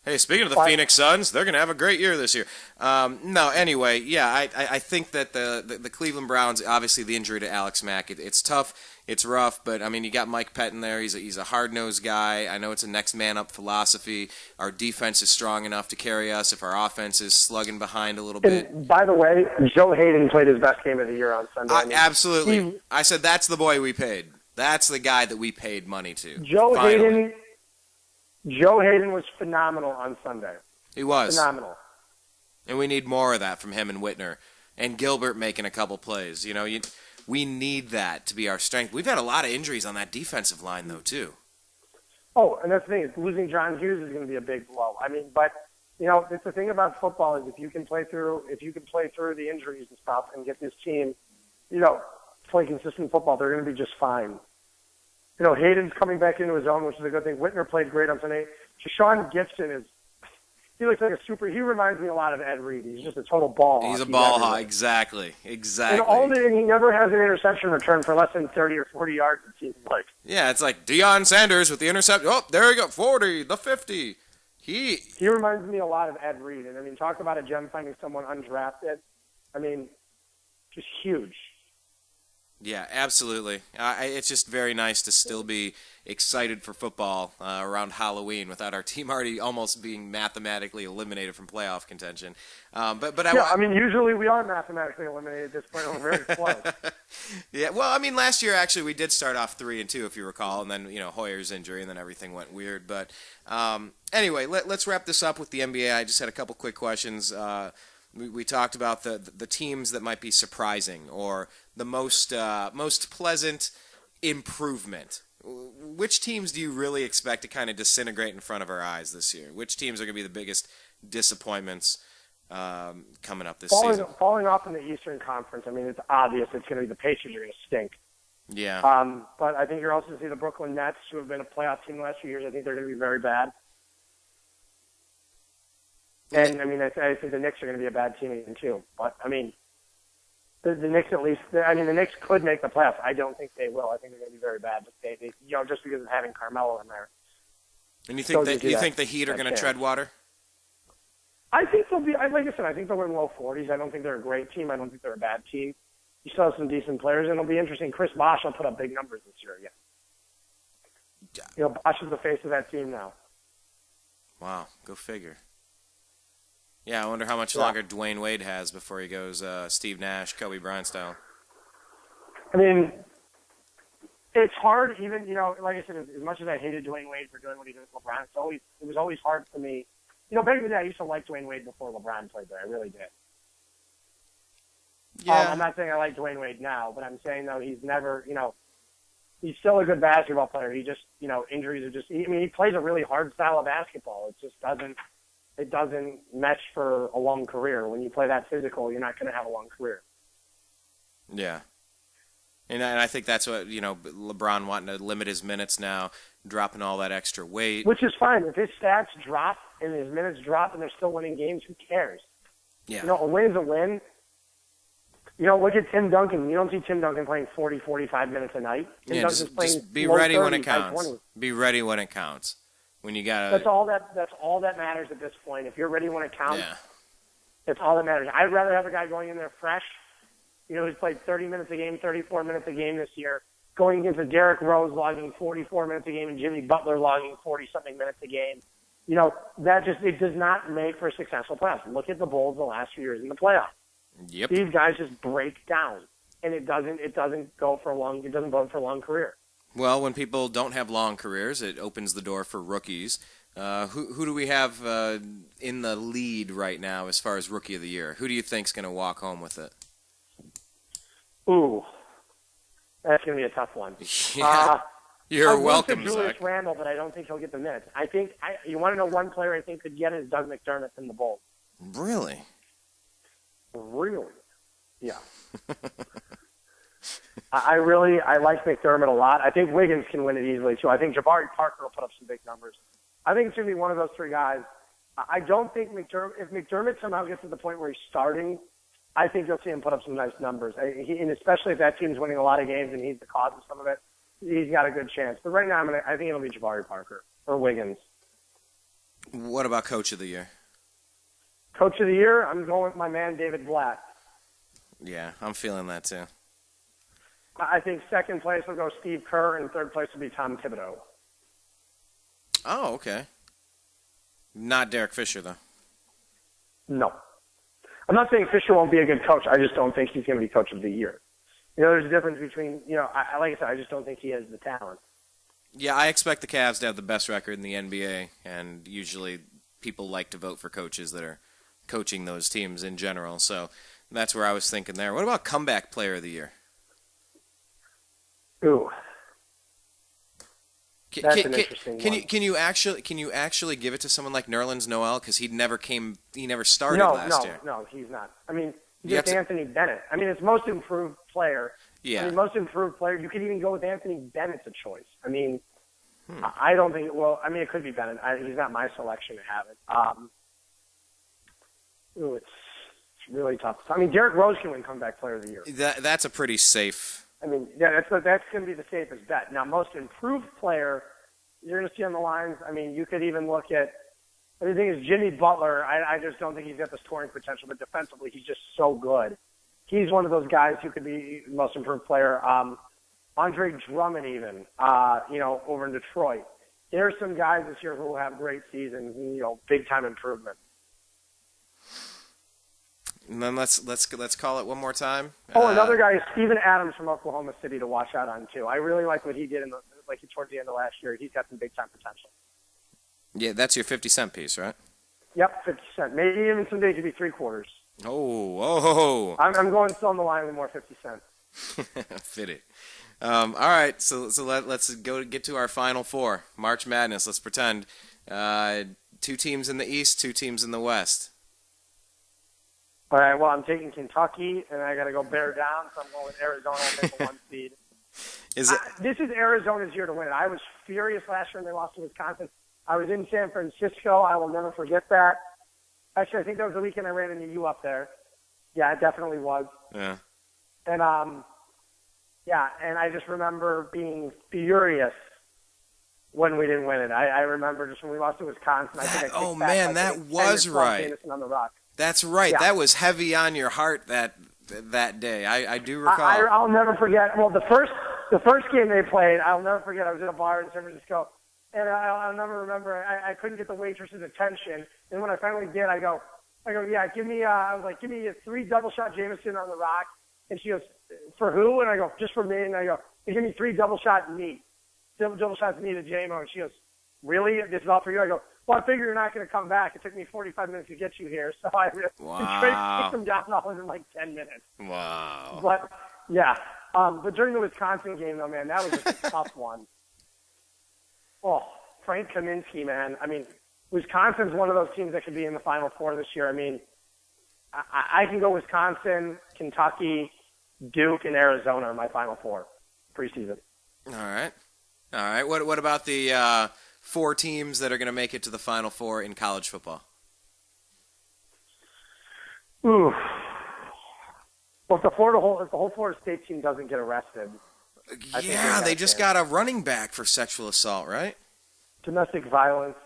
Hey, speaking of the Phoenix Suns, they're going to have a great year this year. No, anyway, yeah, I think that the Cleveland Browns, obviously the injury to Alex Mack, it's tough, it's rough, but, you got Mike Pettin there. He's a hard-nosed guy. I know it's a next-man-up philosophy. Our defense is strong enough to carry us if our offense is slugging behind a little bit. And by the way, Joe Hayden played his best game of the year on Sunday. Absolutely. I said that's the boy we paid. That's the guy that we paid money to. Joe Hayden was phenomenal on Sunday. He was. Phenomenal. And we need more of that from him and Whitner. And Gilbert making a couple plays. We need that to be our strength. We've had a lot of injuries on that defensive line, though, too. Oh, and that's the thing. Losing John Hughes is going to be a big blow. But, it's the thing about football is if you can play through the injuries and stuff and get this team, play consistent football, they're going to be just fine. Hayden's coming back into his own, which is a good thing. Whitner played great on Sunday. Deshaun Gibson he looks like a super. He reminds me a lot of Ed Reed. He's just a total ball hawk. He's a ball hawk, exactly. And he never has an interception return for less than 30 or 40 yards, it seems like. Yeah, it's like Deion Sanders with the interception. Oh, there we go, 40, the 50. He reminds me a lot of Ed Reed. And, talk about a gem finding someone undrafted. Just huge. Yeah, absolutely. It's just very nice to still be excited for football around Halloween without our team already almost being mathematically eliminated from playoff contention. Usually we are mathematically eliminated at this point. We're very close. Yeah, well, last year actually we did start off 3-2, if you recall, and then Hoyer's injury, and then everything went weird. But anyway, let's wrap this up with the NBA. I just had a couple quick questions. We talked about the teams that might be surprising or the most pleasant improvement. Which teams do you really expect to kind of disintegrate in front of our eyes this year? Which teams are going to be the biggest disappointments coming up this season? Falling off in the Eastern Conference, it's obvious it's going to be the Pacers are going to stink. Yeah. But I think you're also going to see the Brooklyn Nets, who have been a playoff team the last few years. I think they're going to be very bad. And, I think the Knicks are going to be a bad team again, too. But, the Knicks at least, the Knicks could make the playoffs. I don't think they will. I think they're going to be very bad. But they just because of having Carmelo in there. And you think the Heat are going to tread water? I think they'll be, like I said, I think they'll win low 40s. I don't think they're a great team. I don't think they're a bad team. You still have some decent players, and it'll be interesting. Chris Bosh will put up big numbers this year again. Bosh is the face of that team now. Wow, go figure. Yeah, I wonder how much longer Dwayne Wade has before he goes Steve Nash, Kobe Bryant style. It's hard even, like I said, as much as I hated Dwayne Wade for doing what he did with LeBron, it was always hard for me back in the day, I used to like Dwayne Wade before LeBron played there. I really did. Yeah. I'm not saying I like Dwayne Wade now, but I'm saying, though, he's never, he's still a good basketball player. He just, injuries are just, he plays a really hard style of basketball. It just doesn't mesh for a long career. When you play that physical, you're not going to have a long career. Yeah. And I think that's what, LeBron wanting to limit his minutes now, dropping all that extra weight. Which is fine. If his stats drop and his minutes drop and they're still winning games, who cares? Yeah. A win's a win. Look at Tim Duncan. You don't see Tim Duncan playing 40, 45 minutes a night. Tim Duncan's playing just be low ready 30s, when it high counts. 20s. Be ready when it counts. When you got That's all that matters at this point. If you're ready when it counts, Yeah. that's all that matters. I'd rather have a guy going in there fresh, who's played 30 minutes a game, 34 minutes a game this year, going against a Derrick Rose logging 44 minutes a game and Jimmy Butler logging 40-something minutes a game. It does not make for a successful playoffs. Look at the Bulls the last few years in the playoffs. Yep. These guys just break down, and it doesn't go for a long career. Well, when people don't have long careers, it opens the door for rookies. Who do we have in the lead right now as far as Rookie of the Year? Who do you think's going to walk home with it? Ooh, that's going to be a tough one. Yeah. You're welcome, Julius Zach. Randle, but I don't think he'll get the minutes. I think you want to know one player I think could get it is Doug McDermott from the Bulls. Really? Really? Yeah. I like McDermott a lot. I think Wiggins can win it easily, too. I think Jabari Parker will put up some big numbers. I think it's going to be one of those three guys. I don't think if McDermott somehow gets to the point where he's starting, I think you'll see him put up some nice numbers. And especially if that team's winning a lot of games and he's the cause of some of it, he's got a good chance. But right now, I think it'll be Jabari Parker or Wiggins. What about Coach of the Year? Coach of the Year, I'm going with my man David Blatt. Yeah, I'm feeling that too. I think second place will go Steve Kerr, and third place will be Tom Thibodeau. Oh, okay. Not Derek Fisher, though. No. I'm not saying Fisher won't be a good coach. I just don't think he's going to be Coach of the Year. There's a difference between, like I said, I just don't think he has the talent. Yeah, I expect the Cavs to have the best record in the NBA, and usually people like to vote for coaches that are coaching those teams in general. So that's where I was thinking there. What about Comeback Player of the Year? Ooh. That's an interesting one. Can you actually give it to someone like Nerlens Noel because he never started last year? No, he's not. It's Anthony Bennett. It's most improved player. Yeah. Most improved player. You could even go with Anthony Bennett's a choice. I don't think. Well, it could be Bennett. He's not my selection to have it. It's really tough. Derrick Rose can win Comeback Player of the Year. That's a pretty safe. That's going to be the safest bet. Now, most improved player, you're going to see on the lines. You could even look at. The thing is, Jimmy Butler. I just don't think he's got the scoring potential, but defensively, he's just so good. He's one of those guys who could be most improved player. Andre Drummond, even over in Detroit. There's some guys this year who will have great seasons. Big time improvement. And then let's call it one more time. Another guy is Steven Adams from Oklahoma City to watch out on too. I really like what he did towards the end of last year. He's got some big time potential. Yeah, that's your 50-cent piece, right? Yep, 50 cent. Maybe even someday it could be 3/4. Oh. I'm going still on the line with more 50 cents. Fit it. All right, so let's get to our Final Four. March Madness. Let's pretend 2 teams in the East, 2 teams in the West. All right, well, I'm taking Kentucky, and I got to go bear down, so I'm going with Arizona. I'll make a 1 seed. This is Arizona's year to win it. I was furious last year when they lost to Wisconsin. I was in San Francisco. I will never forget that. Actually, I think that was the weekend I ran into you up there. Yeah, it definitely was. Yeah. And, and I just remember being furious when we didn't win it. I remember just when we lost to Wisconsin. That was right. On the rock. That's right. Yeah. That was heavy on your heart that day. I do recall. I'll never forget. Well, the first game they played, I'll never forget. I was in a bar in San Francisco, and I'll never remember. I couldn't get the waitress's attention, and when I finally did, I go, yeah, give me a 3 double shot Jameson on the rock, and she goes, for who? And I go, just for me. And I go, give me 3 double shots neat to JMO, and she goes, really? This is all for you? I go, well, I figure you're not going to come back. It took me 45 minutes to get you here, so I kicked them down all in like 10 minutes. Wow. But, yeah. But during the Wisconsin game, though, man, that was a tough one. Oh, Frank Kaminsky, man. I mean, Wisconsin's one of those teams that could be in the Final Four this year. I mean, I can go Wisconsin, Kentucky, Duke, and Arizona in my Final Four preseason. All right. What about the 4 teams that are going to make it to the Final Four in college football? Ooh. Well, if the whole Florida State team doesn't get arrested. Yeah, they just got a running back for sexual assault, right? Domestic violence.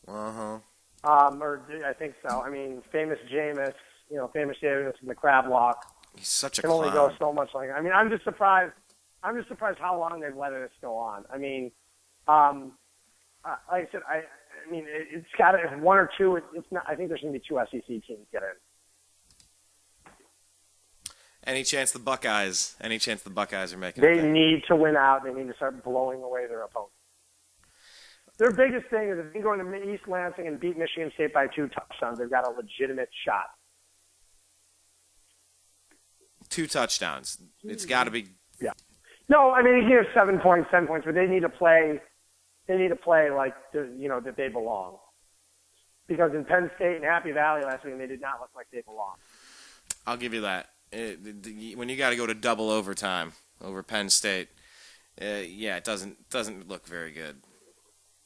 Uh-huh. Or I think so. I mean, famous Jameis from the crab walk. He's such a can clown. Only go so much like. I mean, I'm just surprised how long they've let this go on. I mean, like I said, I mean, it's got to one or two. It's not. I think there's going to be 2 SEC teams get in. Any chance the Buckeyes are making it? They back? need to win out. They need to start blowing away their opponents. Their biggest thing is if they go into East Lansing and beat Michigan State by 2 touchdowns, they've got a legitimate shot. 2 touchdowns. It's got to be. Yeah. No, I mean, you have 7 points, but they need to play. They need to play like that they belong. Because in Penn State and Happy Valley last week, they did not look like they belong. I'll give you that. When you got to go to double overtime over Penn State, it doesn't look very good.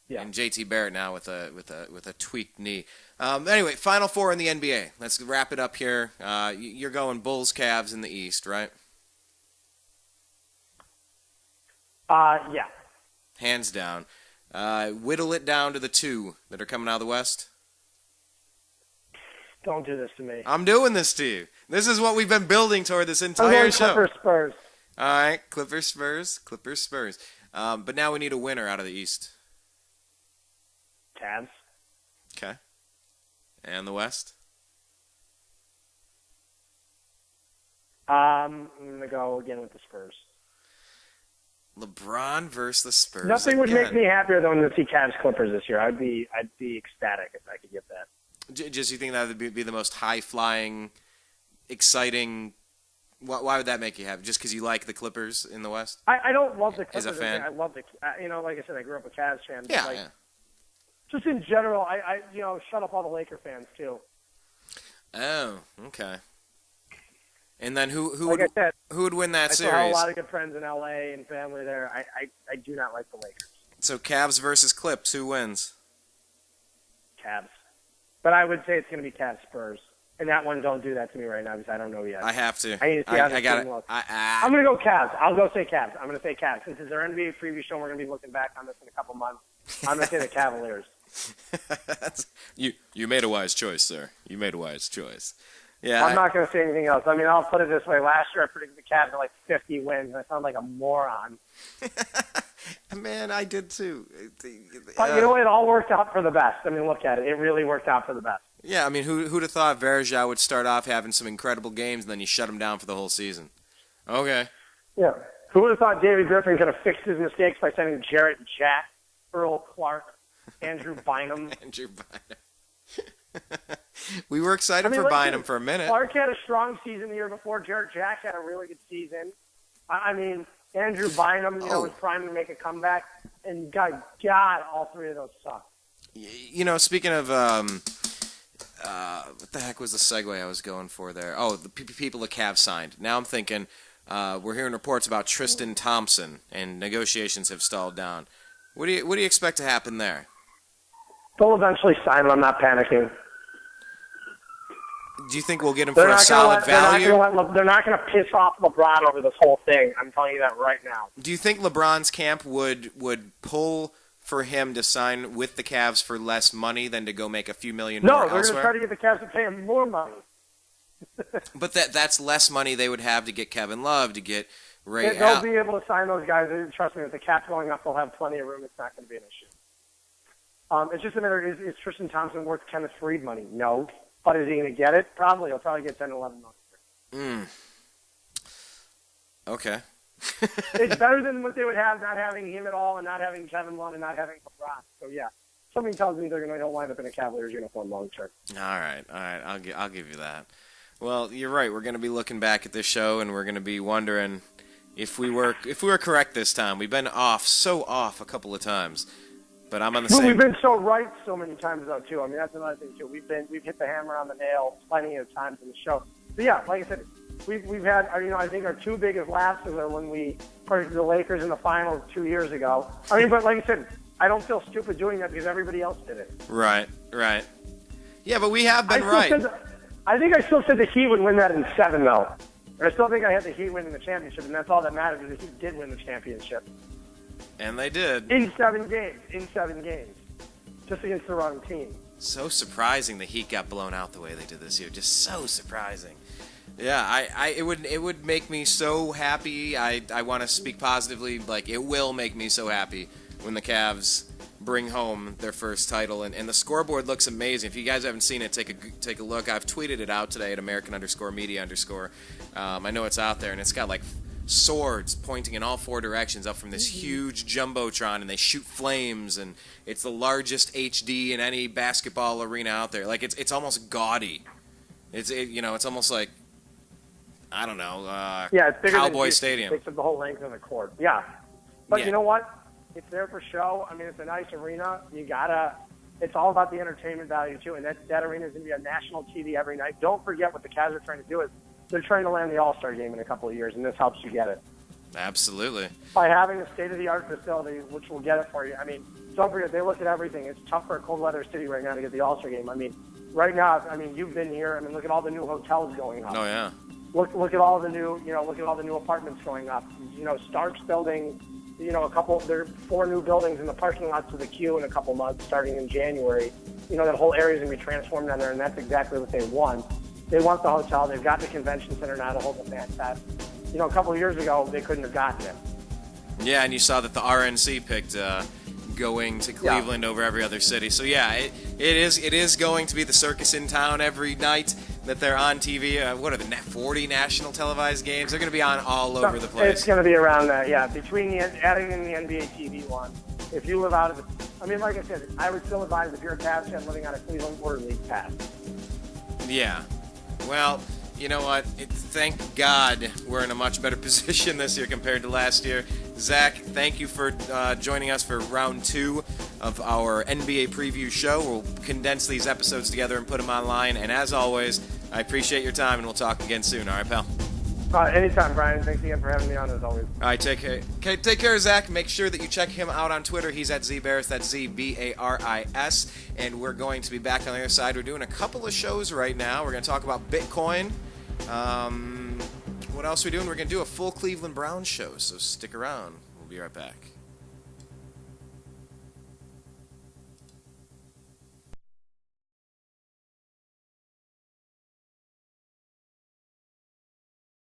Yeah. And JT Barrett now with a tweaked knee. Anyway, Final Four in the NBA. Let's wrap it up here. You're going Bulls, Cavs in the East, right? Yeah. Hands down. Whittle it down to the 2 that are coming out of the West. Don't do this to me. I'm doing this to you. This is what we've been building toward this entire show. Clippers, Spurs. All right, Clippers, Spurs. But now we need a winner out of the East. Cavs. Okay. And the West? I'm going to go again with the Spurs. LeBron versus the Spurs. Nothing would make me happier than to see Cavs Clippers this year. I'd be ecstatic if I could get that. Just you think that would be the most high-flying, exciting? Why would that make you happy? Just because you like the Clippers in the West? I don't love the Clippers. As a fan? I love like I said, I grew up a Cavs fan. Yeah, but yeah. Just in general, I shut up all the Laker fans too. Oh, okay. And then who would win that I series? I have a lot of good friends in LA and family there. I do not like the Lakers. So Cavs versus Clips, who wins? Cavs. But I would say it's going to be Cavs Spurs. And that one, don't do that to me right now because I don't know yet. I have to. I need to see how this team looks. I'm going to go Cavs. I'll go say Cavs. I'm going to say Cavs. Since it's our NBA preview show, we're going to be looking back on this in a couple months. I'm going to say the Cavaliers. You made a wise choice, sir. You made a wise choice. Yeah, I'm not going to say anything else. I mean, I'll put it this way. Last year, I predicted the Cavs at like 50 wins. I sound like a moron. Man, I did too. But you know what? It all worked out for the best. I mean, look at it. It really worked out for the best. Yeah, I mean, who'd have thought Verja would start off having some incredible games and then you shut him down for the whole season? Okay. Yeah. Who would have thought David Griffin could have fixed his mistakes by sending Jarrett Jack, Earl Clark, Andrew Bynum? Andrew Bynum. We were excited for Bynum for a minute. Clark had a strong season the year before. Jarrett Jack had a really good season. I mean, Andrew Bynum, was primed to make a comeback, and God, all 3 of those suck. Speaking of, what the heck was the segue I was going for there? Oh, the people the Cavs signed. Now I'm thinking, we're hearing reports about Tristan Thompson, and negotiations have stalled down. What do you expect to happen there? They'll eventually sign him. I'm not panicking. Do you think we'll get him for a solid value? They're not going to piss off LeBron over this whole thing. I'm telling you that right now. Do you think LeBron's camp would pull for him to sign with the Cavs for less money than to go make a few million more elsewhere? No, they're going to try to get the Cavs to pay him more money. But that's less money they would have to get Kevin Love, to get Ray Allen. They'll be able to sign those guys. Trust me, with the cap going up, they'll have plenty of room. It's not going to be an issue. It's just a matter, is Tristan Thompson worth Kenneth Faried money? No. But is he going to get it? Probably. He'll probably get 10 to 11 million. Okay. It's better than what they would have not having him at all and not having Kevin Love and not having LeBron. So, yeah, something tells me they're going to wind up in a Cavaliers uniform long term. All right. I'll give you that. Well, you're right. We're going to be looking back at this show, and we're going to be wondering if we were correct this time. We've been so off a couple of times, but I'm on the same. We've been so right so many times though too. I mean, that's another thing too. We've hit the hammer on the nail plenty of times in the show. But yeah, like I said, we've had I think our two biggest lapses are when we played the Lakers in the finals 2 years ago. I mean, but like I said, I don't feel stupid doing that because everybody else did it. Right. Yeah, but we have been right. I think I still said the Heat would win that in 7 though. I still think I had the Heat winning the championship, and that's all that matters. Is the Heat did win the championship. And they did. In 7 games. Just against the wrong team. So surprising the Heat got blown out the way they did this year. Just so surprising. Yeah, it would make me so happy. I want to speak positively. Like, it will make me so happy when the Cavs bring home their first title. And the scoreboard looks amazing. If you guys haven't seen it, take a look. I've tweeted it out today at American_media_. I know it's out there, and it's got like swords pointing in all 4 directions up from this huge jumbotron, and they shoot flames, and it's the largest HD in any basketball arena out there. Like, it's almost gaudy. It's almost like, I don't know, it's bigger Cowboy than Stadium. It takes up the whole length of the court. Yeah. But yeah. You know what? It's there for show. I mean, it's a nice arena. It's all about the entertainment value too, and that arena is going to be on national TV every night. Don't forget what the Cavs are trying to do is they're trying to land the All-Star game in a couple of years, and this helps you get it. Absolutely. By having a state-of-the-art facility, which will get it for you. I mean, don't forget, they look at everything. It's tough for a cold-weather city right now to get the All-Star game. I mean, right now, you've been here. I mean, look at all the new hotels going up. Oh, yeah. Look at all the new apartments going up. Stark's building, there are 4 new buildings in the parking lots of the Q in a couple months, starting in January. That whole area is going to be transformed down there, and that's exactly what they want. They want the hotel. They've got the convention center now to hold the Fan Fest. A couple of years ago, they couldn't have gotten it. Yeah, and you saw that the RNC picked going to Cleveland over every other city. So yeah, it is going to be the circus in town every night that they're on TV. What are the 40 national televised games? They're going to be on all over the place. It's going to be around that, yeah. Between adding in the NBA TV one, if you live out of it, like I said, I would still advise if you're a Cavs fan living out of Cleveland or League Pass. Yeah. Well, you know what? Thank God we're in a much better position this year compared to last year. Zach, thank you for joining us for round 2 of our NBA preview show. We'll condense these episodes together and put them online. And as always, I appreciate your time, and we'll talk again soon. All right, pal? Anytime, Brian. Thanks again for having me on, as always. All right, take care. Okay, take care, Zach. Make sure that you check him out on Twitter. He's at Zak Baris. That's ZBARIS. And we're going to be back on the other side. We're doing a couple of shows right now. We're going to talk about Bitcoin. What else are we doing? We're going to do a full Cleveland Browns show, so stick around. We'll be right back.